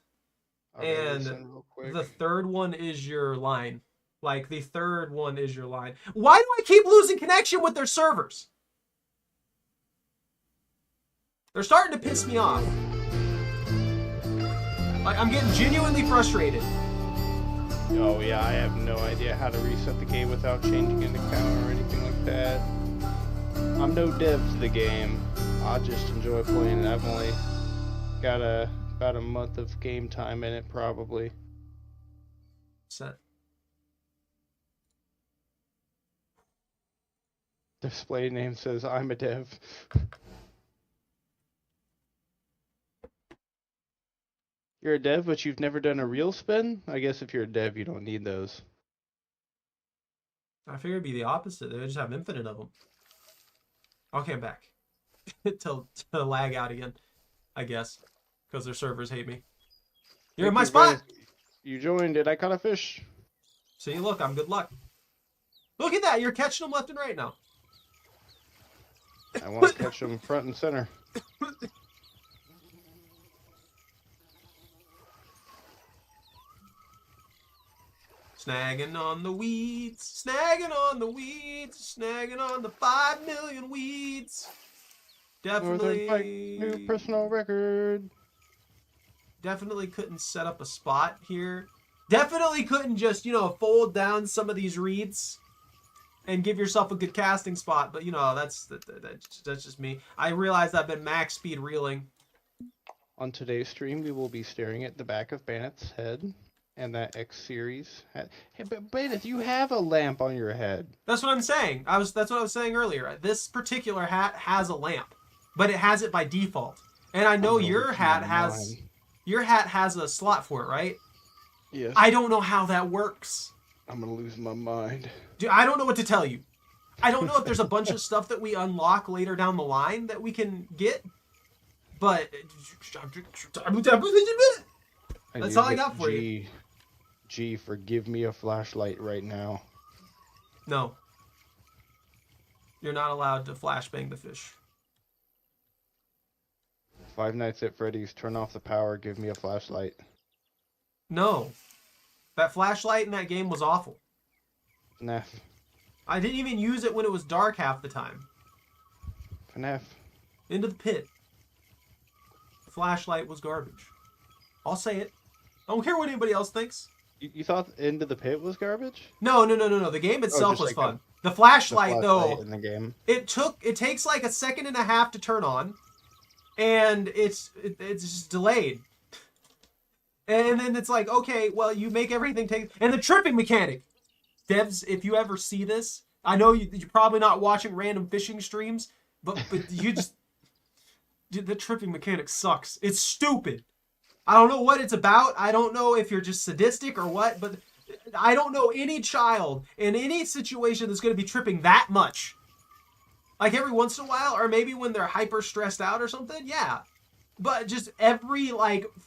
And the third one is your line. Like, the third one is your line. Why do I keep losing connection with their servers? They're starting to piss me off. Like, I'm getting genuinely frustrated. Oh yeah, I have no idea how to reset the game without changing an account or anything like that. I'm no dev to the game. I just enjoy playing it. I've only got about a month of game time in it, probably. Set. Display name says I'm a dev. You're a dev, but you've never done a real spin? I guess if you're a dev, you don't need those. I figured it'd be the opposite. They would just have infinite of them. Okay, I'm back. to lag out again, I guess. Because their servers hate me. You're in my spot! You joined it. I caught a fish. See, look, I'm good luck. Look at that! You're catching them left and right now. I want to catch them front and center. Snagging on the weeds, snagging on the weeds, snagging on the 5 million weeds. Northern Pike, new Definitely, personal record. definitely couldn't set up a spot here. Definitely couldn't just, fold down some of these reeds and give yourself a good casting spot. But, that's just me. I realized I've been max speed reeling. On today's stream, we will be staring at the back of Bandit's head and that X series. Hey, but Bandit, you have a lamp on your head. That's what I'm saying. That's what I was saying earlier. This particular hat has a lamp, but it has it by default. And I know your hat has a slot for it, right? Yes. I don't know how that works. I'm gonna lose my mind. Dude, I don't know what to tell you. I don't know if there's a bunch of stuff that we unlock later down the line that we can get, but that's all I got for you. G, forgive me a flashlight right now. No. You're not allowed to flashbang the fish. Five Nights at Freddy's, turn off the power, give me a flashlight. No. That flashlight in that game was awful. FNAF. I didn't even use it when it was dark half the time. FNAF. Into the pit. The flashlight was garbage. I'll say it. I don't care what anybody else thinks. You thought Into the Pit was garbage? No. The game itself was like fun. The flashlight, though, in the game. it takes like a second and a half to turn on, and it's just delayed. And then it's like, okay, well, you make everything take... And the tripping mechanic! Devs, if you ever see this, I know you're probably not watching random fishing streams, but you just... The tripping mechanic sucks. It's stupid. I don't know what it's about. I don't know if you're just sadistic or what, but I don't know any child in any situation that's going to be tripping that much. Like every once in a while, or maybe when they're hyper stressed out or something, yeah. But just every,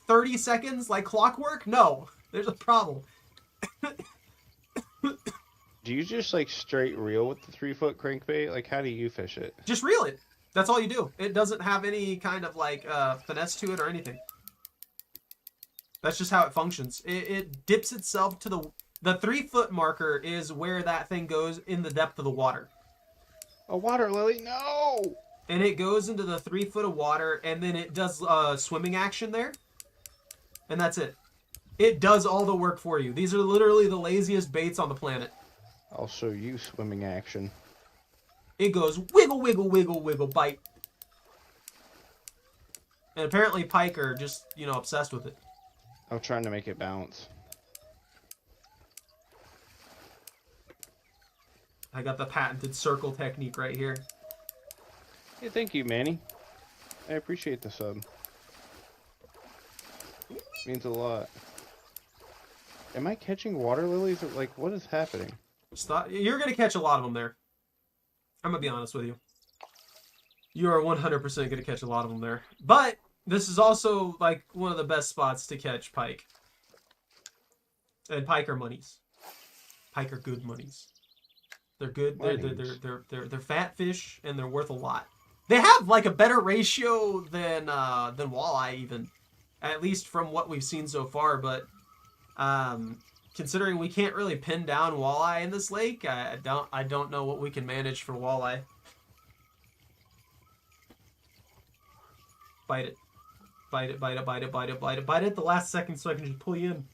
30 seconds, like clockwork? No. There's a problem. Do you just, straight reel with the 3-foot crankbait? Like, how do you fish it? Just reel it. That's all you do. It doesn't have any kind of, finesse to it or anything. That's just how it functions. It dips itself to the 3-foot marker is where that thing goes in the depth of the water. A water lily? No! And it goes into the 3 foot of water, and then it does swimming action there. And that's it. It does all the work for you. These are literally the laziest baits on the planet. I'll show you swimming action. It goes wiggle, wiggle, wiggle, wiggle, bite. And apparently pike are just, obsessed with it. I'm trying to make it bounce. I got the patented circle technique right here. Hey, thank you, Manny. I appreciate the sub. Means a lot. Am I catching water lilies? Or, what is happening? You're going to catch a lot of them there. I'm going to be honest with you. You are 100% going to catch a lot of them there. But this is also, one of the best spots to catch pike. And pike are monies. Pike are good monies. They're good. They're fat fish, and they're worth a lot. They have a better ratio than walleye, even, at least from what we've seen so far. But considering we can't really pin down walleye in this lake, I don't know what we can manage for walleye. Bite it, bite it, bite it, bite it, bite it, bite it, bite it at the last second so I can just pull you in.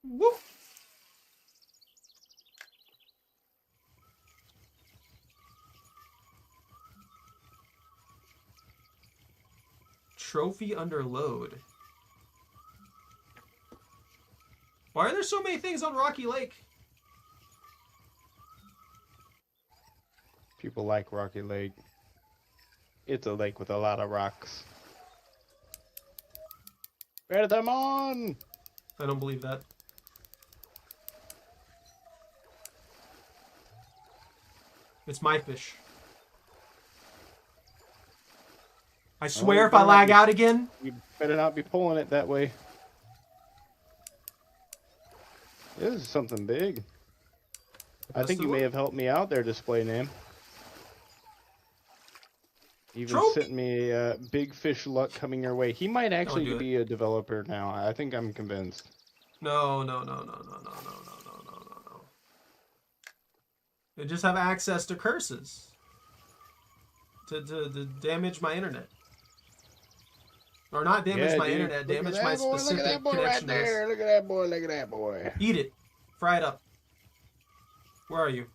Whoop. Trophy under load. Why are there so many things on Rocky Lake? People like Rocky Lake. It's a lake with a lot of rocks. Bear them on! I don't believe that. It's my fish. I swear if I lag out again... You better not be pulling it that way. This is something big. I think you Festival? may have helped me out there, display name. Even Trophy? sent me big fish luck coming your way. He might Don't actually do it. be a developer now. I think I'm convinced. No, no, no, no, no, no, no, no, no, no, no, no. They just have access to curses to damage my internet. Or not damage Yeah, my dude. internet, Look at damage that my boy. Look at specific that boy right connection to this. there. Look at that boy. Look at that boy. Eat it. Fry it up. Where are you?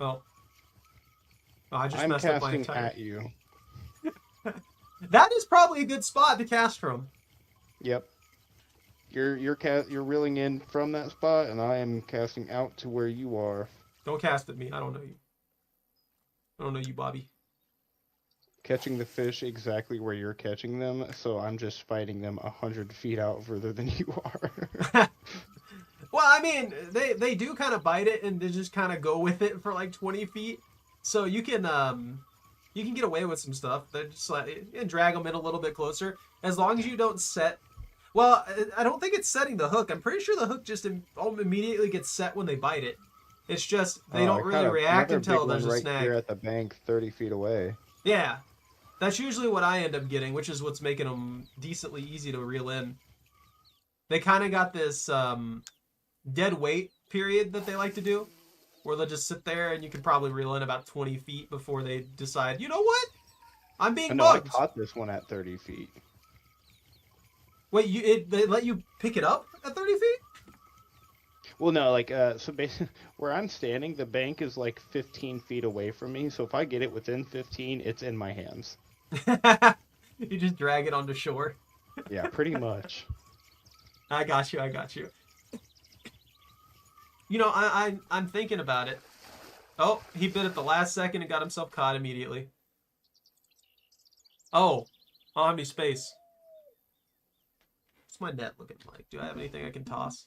Oh. Oh, I just I'm messed up my casting entire... at you. That is probably a good spot to cast from. Yep. You're reeling in from that spot, and I am casting out to where you are. Don't cast at me. I don't know you. I don't know you, Bobby. Catching the fish exactly where you're catching them, so I'm just fighting them 100 feet out further than you are. Well, I mean, they do kind of bite it and they just kind of go with it for like 20 feet. So you can get away with some stuff. They're just like, and drag them in a little bit closer. As long as you don't set... Well, I don't think it's setting the hook. I'm pretty sure the hook just immediately gets set when they bite it. It's just they don't I really caught react another until big there's one a right snag. here at the bank 30 feet away. Yeah. That's usually what I end up getting, which is what's making them decently easy to reel in. They kind of got this dead weight period that they like to do, where they'll just sit there and you can probably reel in about 20 feet before they decide, you know what? I'm being No, I bugged. caught this one at 30 feet. Wait, they let you pick it up at 30 feet? Well, no, like, so basically, where I'm standing, the bank is like 15 feet away from me, so if I get it within 15, it's in my hands. You just drag it onto shore. Yeah, pretty much. I got you. You know, I'm thinking about it. Oh, he bit at the last second and got himself caught immediately. Oh, Omni Space. What's my net looking like? Do I have anything I can toss?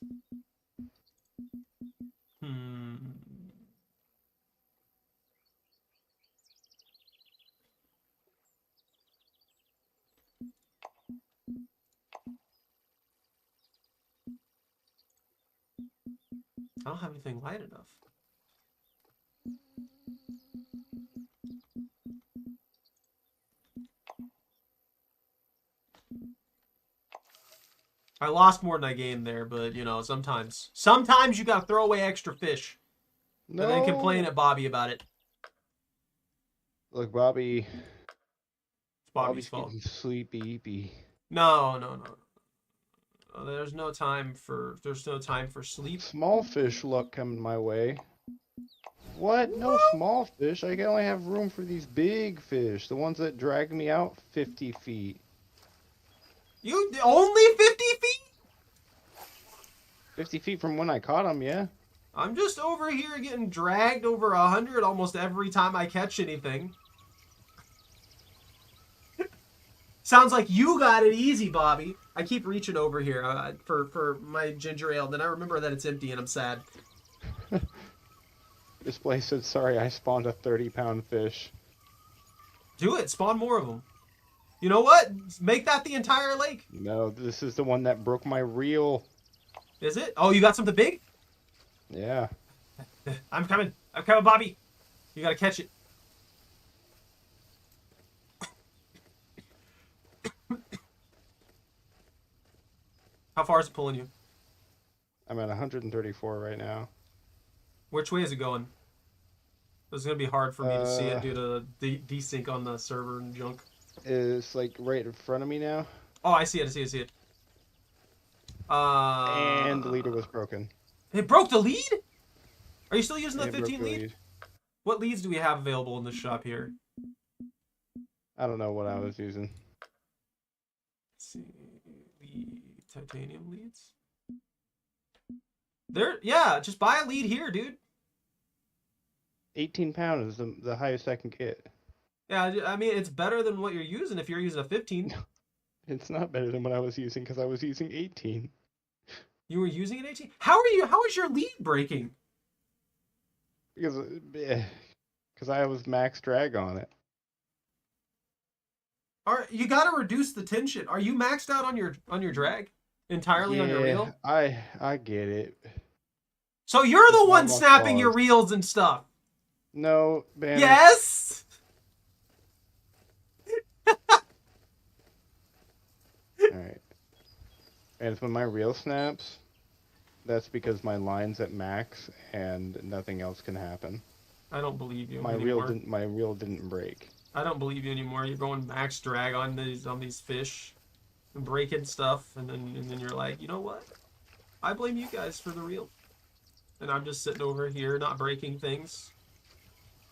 I don't have anything light enough. I lost more than I gained there, but you know, sometimes you gotta throw away extra fish. No. And then complain at Bobby about it. Look, Bobby. It's Bobby's fault. Getting sleepy. No. There's no time for sleep. Small fish luck coming my way. What? No small fish. I can only have room for these big fish. The ones that drag me out 50 feet. You only 50 feet? 50 feet from when I caught them, yeah. I'm just over here getting dragged over 100 almost every time I catch anything. Sounds like you got it easy, Bobby. I keep reaching over here for my ginger ale, then I remember that it's empty and I'm sad. Display said, sorry, I spawned a 30-pound fish. Do it. Spawn more of them. You know what? Make that the entire lake. No, this is the one that broke my reel. Is it? Oh, you got something big? Yeah. I'm coming, Bobby. You gotta catch it. How far is it pulling you? I'm at 134 right now. Which way is it going? It's gonna be hard for me to see it due to the desync on the server and junk. It's like right in front of me now. Oh, I see it. And the leader was broken. It broke the lead? Are you still using the It broke 15 the lead? What leads do we have available in the shop here? I don't know what I was using. Let's see, lead, titanium leads. There, yeah, just buy a lead here, dude. 18 pound is the highest I can get. Yeah, I mean, it's better than what you're using if you're using a 15. It's not better than what I was using because I was using 18. You were using an 18? How is your lead breaking? Because I was max drag on it. You gotta reduce the tension. Are you maxed out on your drag? entirely on your Yeah, reel? I get it. So you're It's the not one my snapping your fault. reels and stuff. No, Banner. Yes. All right. And when my reel snaps, that's because my line's at max and nothing else can happen. I don't believe you My reel anymore. didn't. My reel didn't break. I don't believe you anymore. You're going max drag on these fish and breaking stuff, and then you're like, you know what? I blame you guys for the reel, and I'm just sitting over here not breaking things.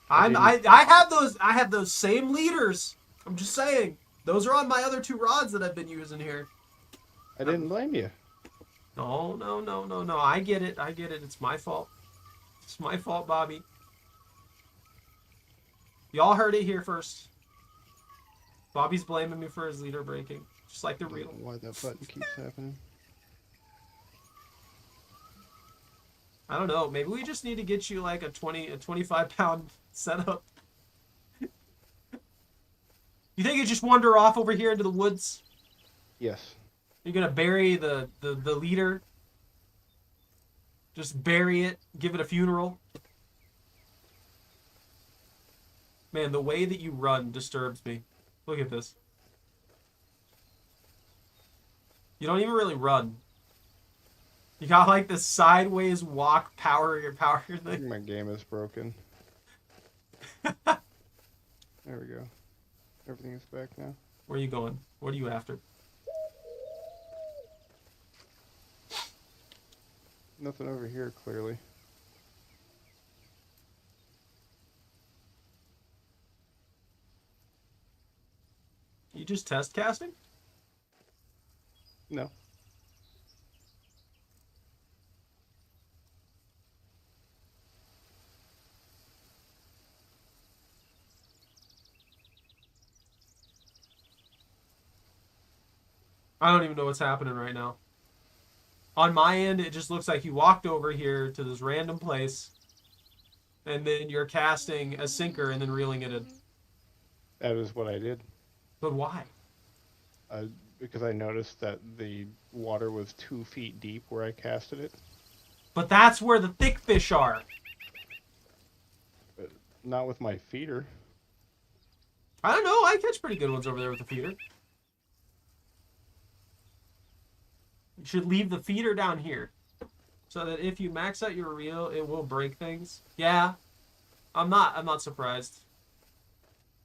I I'm didn't. I have those same leaders. I'm just saying. Those are on my other two rods that I've been using here. I didn't blame you. No, no, no, no, no. I get it. I get it. It's my fault. It's my fault, Bobby. Y'all heard it here first. Bobby's blaming me for his leader breaking, just like the I don't reel. know why that button keeps happening. I don't know. Maybe we just need to get you like a 25-pound setup. You think you just wander off over here into the woods? Yes. You're gonna bury the leader? Just bury it, give it a funeral? Man, the way that you run disturbs me. Look at this. You don't even really run. You got like this sideways walk power I thing. think my game is broken. There we go. Everything is back now. Where are you going? What are you after? Nothing over here, clearly. You just test casting? No. I don't even know what's happening right now. On my end, it just looks like you walked over here to this random place, and then you're casting a sinker and then reeling it in. That is what I did. But why? Because I noticed that the water was 2 feet deep where I casted it. But that's where the thick fish are. But not with my feeder. I don't know. I catch pretty good ones over there with the feeder. You should leave the feeder down here, so that if you max out your reel, it will break things. Yeah, I'm not surprised.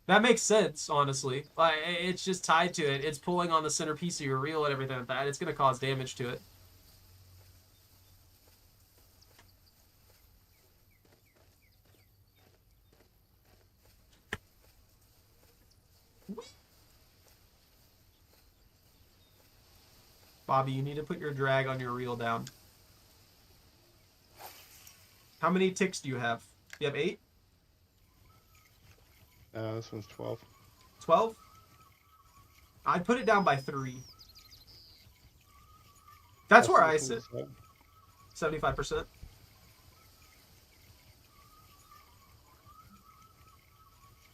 That makes sense, honestly. Like, it's just tied to it. It's pulling on the centerpiece of your reel and everything like that. It's gonna cause damage to it. Bobby, you need to put your drag on your reel down. How many ticks do you have? You have 8? This one's 12. 12? I'd put it down by 3. That's where I sit. 75%.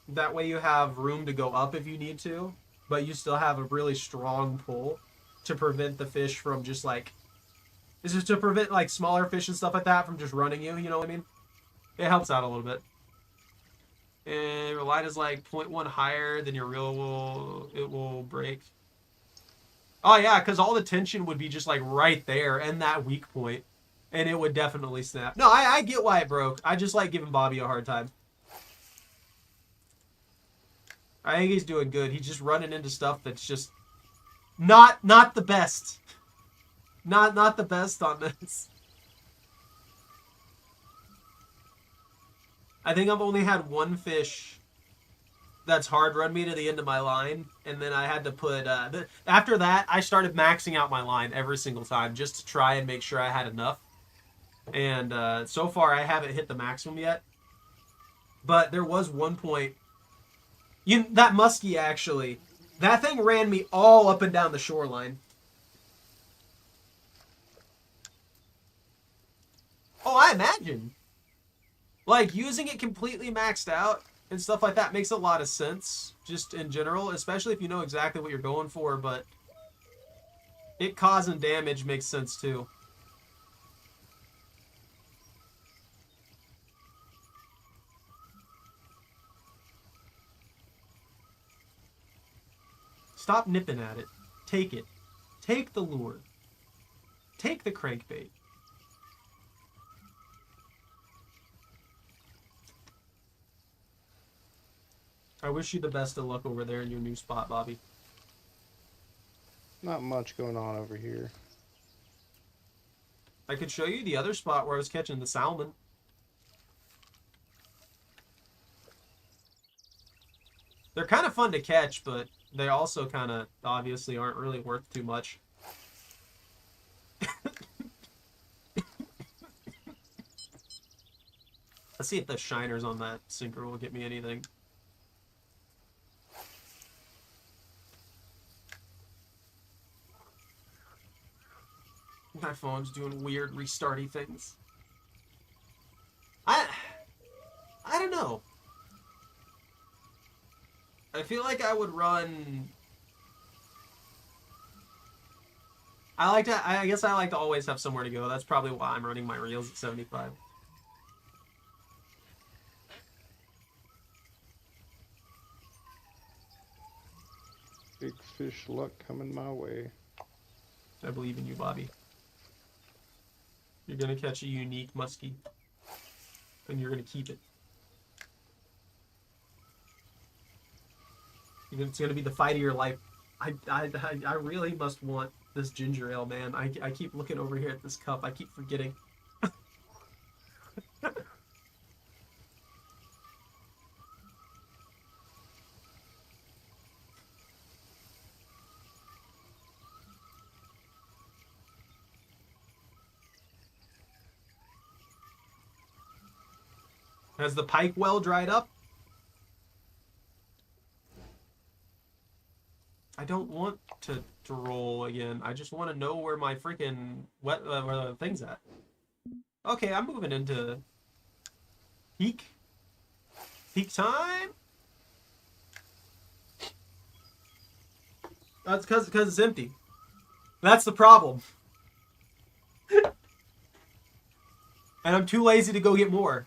That way you have room to go up if you need to, but you still have a really strong pull to prevent the fish from just like... This is to prevent like smaller fish and stuff like that from just running you, you know what I mean? It helps out a little bit. And your line is like 0.1 higher than your reel will break. Oh yeah, because all the tension would be just like right there and that weak point. And it would definitely snap. No, I get why it broke. I just like giving Bobby a hard time. I think he's doing good. He's just running into stuff that's just not the best. Not the best on this. I think I've only had one fish that's hard run me to the end of my line, and then I had to put after that I started maxing out my line every single time just to try and make sure I had enough. And so far I haven't hit the maximum yet. But there was one point, that muskie actually, that thing ran me all up and down the shoreline. Oh, I imagine. Like, using it completely maxed out and stuff like that makes a lot of sense, just in general, especially if you know exactly what you're going for, but It causing damage makes sense too. Stop nipping at it. Take it. Take the lure. Take the crankbait. I wish you the best of luck over there in your new spot, Bobby. Not much going on over here. I could show you the other spot where I was catching the salmon. They're kind of fun to catch, but they also kind of obviously aren't really worth too much. Let's see if the shiners on that sinker will get me anything. My phone's doing weird restarty things. I don't know. I feel like I would run. I guess I like to always have somewhere to go. That's probably why I'm running my reels at 75. Big fish luck coming my way. I believe in you, Bobby. You're gonna catch a unique muskie, and you're gonna keep it. It's gonna be the fight of your life. I really must want this ginger ale, man. I keep looking over here at this cup. I keep forgetting. Has the pike well dried up? I don't want to roll again. I just want to know where my freaking where the thing's at. Okay, I'm moving into peak time. That's because it's empty. That's the problem. And I'm too lazy to go get more.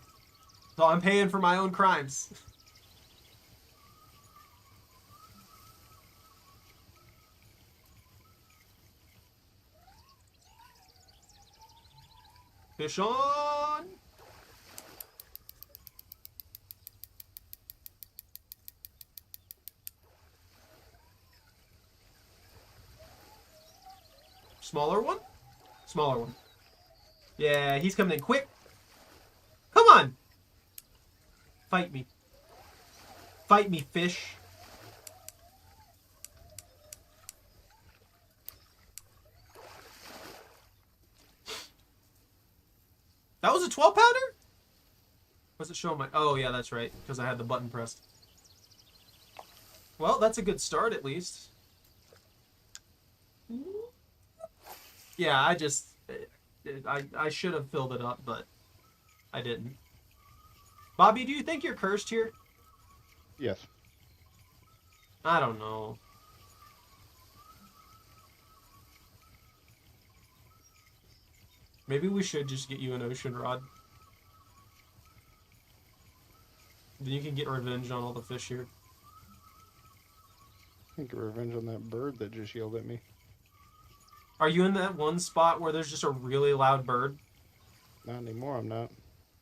So I'm paying for my own crimes. Fish on! Smaller one? Smaller one. Yeah, he's coming in quick. Come on! Fight me. Fight me, fish. That was a 12 pounder? What's it showing my... Oh, yeah, that's right. Because I had the button pressed. Well, that's a good start, at least. Yeah, I should have filled it up, but I didn't. Bobby, do you think you're cursed here? Yes. I don't know. Maybe we should just get you an ocean rod. Then you can get revenge on all the fish here. I can get revenge on that bird that just yelled at me. Are you in that one spot where there's just a really loud bird? Not anymore, I'm not.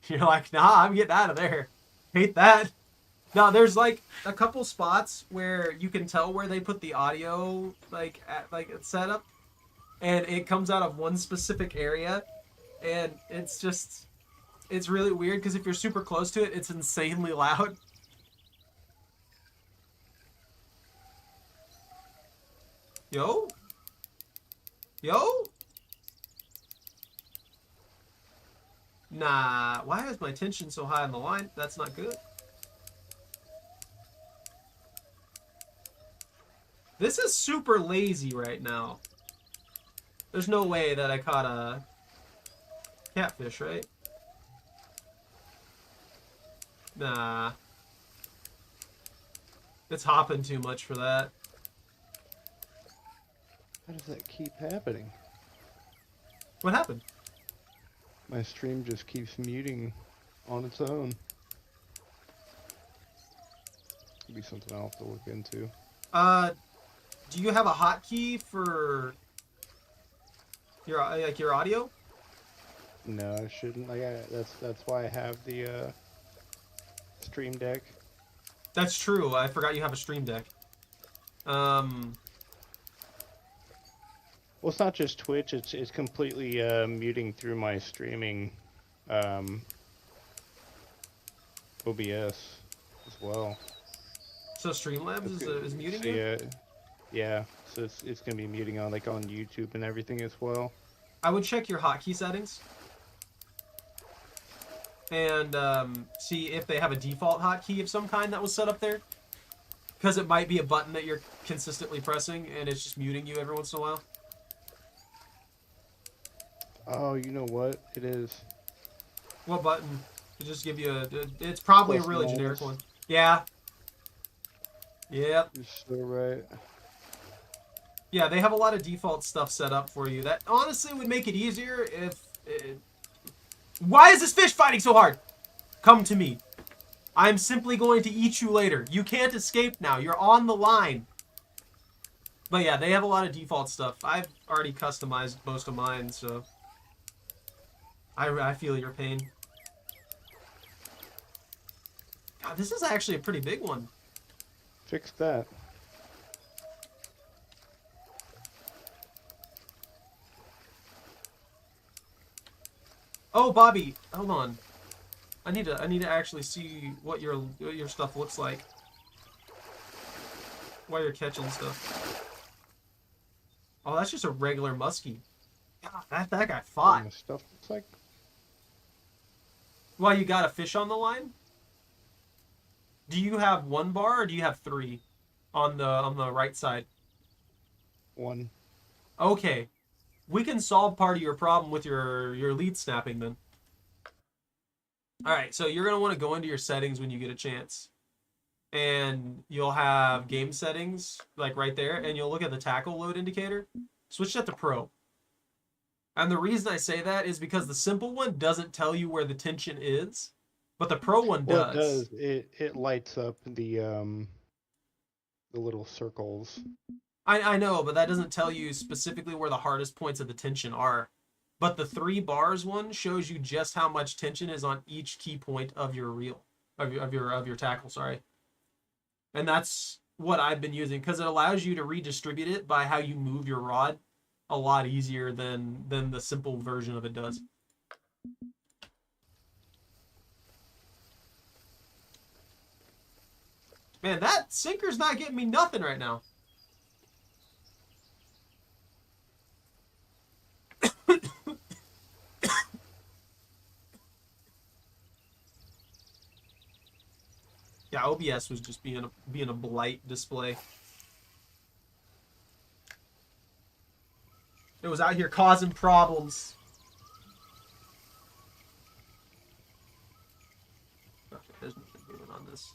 You're like, nah, I'm getting out of there. Hate that. No, there's like a couple spots where you can tell where they put the audio like set up, and it comes out of one specific area, and it's really weird because if you're super close to it, it's insanely loud. Yo? Yo? Nah, why is my tension so high on the line? That's not good. This is super lazy right now. There's no way that I caught a catfish, right? Nah. It's hopping too much for that. How does that keep happening? What happened? My stream just keeps muting on its own. Could be something I'll have to look into. Do you have a hotkey for your audio? No, I shouldn't. That's why I have the stream deck. That's true. I forgot you have a stream deck. Well, it's not just Twitch. It's completely muting through my streaming OBS as well. So Streamlabs is muting So, you? yeah. So it's gonna be muting on on YouTube and everything as well. I would check your hotkey settings and see if they have a default hotkey of some kind that was set up there. Because it might be a button that you're consistently pressing and it's just muting you every once in a while. Oh, you know what? It is. What button? To just give you a... It's probably Plus a really minus. generic one. Yeah. Yep. You're so right. Yeah, they have a lot of default stuff set up for you. That honestly would make it easier if... Why is this fish fighting so hard? Come to me. I'm simply going to eat you later. You can't escape now. You're on the line. But yeah, they have a lot of default stuff. I've already customized most of mine, so... I feel your pain. God, this is actually a pretty big one. Fix that. Oh, Bobby, hold on. I need to actually see what your stuff looks like while you're catching stuff. Oh, that's just a regular muskie. God, that guy fought. My stuff looks like. Well, you got a fish on the line? Do you have one bar or do you have three on the right side? One. Okay. We can solve part of your problem with your lead snapping then. Alright, so you're going to want to go into your settings when you get a chance. And you'll have game settings, like right there, and you'll look at the tackle load indicator. Switch that to Pro. And the reason I say that is because the simple one doesn't tell you where the tension is, but the Pro one Well, does. it does. It lights up the little circles. I know, but that doesn't tell you specifically where the hardest points of the tension are. But the 3 bars one shows you just how much tension is on each key point of your reel, of your tackle, sorry. And that's what I've been using because it allows you to redistribute it by how you move your rod a lot easier than the simple version of it does. Man, that sinker's not getting me nothing right now. Yeah, OBS was just being a blight display. It was out here causing problems. Okay, there's nothing moving on this.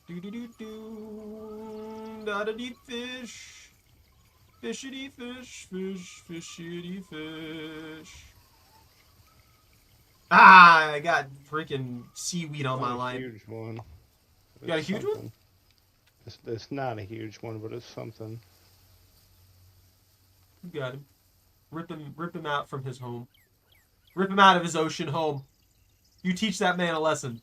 Do do do do. Da da dee fish. Fishity fish, fish, fishity fish. Ah, I got freaking seaweed on my line. Huge one. You got a huge one? It's not a huge one, but it's something. You got him. Rip him out from his home. Rip him out of his ocean home. You teach that man a lesson.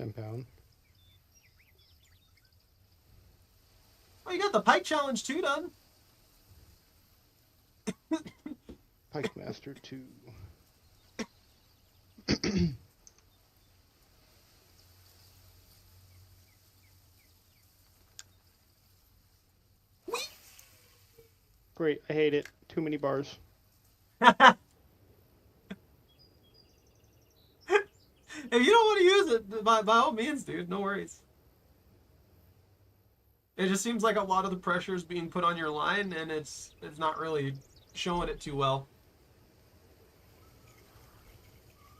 £10. Oh, you got the pike challenge too done. Pike Master 2. Great, I hate it. Too many bars. If you don't want to by all means, dude. No worries. It just seems like a lot of the pressure is being put on your line, and it's not really showing it too well.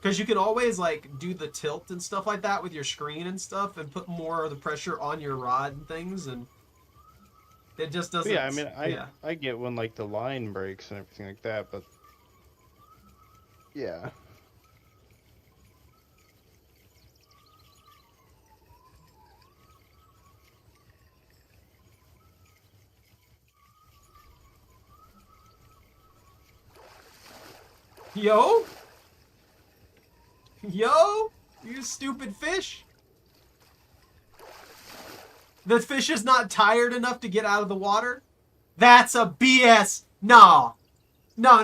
Because you can always, like, do the tilt and stuff like that with your screen and stuff and put more of the pressure on your rod and things, and it just doesn't... Yeah, I mean, I get when, like, the line breaks and everything like that, but... Yeah. Yo? Yo? You stupid fish? The fish is not tired enough to get out of the water? That's a BS. No. No.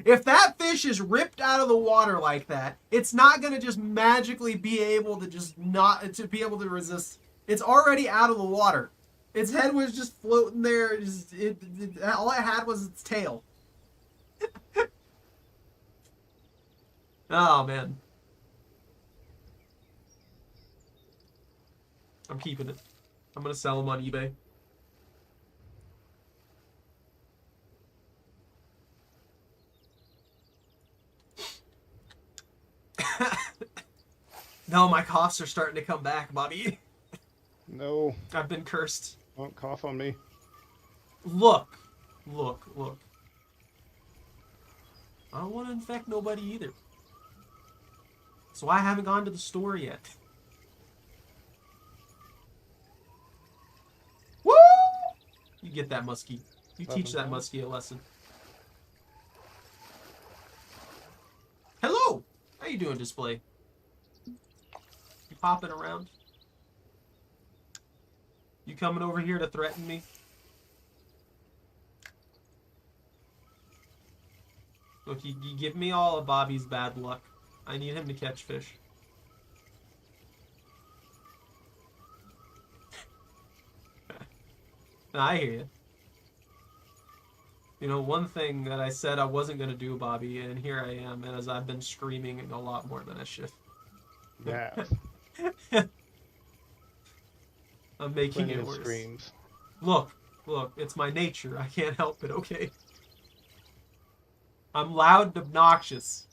If that fish is ripped out of the water like that, it's not going to just magically be able to be able to resist. It's already out of the water. Its head was just floating there. All it had was its tail. Oh, man. I'm keeping it. I'm going to sell them on eBay. No, my coughs are starting to come back, Bobby. No. I've been cursed. Don't cough on me. Look. I don't want to infect nobody either. So I haven't gone to the store yet. Woo! You get that muskie. You teach that muskie a lesson. Hello! How you doing, display? You popping around? You coming over here to threaten me? Look, you give me all of Bobby's bad luck. I need him to catch fish. No, I hear you. You know, one thing that I said I wasn't going to do, Bobby, and here I am, as I've been screaming a lot more than I should. Yeah. I'm making Plenty it of worse. screams. Look, it's my nature. I can't help it, okay? I'm loud and obnoxious.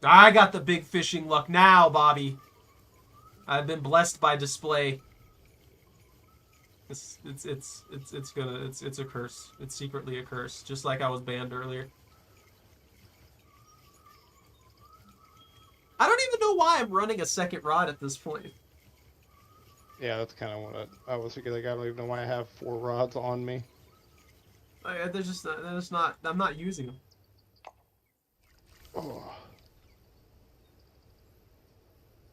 I got the big fishing luck now, Bobby. I've been blessed by display. It's a curse. It's secretly a curse, just like I was banned earlier. I don't even know why I'm running a second rod at this point. Yeah, that's kind of what I was thinking. Like, I don't even know why I have 4 rods on me. They're just not. I'm not using them. Oh.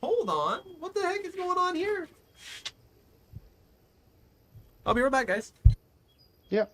Hold on. What the heck is going on here? I'll be right back, guys. Yep.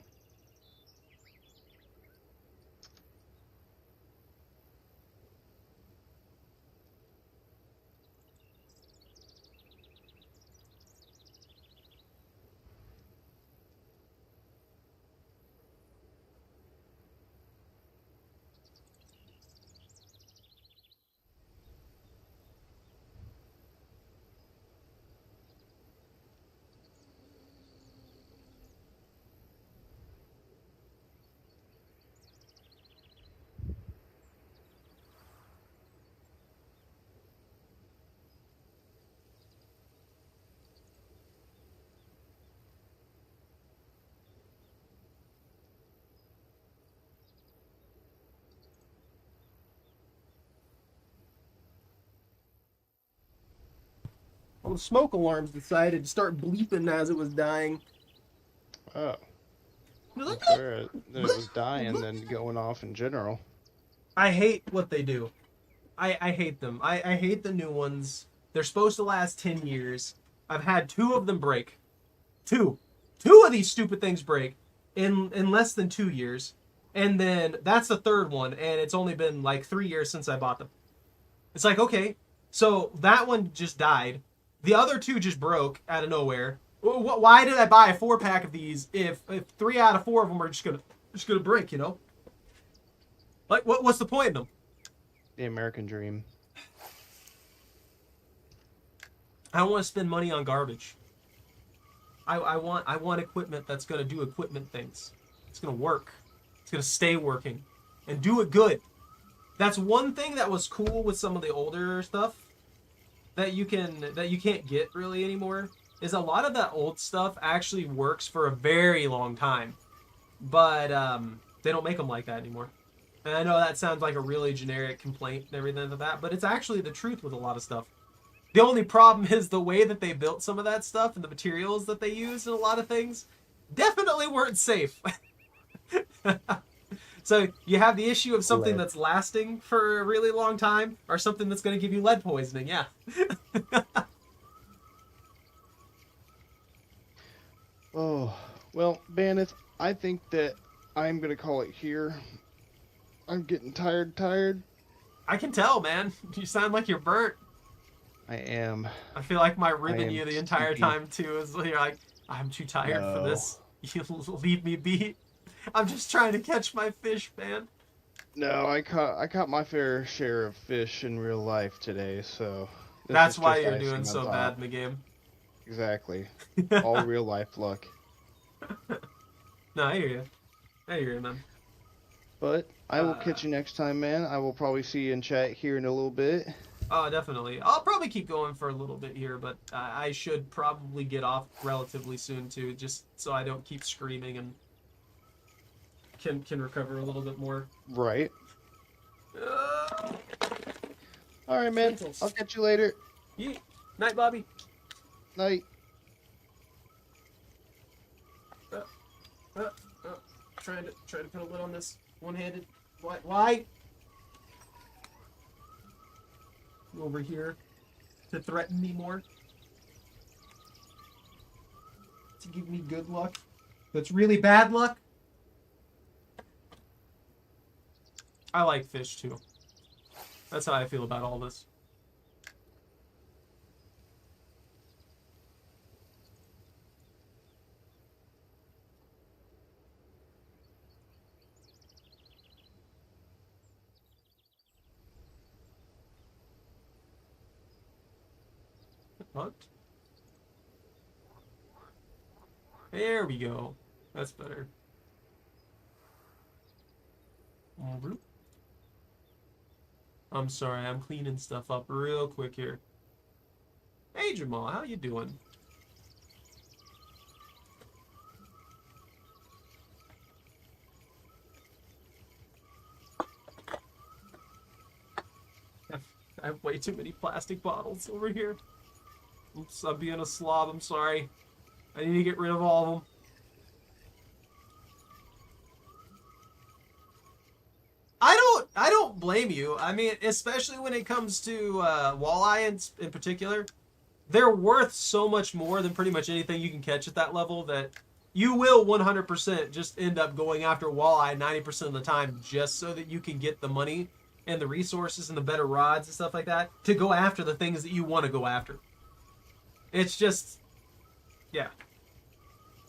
Well, the smoke alarms decided to start bleeping as it was dying. Oh. Like, That it was dying than going off in general. I hate what they do. I hate them. I hate the new ones. They're supposed to last 10 years. I've had 2 of them break. 2 of these stupid things break in less than 2 years. And then that's the 3rd one, and it's only been like 3 years since I bought them. It's like, okay, so that one just died. The other 2 just broke out of nowhere. Why did I buy a 4-pack of these if 3 out of 4 of them are just gonna break, you know? Like, what's the point in them? The American dream. I don't want to spend money on garbage. I want equipment that's gonna do equipment things. It's gonna work. It's gonna stay working, and do it good. That's one thing that was cool with some of the older stuff that you can't get really anymore. Is a lot of that old stuff actually works for a very long time, but they don't make them like that anymore. And I know that sounds like a really generic complaint and everything like that, but it's actually the truth with a lot of stuff. The only problem is the way that they built some of that stuff and the materials that they used in a lot of things definitely weren't safe. So you have the issue of something Lead. that's lasting for a really long time or something that's going to give you lead poisoning. Yeah. Oh, well, Bandith, I think that I'm gonna call it here. I'm getting tired. I can tell, man. You sound like you're burnt. I am. I feel like my I ribbing am you the entire sleepy. time too. Is you're like, I'm too tired for No. this. You leave me be. I'm just trying to catch my fish, man. No, I caught my fair share of fish in real life today, so this That's is why just you're icing doing on so top. bad in the game. Exactly. All real life luck. No, I hear you. I hear you, man. But I will catch you next time, man. I will probably see you in chat here in a little bit. Oh, definitely. I'll probably keep going for a little bit here, but I should probably get off relatively soon too, just so I don't keep screaming and can recover a little bit more. Right. All right, man. I'll catch you later. Yeet. Night, Bobby. Night. Trying to put a lid on this one-handed. Why? Over here to threaten me more. To give me good luck. That's really bad luck. I like fish too. That's how I feel about all this. What? There we go. That's better. I'm sorry, I'm cleaning stuff up real quick here. Hey Jamal, how you doing? I have way too many plastic bottles over here. Oops, I'm being a slob, I'm sorry. I need to get rid of all of them. I don't blame you. I mean, especially when it comes to walleye in particular, they're worth so much more than pretty much anything you can catch at that level that you will 100% just end up going after walleye 90% of the time just so that you can get the money and the resources and the better rods and stuff like that to go after the things that you want to go after. It's just, yeah.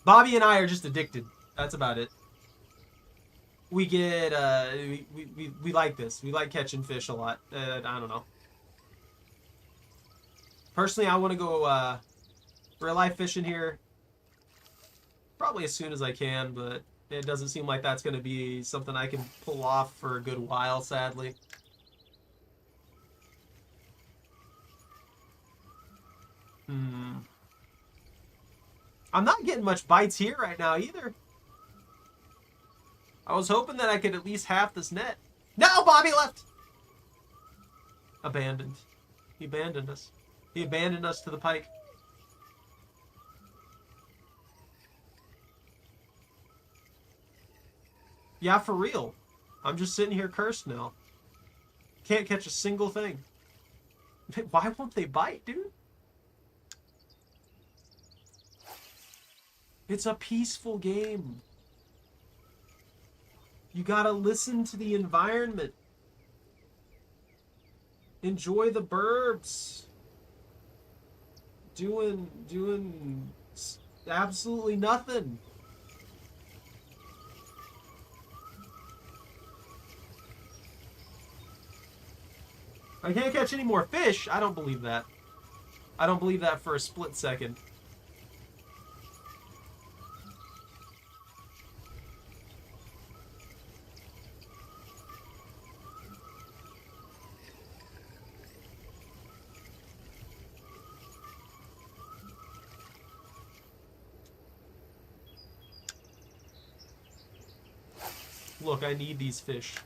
Bobby and I are just addicted. That's about it. We get, we like this. We like catching fish a lot. I don't know. Personally, I want to go real life fishing here probably as soon as I can, but it doesn't seem like that's going to be something I can pull off for a good while, sadly. I'm not getting much bites here right now either. I was hoping that I could at least half this net. No, Bobby left! Abandoned. He abandoned us. He abandoned us to the pike. Yeah, for real. I'm just sitting here cursed now. Can't catch a single thing. Why won't they bite, dude? It's a peaceful game. You gotta listen to the environment. Enjoy the birds. Doing absolutely nothing. I can't catch any more fish. I don't believe that. I don't believe that for a split second. Look, I need these fish.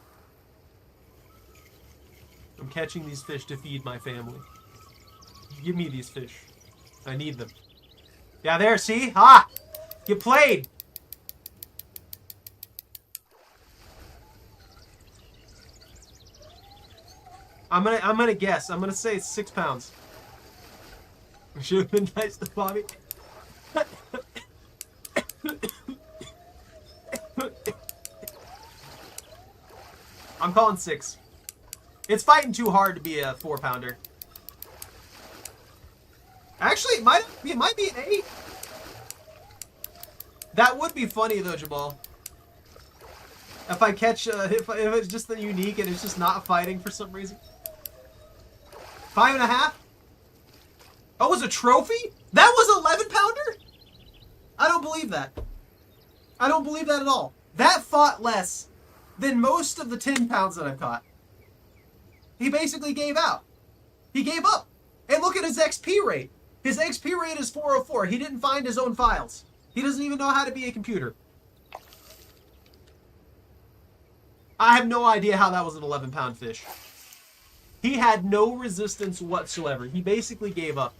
I'm catching these fish to feed my family. Give me these fish. I need them. Yeah, there, see? Ha! Get played! I'm gonna guess. I'm gonna say it's 6 pounds. Should have been nice to Bobby. I'm calling 6. It's fighting too hard to be a 4-pounder. Actually, it might be an 8. That would be funny though, Jamal. If I catch, if it's just the unique and it's just not fighting for some reason. 5.5. Oh, it was a trophy? That was 11-pounder? I don't believe that. I don't believe that at all. That fought less than most of the 10 pounds that I've caught. He basically gave out. He gave up. And look at his XP rate. His XP rate is 404. He didn't find his own files. He doesn't even know how to be a computer. I have no idea how that was an 11-pound fish. He had no resistance whatsoever. He basically gave up.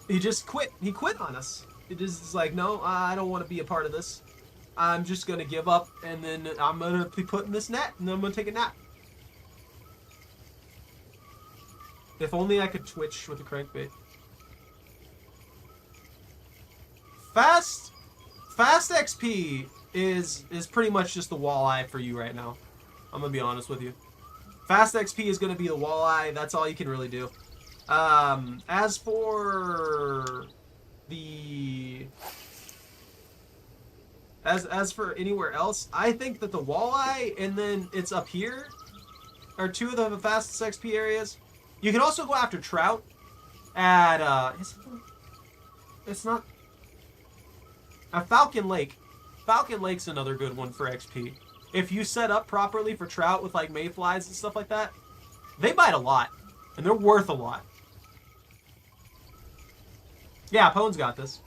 He just quit. He quit on us. It is like, no, I don't want to be a part of this. I'm just going to give up, and then I'm going to be put in this net, and then I'm going to take a nap. If only I could twitch with a crankbait. Fast XP is pretty much just the walleye for you right now. I'm going to be honest with you. Fast XP is going to be the walleye. That's all you can really do. As for the... As for anywhere else, I think that the walleye and then it's up here are two of the fastest XP areas. You can also go after trout at, it's not... At Falcon Lake. Falcon Lake's another good one for XP. If you set up properly for trout with like mayflies and stuff like that, they bite a lot. And they're worth a lot. Yeah, Pone's got this.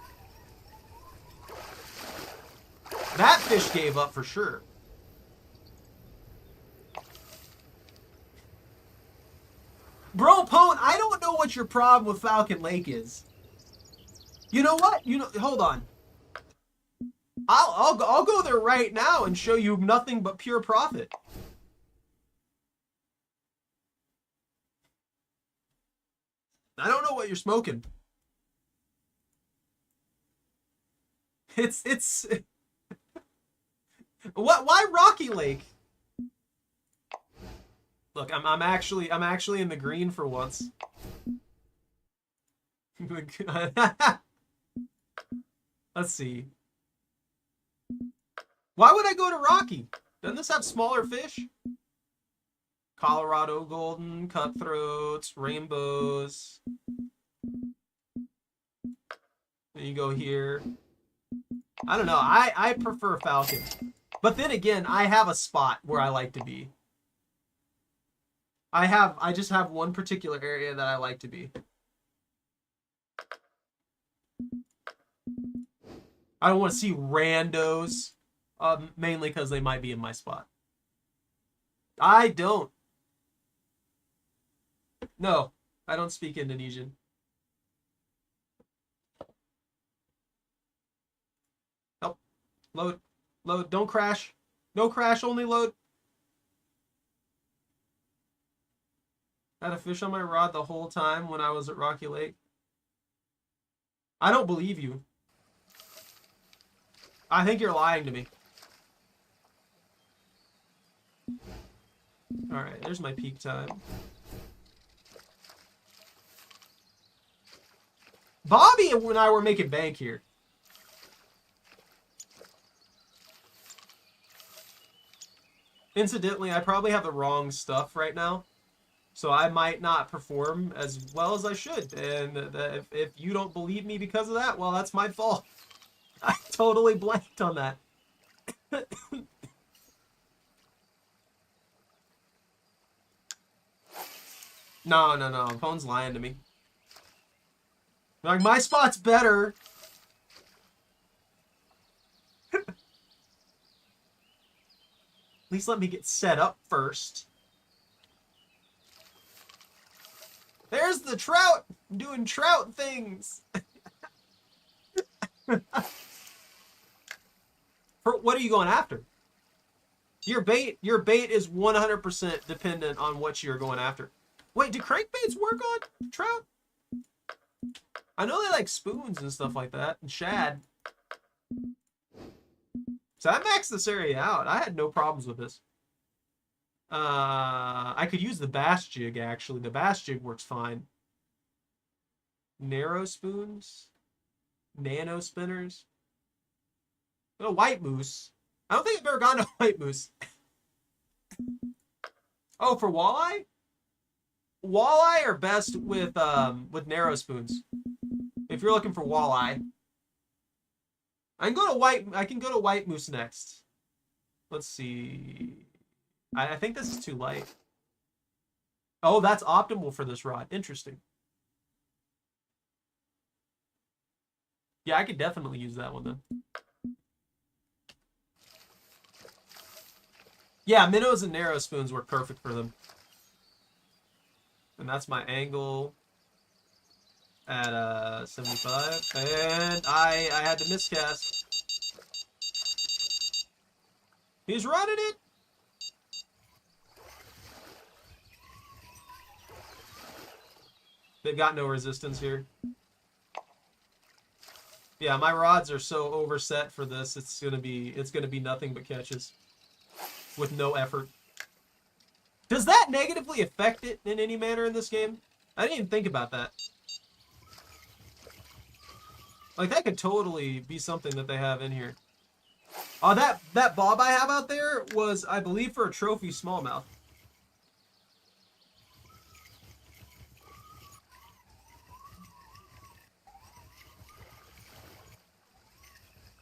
That fish gave up for sure. Bro, Pone, I don't know what your problem with Falcon Lake is. You know what? Hold on. I'll go there right now and show you nothing but pure profit. I don't know what you're smoking. It's what? Why Rocky Lake? Look, I'm actually in the green for once. Let's see. Why would I go to Rocky? Doesn't this have smaller fish? Colorado golden, cutthroats, rainbows. Then you go here. I don't know. I prefer Falcon. But then again, I have a spot where I like to be. I just have one particular area that I like to be. I don't want to see randos. Mainly because they might be in my spot. I don't. No, I don't speak Indonesian. Help. Load. Load. Don't crash. No crash, only load. Had a fish on my rod the whole time when I was at Rocky Lake. I don't believe you. I think you're lying to me. Alright, there's my peak time. Bobby and I were making bank here. Incidentally, I probably have the wrong stuff right now. So I might not perform as well as I should. And if you don't believe me because of that, well, that's my fault. I totally blanked on that. No. Phone's lying to me. Like, my spot's better. At least let me get set up first. There's the trout! I'm doing trout things! What are you going after? Your bait is 100% dependent on what you're going after. Wait, do crankbaits work on trout? I know they like spoons and stuff like that, and shad. So I maxed this area out. I had no problems with this. I could use the bass jig, actually. The bass jig works fine. Narrow spoons. Nano spinners. A white moose. I don't think I've ever gotten a white moose. Oh, for walleye? Walleye are best with narrow spoons. If you're looking for walleye. I can go to white moose next. Let's see. I think this is too light. Oh, that's optimal for this rod. Interesting. Yeah, I could definitely use that one then. Yeah, minnows and narrow spoons work perfect for them. And that's my angle at 75. And I had to miscast. He's running it. They've got no resistance here. Yeah, my rods are so overset for this. It's gonna be nothing but catches with no effort. Does that negatively affect it in any manner in this game? I didn't even think about that. Like, that could totally be something that they have in here. Oh, that bob I have out there was, I believe, for a trophy smallmouth.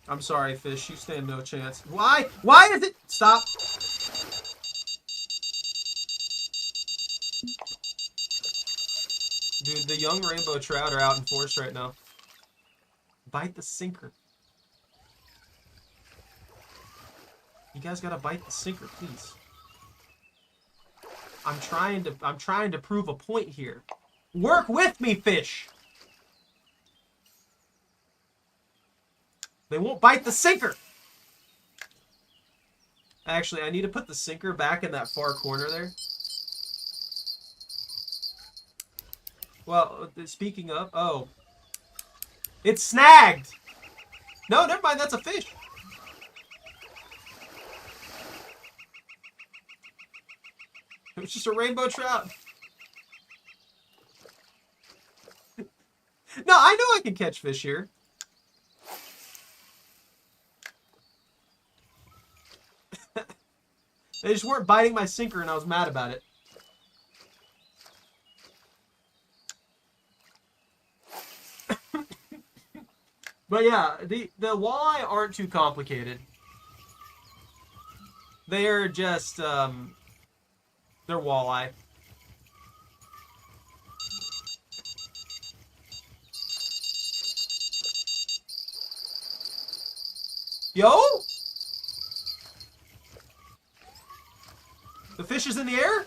I'm sorry, fish. You stand no chance. Why? Why is it? Stop. Dude, the young rainbow trout are out in force right now. Bite the sinker. You guys gotta bite the sinker, please. I'm trying to prove a point here. Work with me, fish. They won't bite the sinker. Actually, I need to put the sinker back in that far corner there. Well, speaking of, oh. It's snagged! No, never mind, that's a fish. It was just a rainbow trout. No, I know I can catch fish here. They just weren't biting my sinker and I was mad about it. But yeah, the walleye aren't too complicated. They're just, they're walleye. Yo? The fish is in the air?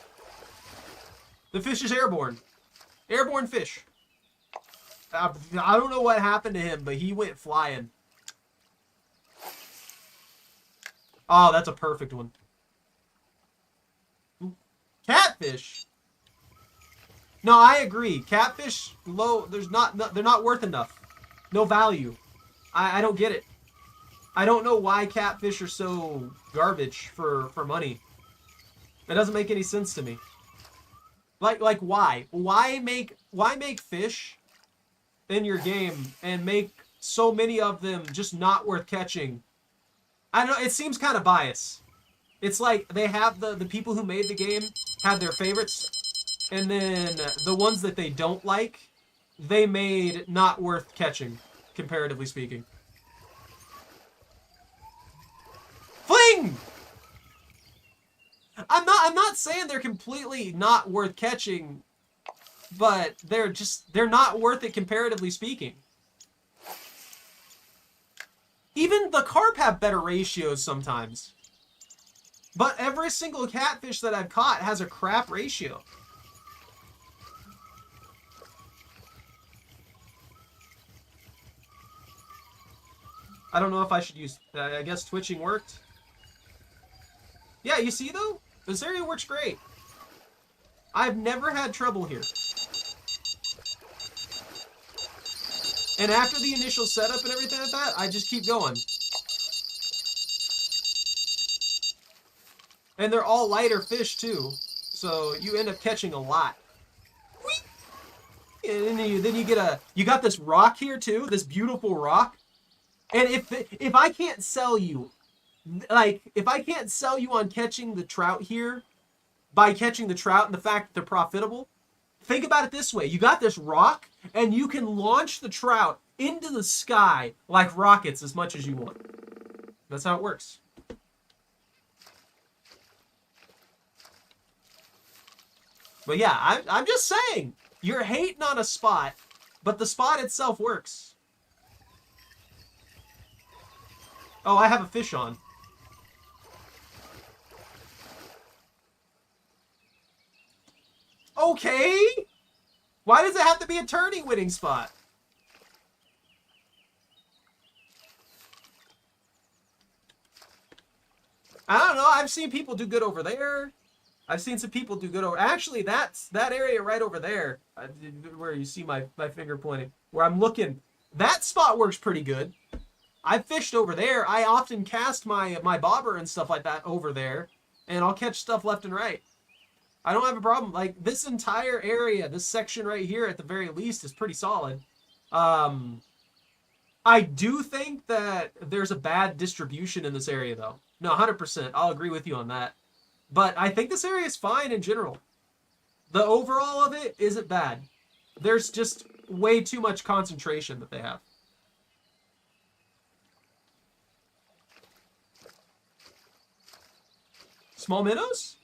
The fish is airborne. Airborne fish. I don't know what happened to him, but he went flying. Oh, that's a perfect one. Catfish. No, I agree. Catfish, low. They're not worth enough. No value. I don't get it. I don't know why catfish are so garbage for money. It doesn't make any sense to me. Like why? Why make fish in your game and make so many of them just not worth catching? I don't know, it seems kind of biased. It's like they have the people who made the game have their favorites. And then the ones that they don't like, they made not worth catching, comparatively speaking. Fling! I'm not saying they're completely not worth catching, but they're not worth it comparatively speaking. Even the carp have better ratios sometimes. But every single catfish that I've caught has a crap ratio. I don't know if I should use... I guess twitching worked. Yeah, you see though? This area works great. I've never had trouble here. And after the initial setup and everything like that, I just keep going. And they're all lighter fish too. So you end up catching a lot. And then you got this rock here too, this beautiful rock. And if I can't sell you, like, if I can't sell you on catching the trout here, by catching the trout and the fact that they're profitable, think about it this way. You got this rock, and you can launch the trout into the sky like rockets as much as you want. That's how it works. But yeah, I'm just saying, you're hating on a spot, but the spot itself works. Oh, I have a fish on. Okay. Why does it have to be a tourney winning spot? I don't know. I've seen people do good over there. I've seen some people do good over... Actually, that area right over there, where you see my finger pointing, where I'm looking, that spot works pretty good. I've fished over there. I often cast my bobber and stuff like that over there, and I'll catch stuff left and right. I don't have a problem. Like, this entire area, this section right here, at the very least, is pretty solid. I do think that there's a bad distribution in this area, though. No, 100%. I'll agree with you on that. But I think this area is fine in general. The overall of it isn't bad. There's just way too much concentration that they have. Small minnows?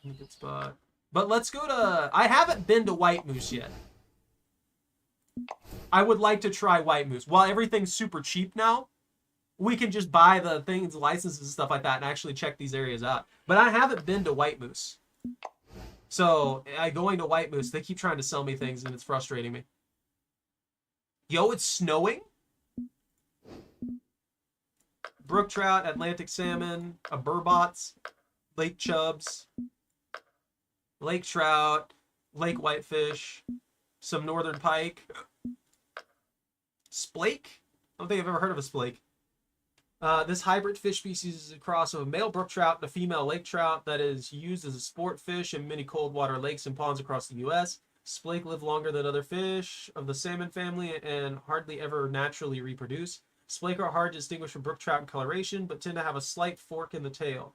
Good spot. But let's go to... I haven't been to White Moose yet. I would like to try White Moose. While everything's super cheap now, we can just buy the things, licenses and stuff like that, and actually check these areas out. But I haven't been to White Moose. So, going to White Moose, they keep trying to sell me things, and it's frustrating me. Yo, it's snowing? Brook trout, Atlantic salmon, a burbots, lake chubs, lake trout, lake whitefish, some northern pike, splake. I don't think I've ever heard of a splake. This hybrid fish species is a cross of a male brook trout and a female lake trout that is used as a sport fish in many cold water lakes and ponds across the U.S. Splake live longer than other fish of the salmon family and hardly ever naturally reproduce. Splake are hard to distinguish from brook trout in coloration, but tend to have a slight fork in the tail.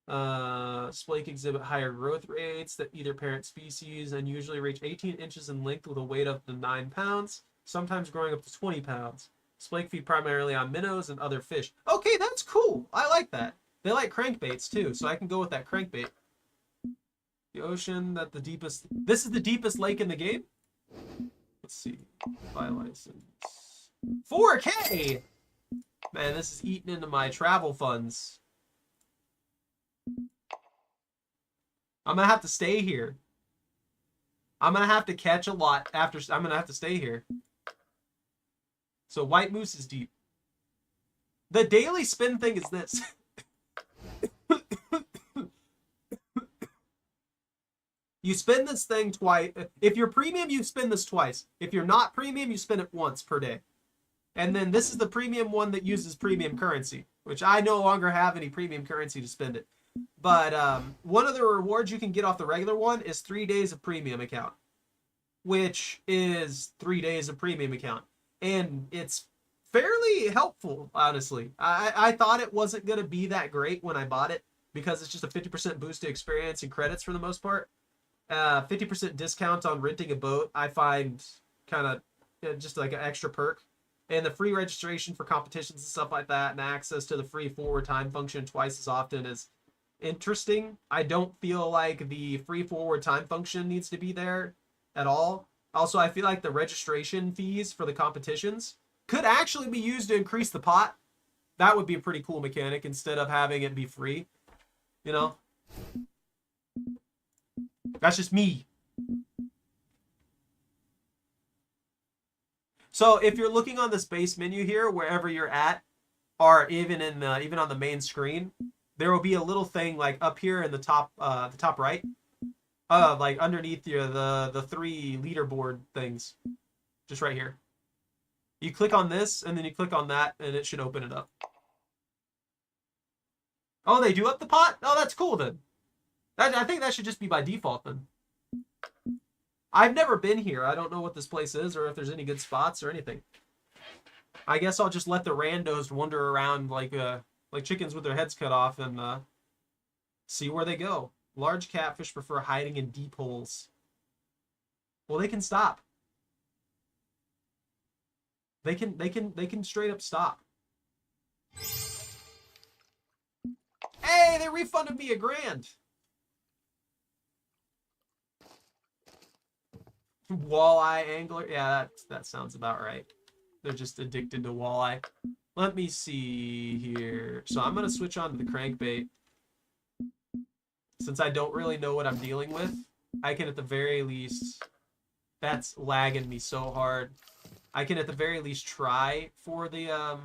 Splake exhibit higher growth rates than either parent species and usually reach 18 inches in length with a weight up to 9 pounds, sometimes growing up to 20 pounds. Splake feed primarily on minnows and other fish. Okay, that's cool. I like that. They like crankbaits too, so I can go with that crankbait. The ocean that the deepest... This is the deepest lake in the game? Let's see. Buy license. 4K! Man, this is eating into my travel funds. I'm gonna have to stay here. I'm gonna have to catch a lot after... I'm gonna have to stay here. So White Moose is deep. The daily spin thing is this. You spin this thing twice. If you're premium, you spin this twice. If you're not premium, you spin it once per day. And then this is the premium one that uses premium currency, which I no longer have any premium currency to spend it. But one of the rewards you can get off the regular one is 3 days of premium account, which is 3 days of premium account. And it's fairly helpful, honestly. I thought it wasn't going to be that great when I bought it because it's just a 50% boost to experience and credits for the most part. 50% discount on renting a boat, I find kind of just like an extra perk. And the free registration for competitions and stuff like that, and access to the free forward time function twice as often is interesting. I don't feel like the free forward time function needs to be there at all. Also, I feel like the registration fees for the competitions could actually be used to increase the pot. That would be a pretty cool mechanic instead of having it be free. You know? That's just me. So if you're looking on this base menu here, wherever you're at, or even on the main screen, there will be a little thing like up here in the top right, like underneath the three leaderboard things, just right here. You click on this and then you click on that, and it should open it up. Oh, they do up the pot? Oh, that's cool then. I think that should just be by default then. I've never been here. I don't know what this place is or if there's any good spots or anything. I guess I'll just let the randos wander around like chickens with their heads cut off and see where they go. Large catfish prefer hiding in deep holes. Well, they can stop. They can straight up stop. Hey, they refunded me $1,000. Walleye angler. Yeah, that sounds about right. They're just addicted to walleye. Let me see here. So I'm gonna switch on to the crankbait. Since I don't really know what I'm dealing with, I can at the very least... That's lagging me so hard. I can at the very least try for the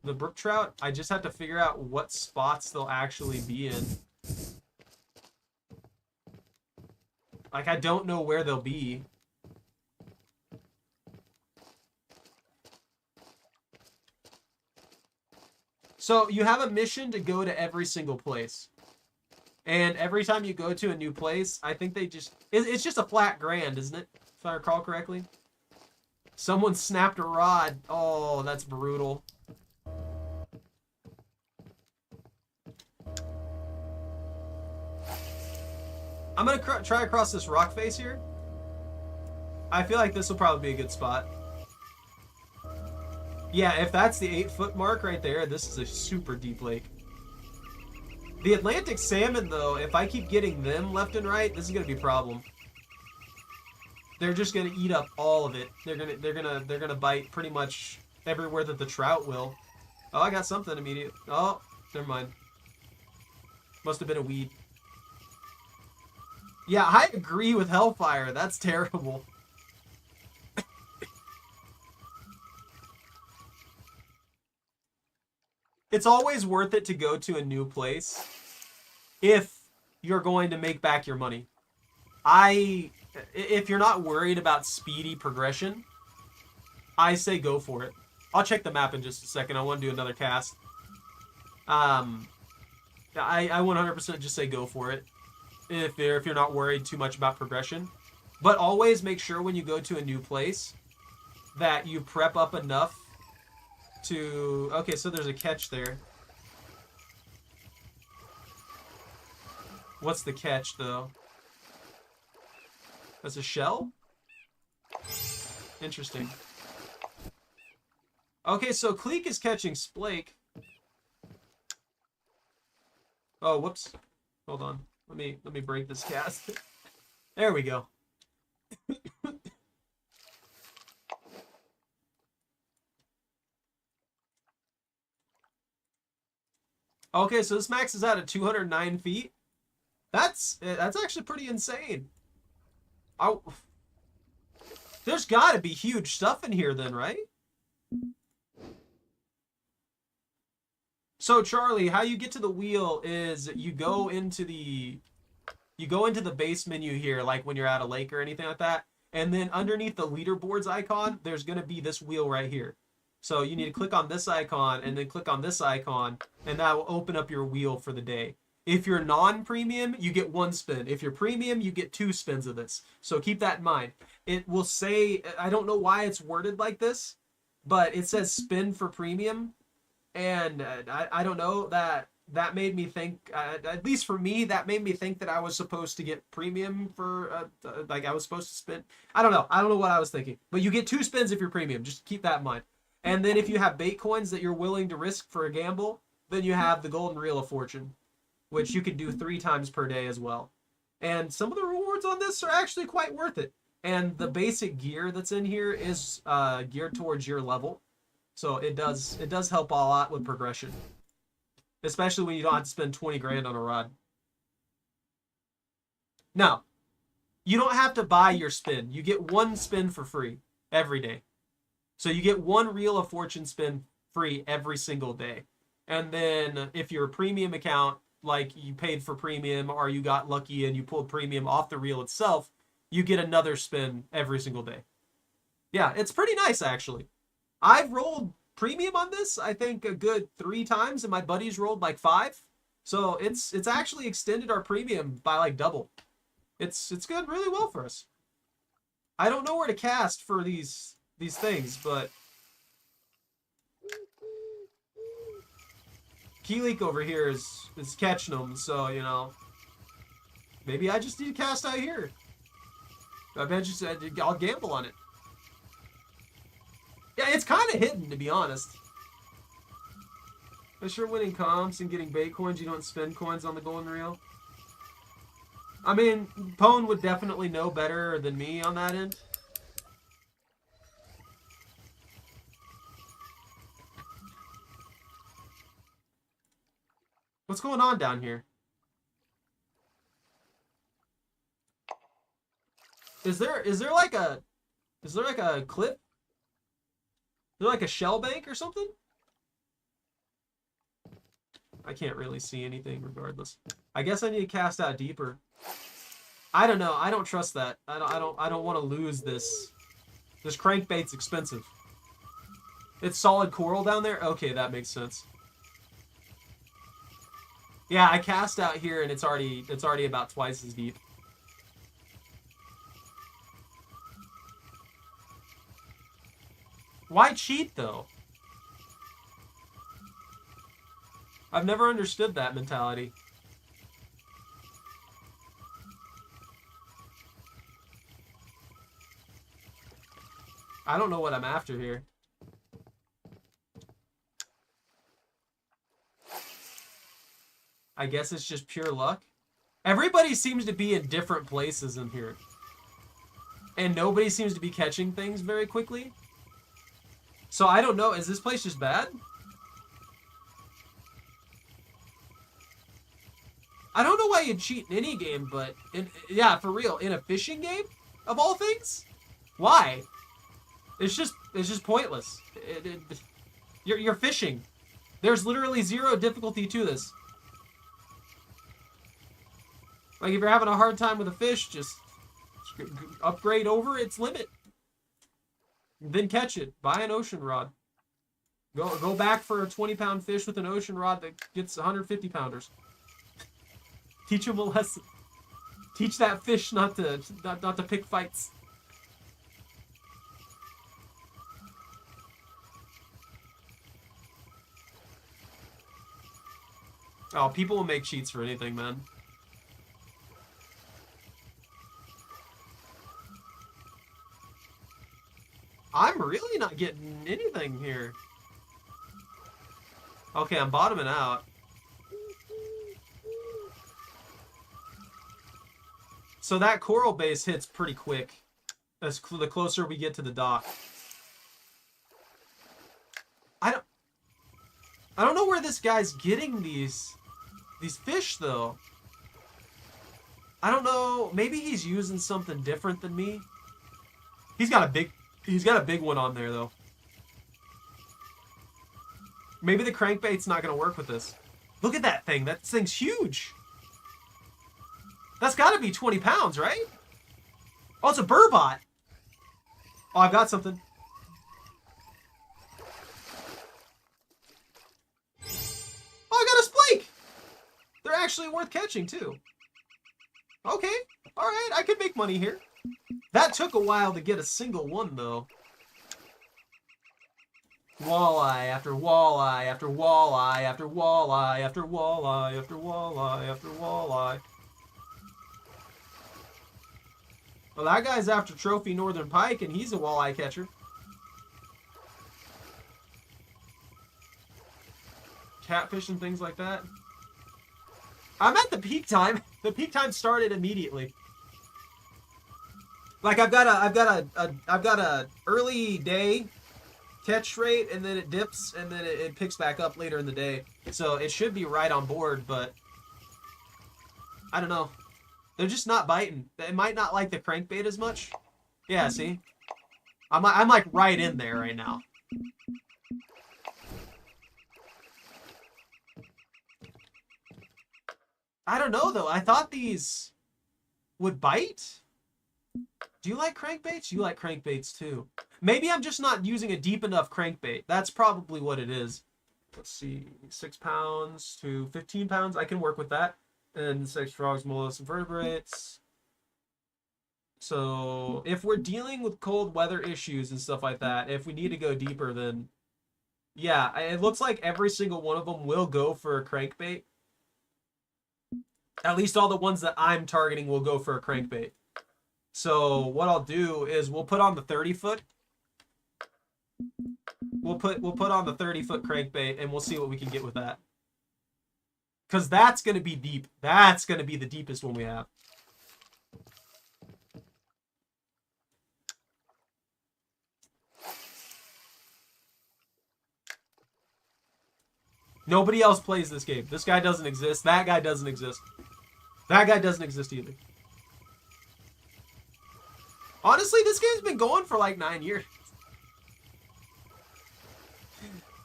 brook trout. I just have to figure out what spots they'll actually be in. Like, I don't know where they'll be. So you have a mission to go to every single place. And every time you go to a new place, I think they just... It's just a flat grand, isn't it? If I recall correctly. Someone snapped a rod. Oh, that's brutal. I'm going to try across this rock face here. I feel like this will probably be a good spot. Yeah, if that's the 8-foot mark right there, this is a super deep lake. The Atlantic salmon, though, if I keep getting them left and right, this is going to be a problem. They're just going to eat up all of it. They're gonna bite pretty much everywhere that the trout will. Oh, I got something immediate. Oh, never mind. Must have been a weed. Yeah, I agree with Hellfire. That's terrible. It's always worth it to go to a new place if you're going to make back your money. If you're not worried about speedy progression, I say go for it. I'll check the map in just a second. I want to do another cast. I 100% just say go for it. If you're not worried too much about progression. But always make sure when you go to a new place that you prep up enough to... Okay, so there's a catch there. What's the catch, though? That's a shell? Interesting. Okay, so Cleek is catching splake. Oh, whoops. Hold on. Let me break this cast. There we go. Okay, so this maxes out at 209 feet. That's actually pretty insane. There's got to be huge stuff in here then, right? So Charlie, how you get to the wheel is you go into the base menu here, like when you're at a lake or anything like that, and then underneath the leaderboards icon, there's gonna be this wheel right here. So you need to click on this icon and then click on this icon, and that will open up your wheel for the day. If you're non-premium, you get 1 spin. If you're premium, you get 2 spins of this. So keep that in mind. It will say, I don't know why it's worded like this, but it says spin for premium. And I don't know that that made me think, at least for me, that made me think that I was supposed to get premium for, like I was supposed to spend. I don't know. I don't know what I was thinking. But you get 2 spins if you're premium. Just keep that in mind. And then if you have bait coins that you're willing to risk for a gamble, then you have the golden reel of fortune, which you can do 3 times per day as well. And some of the rewards on this are actually quite worth it. And the basic gear that's in here is geared towards your level. So it does help a lot with progression. Especially when you don't have to spend 20 grand on a rod. Now, you don't have to buy your spin. You get 1 spin for free every day. So you get 1 reel of fortune spin free every single day. And then if you're a premium account, like you paid for premium or you got lucky and you pulled premium off the reel itself, you get another spin every single day. Yeah, it's pretty nice actually. I've rolled premium on this, I think a good 3 times, and my buddies rolled like 5. So it's actually extended our premium by like double. It's going really well for us. I don't know where to cast for these things, but Keeleak over here is catching them, so you know, maybe I just need to cast out here. I bet you I'll gamble on it. Yeah, it's kind of hidden, to be honest. Unless you're winning comps and getting bait coins, you don't spend coins on the golden reel. I mean, Pone would definitely know better than me on that end. What's going on down here? Is there like a clip? Is there like a shell bank or something? I can't really see anything regardless. I guess I need to cast out deeper. I don't know. I don't trust that. I don't want to lose this. This crankbait's expensive. It's solid coral down there? Okay, that makes sense. Yeah, I cast out here and it's already about twice as deep. Why cheat though? I've never understood that mentality. I don't know what I'm after here. I guess it's just pure luck. Everybody seems to be in different places in here. And nobody seems to be catching things very quickly. So I don't know. Is this place just bad? I don't know why you'd cheat in any game, but yeah, for real, in a fishing game, of all things, why? It's just pointless. You're fishing. There's literally 0 difficulty to this. Like if you're having a hard time with a fish, just upgrade over its limit. Then catch it. Buy an ocean rod. Go back for a 20-pound fish with an ocean rod that gets 150 pounders. Teach him a lesson. Teach that fish not to pick fights. Oh, people will make cheats for anything, man. I'm really not getting anything here. Okay, I'm bottoming out. So that coral base hits pretty quick. As the closer we get to the dock. I don't know where this guy's getting these fish though. I don't know. Maybe he's using something different than me. He's got a big one on there though. Maybe the crankbait's not gonna work with this. Look at that thing. That thing's huge. That's gotta be 20 pounds, right? Oh, it's a burbot. Oh, I've got something. Oh, I got a splake. They're actually worth catching too. Okay, all right, I could make money here. That took a while to get a single one though. Walleye after walleye after walleye after walleye after walleye after walleye after walleye. Well, that guy's after trophy northern pike, and he's a walleye catcher. Catfish and things like that. I'm at the peak time. The peak time started immediately. Like I've got a early day catch rate, and then it dips, and then it picks back up later in the day. So it should be right on board, but I don't know. They're just not biting. They might not like the crankbait as much. Yeah, see? I'm like right in there right now. I don't know though. I thought these would bite. Do you like crankbaits? You like crankbaits too. Maybe I'm just not using a deep enough crankbait. That's probably what it is. Let's see, 6 pounds to 15 pounds. I can work with that. And 6 frogs, mollusks, and vertebrates. So if we're dealing with cold weather issues and stuff like that, if we need to go deeper, then yeah, it looks like every single one of them will go for a crankbait. At least all the ones that I'm targeting will go for a crankbait. So what I'll do is we'll put on the 30-foot. We'll put on the 30-foot crankbait, and we'll see what we can get with that. Because that's going to be deep. That's going to be the deepest one we have. Nobody else plays this game. This guy doesn't exist. That guy doesn't exist. That guy doesn't exist either. Honestly, this game's been going for like 9 years.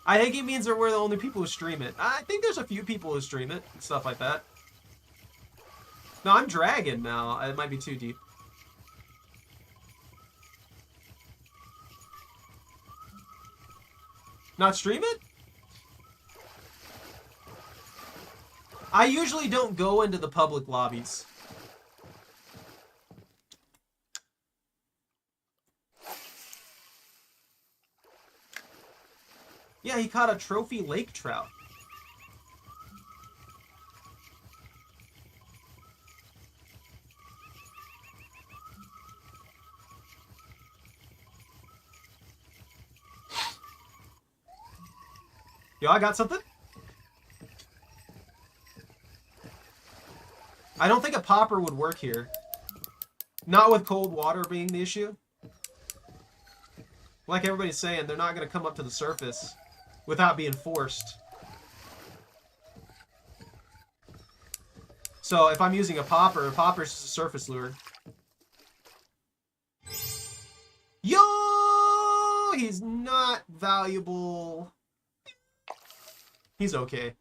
I think it means that we're the only people who stream it. I think there's a few people who stream it and stuff like that. No, I'm dragging now. It might be too deep. Not stream it? I usually don't go into the public lobbies. Yeah, he caught a trophy lake trout. Yo, I got something. I don't think a popper would work here. Not with cold water being the issue. Like everybody's saying, they're not going to come up to the surface without being forced. So if I'm using a popper's just a surface lure. Yo! He's not valuable. He's okay.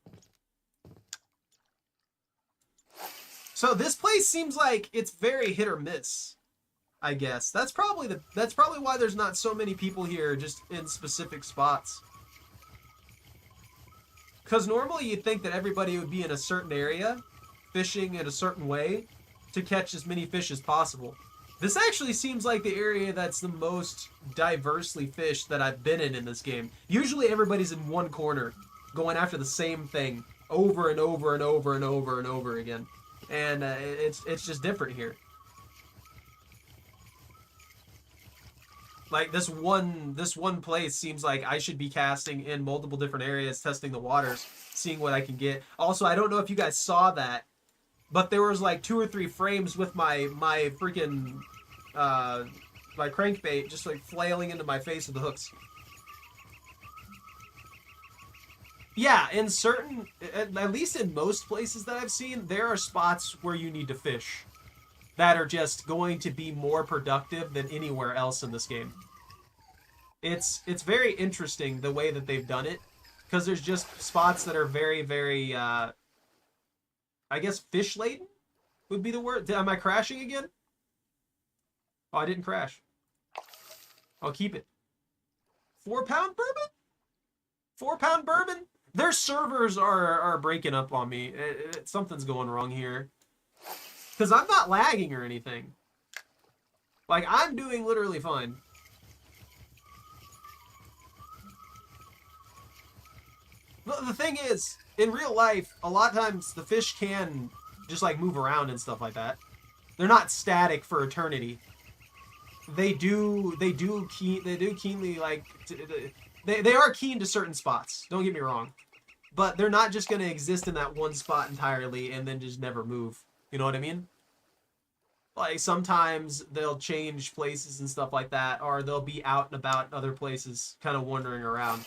So this place seems like it's very hit or miss, I guess. That's probably why there's not so many people here just in specific spots. Because normally you'd think that everybody would be in a certain area, fishing in a certain way, to catch as many fish as possible. This actually seems like the area that's the most diversely fished that I've been in this game. Usually everybody's in one corner, going after the same thing over and over and over and over and over again. And it's just different here. Like this one place seems like I should be casting in multiple different areas, testing the waters, seeing what I can get. Also, I don't know if you guys saw that, but there was like 2 or 3 frames with my freaking my crankbait just like flailing into my face with the hooks. Yeah, in certain, at least in most places that I've seen, there are spots where you need to fish that are just going to be more productive than anywhere else in this game. It's very interesting the way that they've done it, because there's just spots that are very, very, I guess fish-laden would be the word. Am I crashing again? Oh, I didn't crash. I'll keep it. 4-pound bourbon? 4-pound bourbon? Their servers are breaking up on me. Something's going wrong here. Because I'm not lagging or anything. Like, I'm doing literally fine. The thing is, in real life, a lot of times the fish can just like move around and stuff like that. They're not static for eternity. They do keenly like they are keen to certain spots. Don't get me wrong, but they're not just gonna exist in that one spot entirely and then just never move. You know what I mean? Like sometimes they'll change places and stuff like that, or they'll be out and about in other places, kind of wandering around.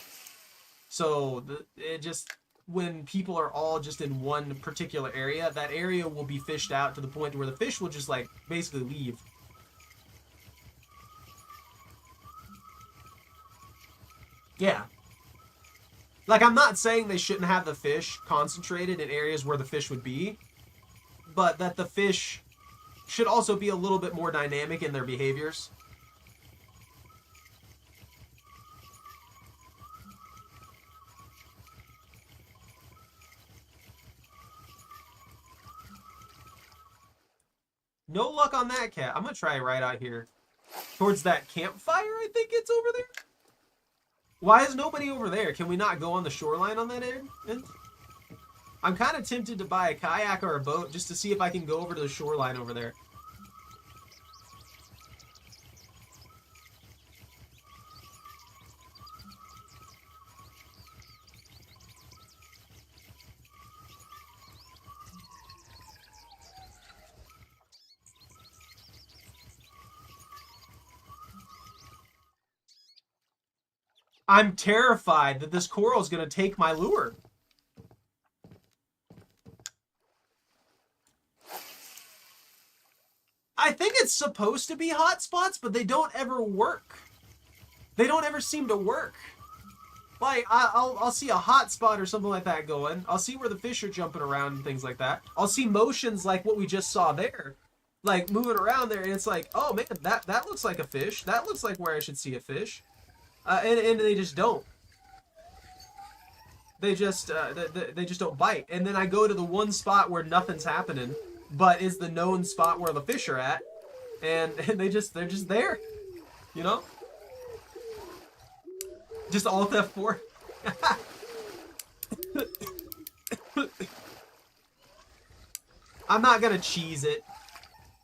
So it just when people are all just in one particular area, that area will be fished out to the point where the fish will just like basically leave. Yeah. Like I'm not saying they shouldn't have the fish concentrated in areas where the fish would be, but that the fish should also be a little bit more dynamic in their behaviors. No luck on that cat. I'm gonna try right out here. Towards that campfire, I think it's over there. Why is nobody over there? Can we not go on the shoreline on that end? I'm kind of tempted to buy a kayak or a boat just to see if I can go over to the shoreline over there. I'm terrified that this coral is going to take my lure. I think it's supposed to be hot spots, but they don't ever work. They don't ever seem to work. Like, I'll see a hot spot or something like that going. I'll see where the fish are jumping around and things like that. I'll see motions like what we just saw there. Like, moving around there, and it's like, oh, man, that looks like a fish. That looks like where I should see a fish. And they just don't. They just don't bite. And then I go to the one spot where nothing's happening, but is the known spot where the fish are at, and they're just there, you know. Just Alt F4. I'm not gonna cheese it.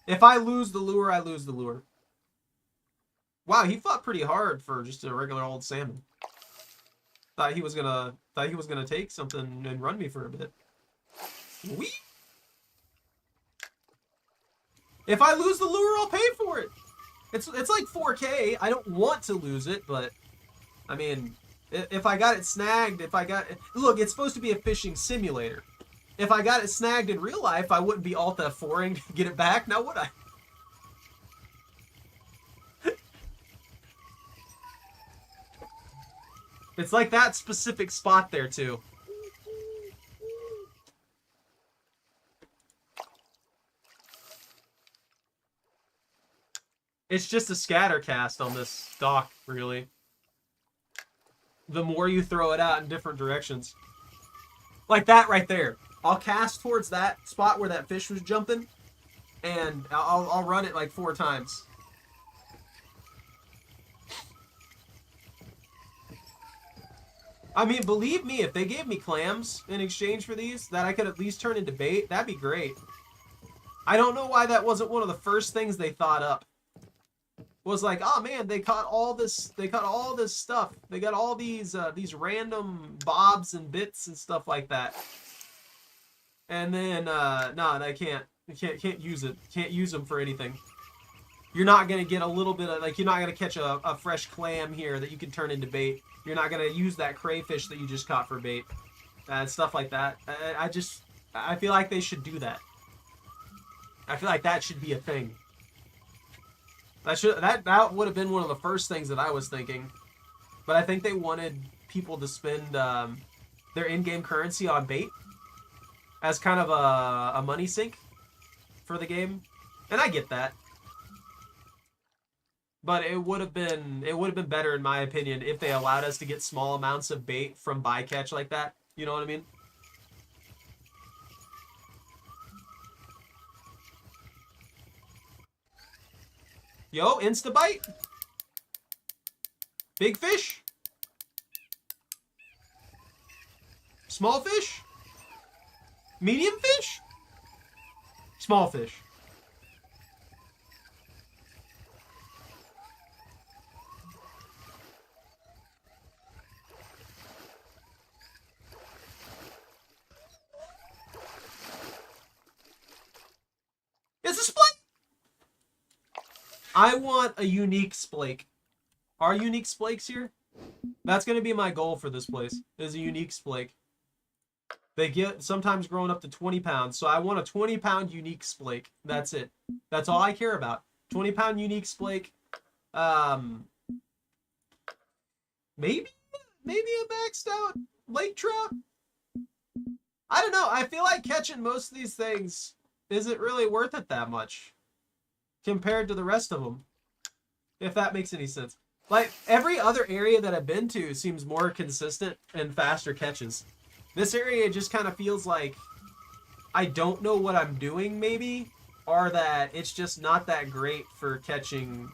If I lose the lure, I lose the lure. Wow, he fought pretty hard for just a regular old salmon. Thought he was gonna take something and run me for a bit. Whee! If I lose the lure, I'll pay for it. It's like 4K. I don't want to lose it, but I mean, if I got it snagged, look, it's supposed to be a fishing simulator. If I got it snagged in real life, I wouldn't be Alt F4ing to get it back, now would I? It's like that specific spot there, too. It's just a scatter cast on this dock, really. The more you throw it out in different directions. Like that right there. I'll cast towards that spot where that fish was jumping, and I'll run it like 4 times. I mean, believe me, if they gave me clams in exchange for these that I could at least turn into bait, that'd be great. I don't know why that wasn't one of the first things they thought up. Was like, oh man, they caught all this stuff. They got all these random bobs and bits and stuff like that. And then no, they can't use it. Can't use them for anything. You're not gonna get a little bit of, like, you're not gonna catch a fresh clam here that you can turn into bait. You're not gonna use that crayfish that you just caught for bait, and stuff like that. I feel like they should do that. I feel like that should be a thing. That would have been one of the first things that I was thinking, but I think they wanted people to spend their in-game currency on bait as kind of a money sink for the game, and I get that. But it would have been better, in my opinion, if they allowed us to get small amounts of bait from bycatch like that. You know what I mean? Yo, insta-bite. Big fish. Small fish? Medium fish? Small fish. It's a splake! I want a unique splake. Are unique splakes here? That's going to be my goal for this place, is a unique splake. They get sometimes grown up to 20 pounds, so I want a 20-pound unique splake. That's it. That's all I care about. 20-pound unique splake. Maybe a maxed out lake trout? I don't know. I feel like catching most of these things isn't really worth it that much compared to the rest of them, if that makes any sense. Like, every other area that I've been to seems more consistent and faster catches. This area just kind of feels like I don't know what I'm doing, maybe, or that it's just not that great for catching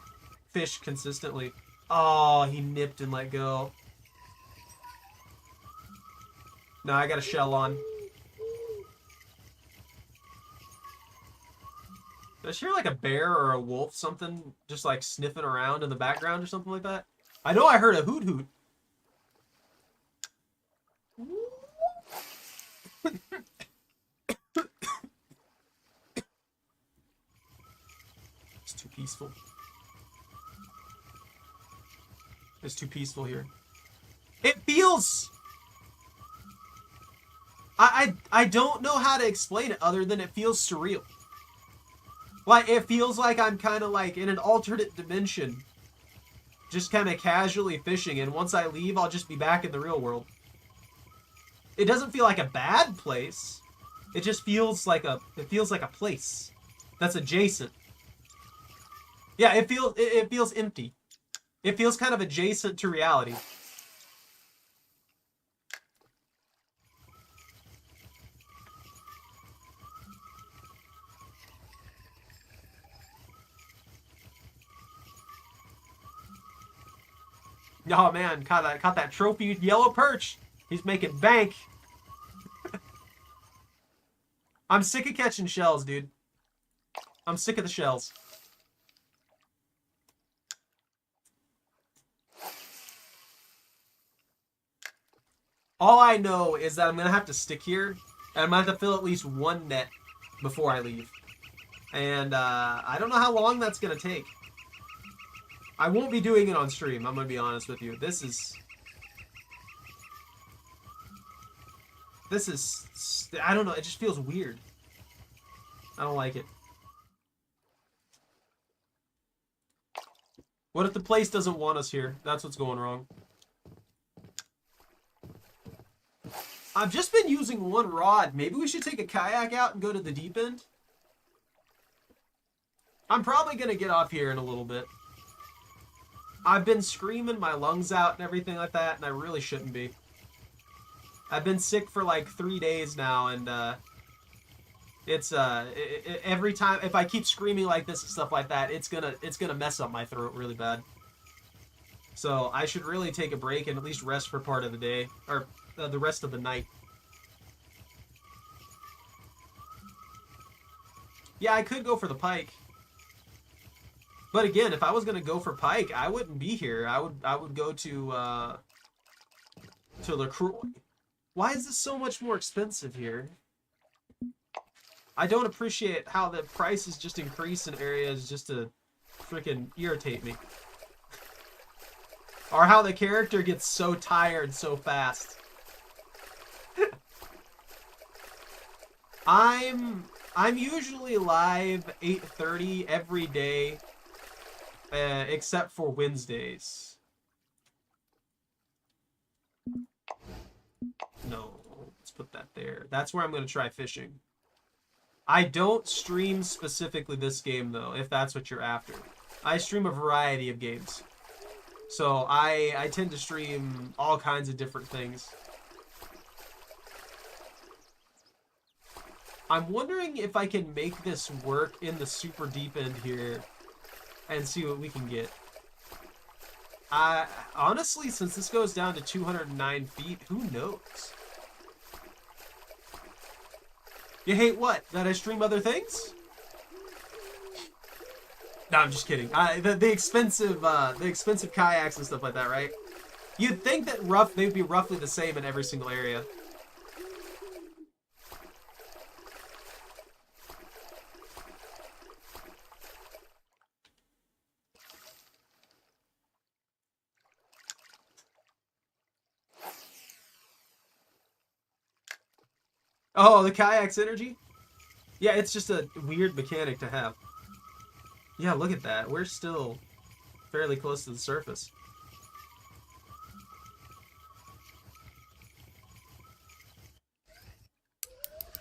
fish consistently. Oh, he nipped and let go. No, I got a shell on. Did I hear like a bear or a wolf, something just like sniffing around in the background or something like that? I know I heard a hoot hoot. It's too peaceful. It's too peaceful here. It feels... I don't know how to explain it other than it feels surreal. Like, it feels like I'm kind of like in an alternate dimension. Just kind of casually fishing, and once I leave, I'll just be back in the real world. It doesn't feel like a bad place. It just feels like a place that's adjacent. Yeah, it feels empty. It feels kind of adjacent to reality. Oh man, caught that trophy yellow perch. He's making bank. I'm sick of catching shells, dude. I'm sick of the shells. All I know is that I'm going to have to stick here, and I'm going to have to fill at least one net before I leave. And I don't know how long that's going to take. I won't be doing it on stream, I'm going to be honest with you. This is, I don't know, it just feels weird. I don't like it. What if the place doesn't want us here? That's what's going wrong. I've just been using one rod. Maybe we should take a kayak out and go to the deep end. I'm probably going to get off here in a little bit. I've been screaming my lungs out and everything like that, and I really shouldn't be. I've been sick for like 3 days now, and it's every time if I keep screaming like this and stuff like that, it's gonna mess up my throat really bad. So I should really take a break and at least rest for part of the day, or the rest of the night. Yeah, I could go for the pike. But again, if I was gonna go for pike, I wouldn't be here. I would go to LaCroix. Why is this so much more expensive here? I don't appreciate how the prices just increase in areas just to freaking irritate me. Or how the character gets so tired so fast. I'm usually live 8:30 every day. Except for Wednesdays. No, let's put that there. That's where I'm going to try fishing. I don't stream specifically this game, though, if that's what you're after. I stream a variety of games. So I tend to stream all kinds of different things. I'm wondering if I can make this work in the super deep end here and see what we can get. Honestly, since this goes down to 209 feet, who knows? You hate what? That I stream other things? No, I'm just kidding. The expensive kayaks and stuff like that, right? You'd think that they'd be roughly the same in every single area. Oh, the kayak's energy? Yeah, it's just a weird mechanic to have. Yeah, look at that. We're still fairly close to the surface.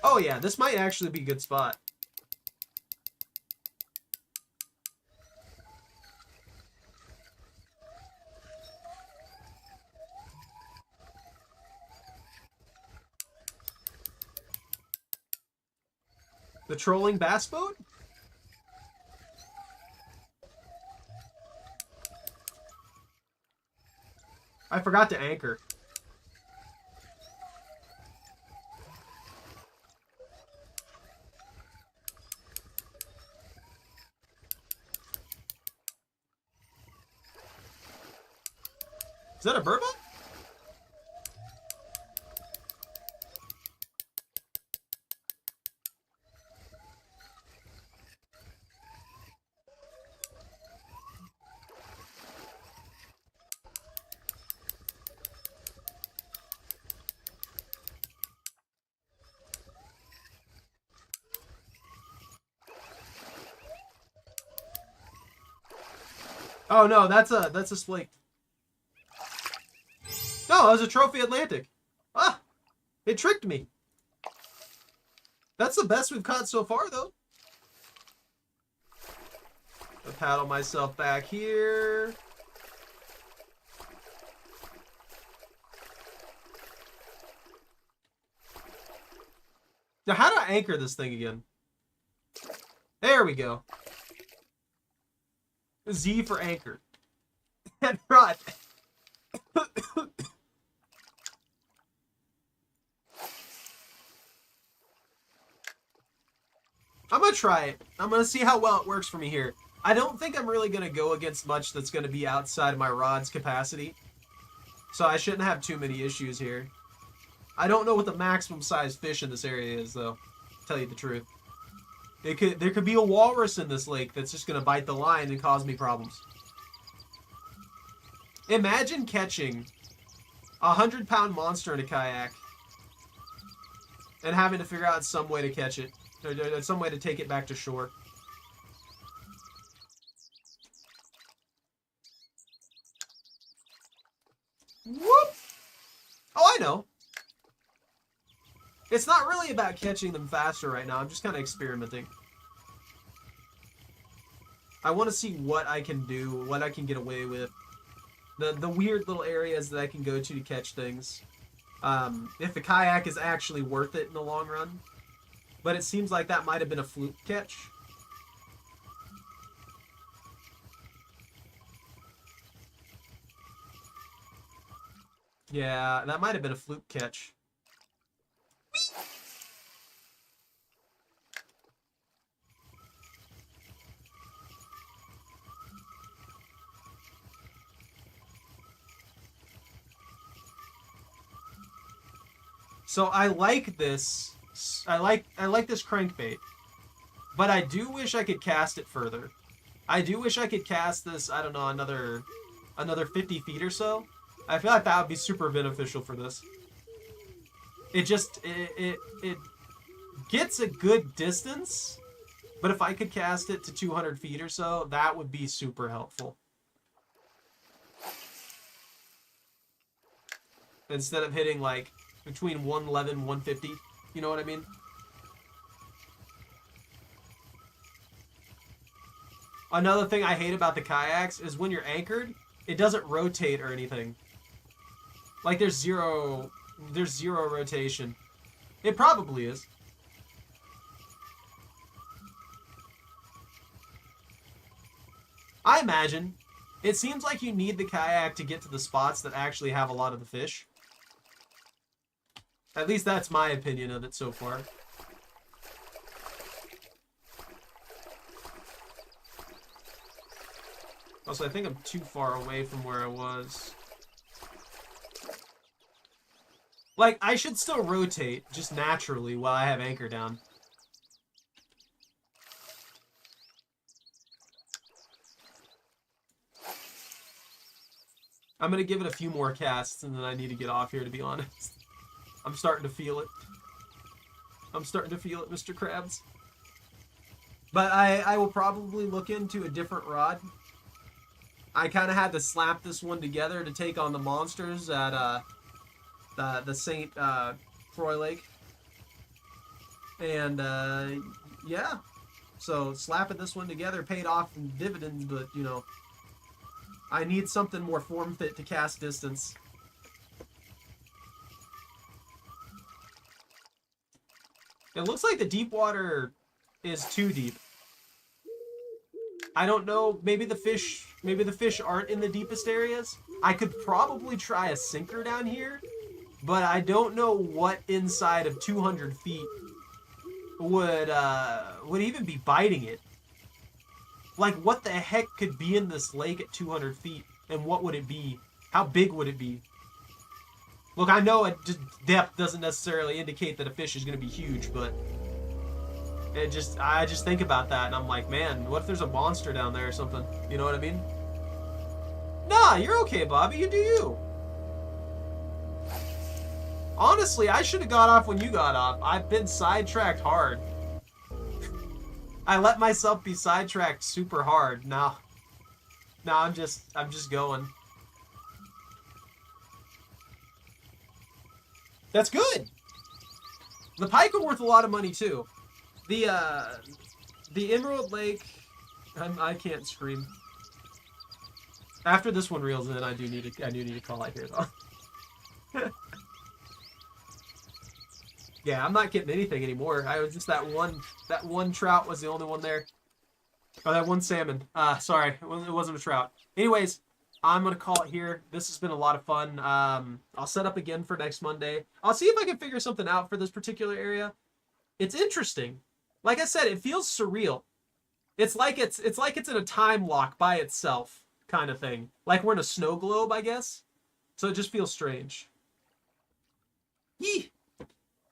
Oh yeah, this might actually be a good spot. The trolling bass boat? I forgot to anchor. Is that a bird boat? Oh no, that's a slake. No, that was a trophy Atlantic. Ah, it tricked me. That's the best we've caught so far, though. I'll paddle myself back here. Now, how do I anchor this thing again? There we go. Z for anchor. And run. I'm gonna try it. I'm gonna see how well it works for me here. I don't think I'm really gonna go against much that's gonna be outside of my rod's capacity. So I shouldn't have too many issues here. I don't know what the maximum size fish in this area is, though. To tell you the truth. There could be a walrus in this lake that's just gonna bite the line and cause me problems. Imagine catching a 100-pound monster in a kayak and having to figure out some way to catch it. Or some way to take it back to shore. Whoop! Oh, I know. It's not really about catching them faster right now. I'm just kind of experimenting. I want to see what I can do, what I can get away with. The weird little areas that I can go to catch things. If the kayak is actually worth it in the long run. But it seems like that might have been a fluke catch. Yeah, that might have been a fluke catch. So I like this. I like this crankbait, but I do wish I could cast it further. I do wish I could cast this, I don't know, another 50 feet or so. I feel like that would be super beneficial for this. It gets a good distance, but if I could cast it to 200 feet or so, that would be super helpful. Instead of hitting like between 111 and 150. You know what I mean? Another thing I hate about the kayaks is when you're anchored, it doesn't rotate or anything. Like there's zero rotation. It probably is. I imagine. It seems like you need the kayak to get to the spots that actually have a lot of the fish. At least that's my opinion of it so far. Also, I think I'm too far away from where I was. Like, I should still rotate, just naturally, while I have anchor down. I'm gonna give it a few more casts, and then I need to get off here, to be honest. I'm starting to feel it. I'm starting to feel it, Mr. Krabs. But I will probably look into a different rod. I kind of had to slap this one together to take on the monsters at the St. Croix Lake. And yeah, so slapping this one together paid off in dividends, but you know, I need something more form fit to cast distance. It looks like the deep water is too deep. I don't know, maybe the fish aren't in the deepest areas. I could probably try a sinker down here, but I don't know what inside of 200 feet would even be biting it. Like, what the heck could be in this lake at 200 feet, and what would it be? How big would it be? Look, I know depth doesn't necessarily indicate that a fish is going to be huge, but I just think about that, and I'm like, man, what if there's a monster down there or something? You know what I mean? Nah, you're okay, Bobby. You do you. Honestly, I should have got off when you got off. I've been sidetracked hard. I let myself be sidetracked super hard. Now I'm just going. That's good. The pike are worth a lot of money too. The Emerald Lake, I can't scream. After this one reels in, I do need to call out here though. Yeah, I'm not getting anything anymore. I was just that one trout was the only one there. Oh, that one salmon. Sorry, it wasn't a trout. Anyways, I'm gonna call it here. This has been a lot of fun. I'll set up again for next Monday. I'll see if I can figure something out for this particular area. It's interesting. Like I said, it feels surreal. It's like it's in a time lock by itself, kind of thing. Like we're in a snow globe, I guess. So it just feels strange. Yee.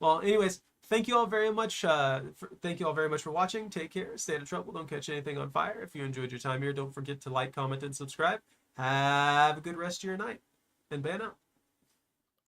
Well, anyways, thank you all very much. Thank you all very much for watching. Take care. Stay out of trouble. Don't catch anything on fire. If you enjoyed your time here, don't forget to like, comment, and subscribe. Have a good rest of your night. And ban out.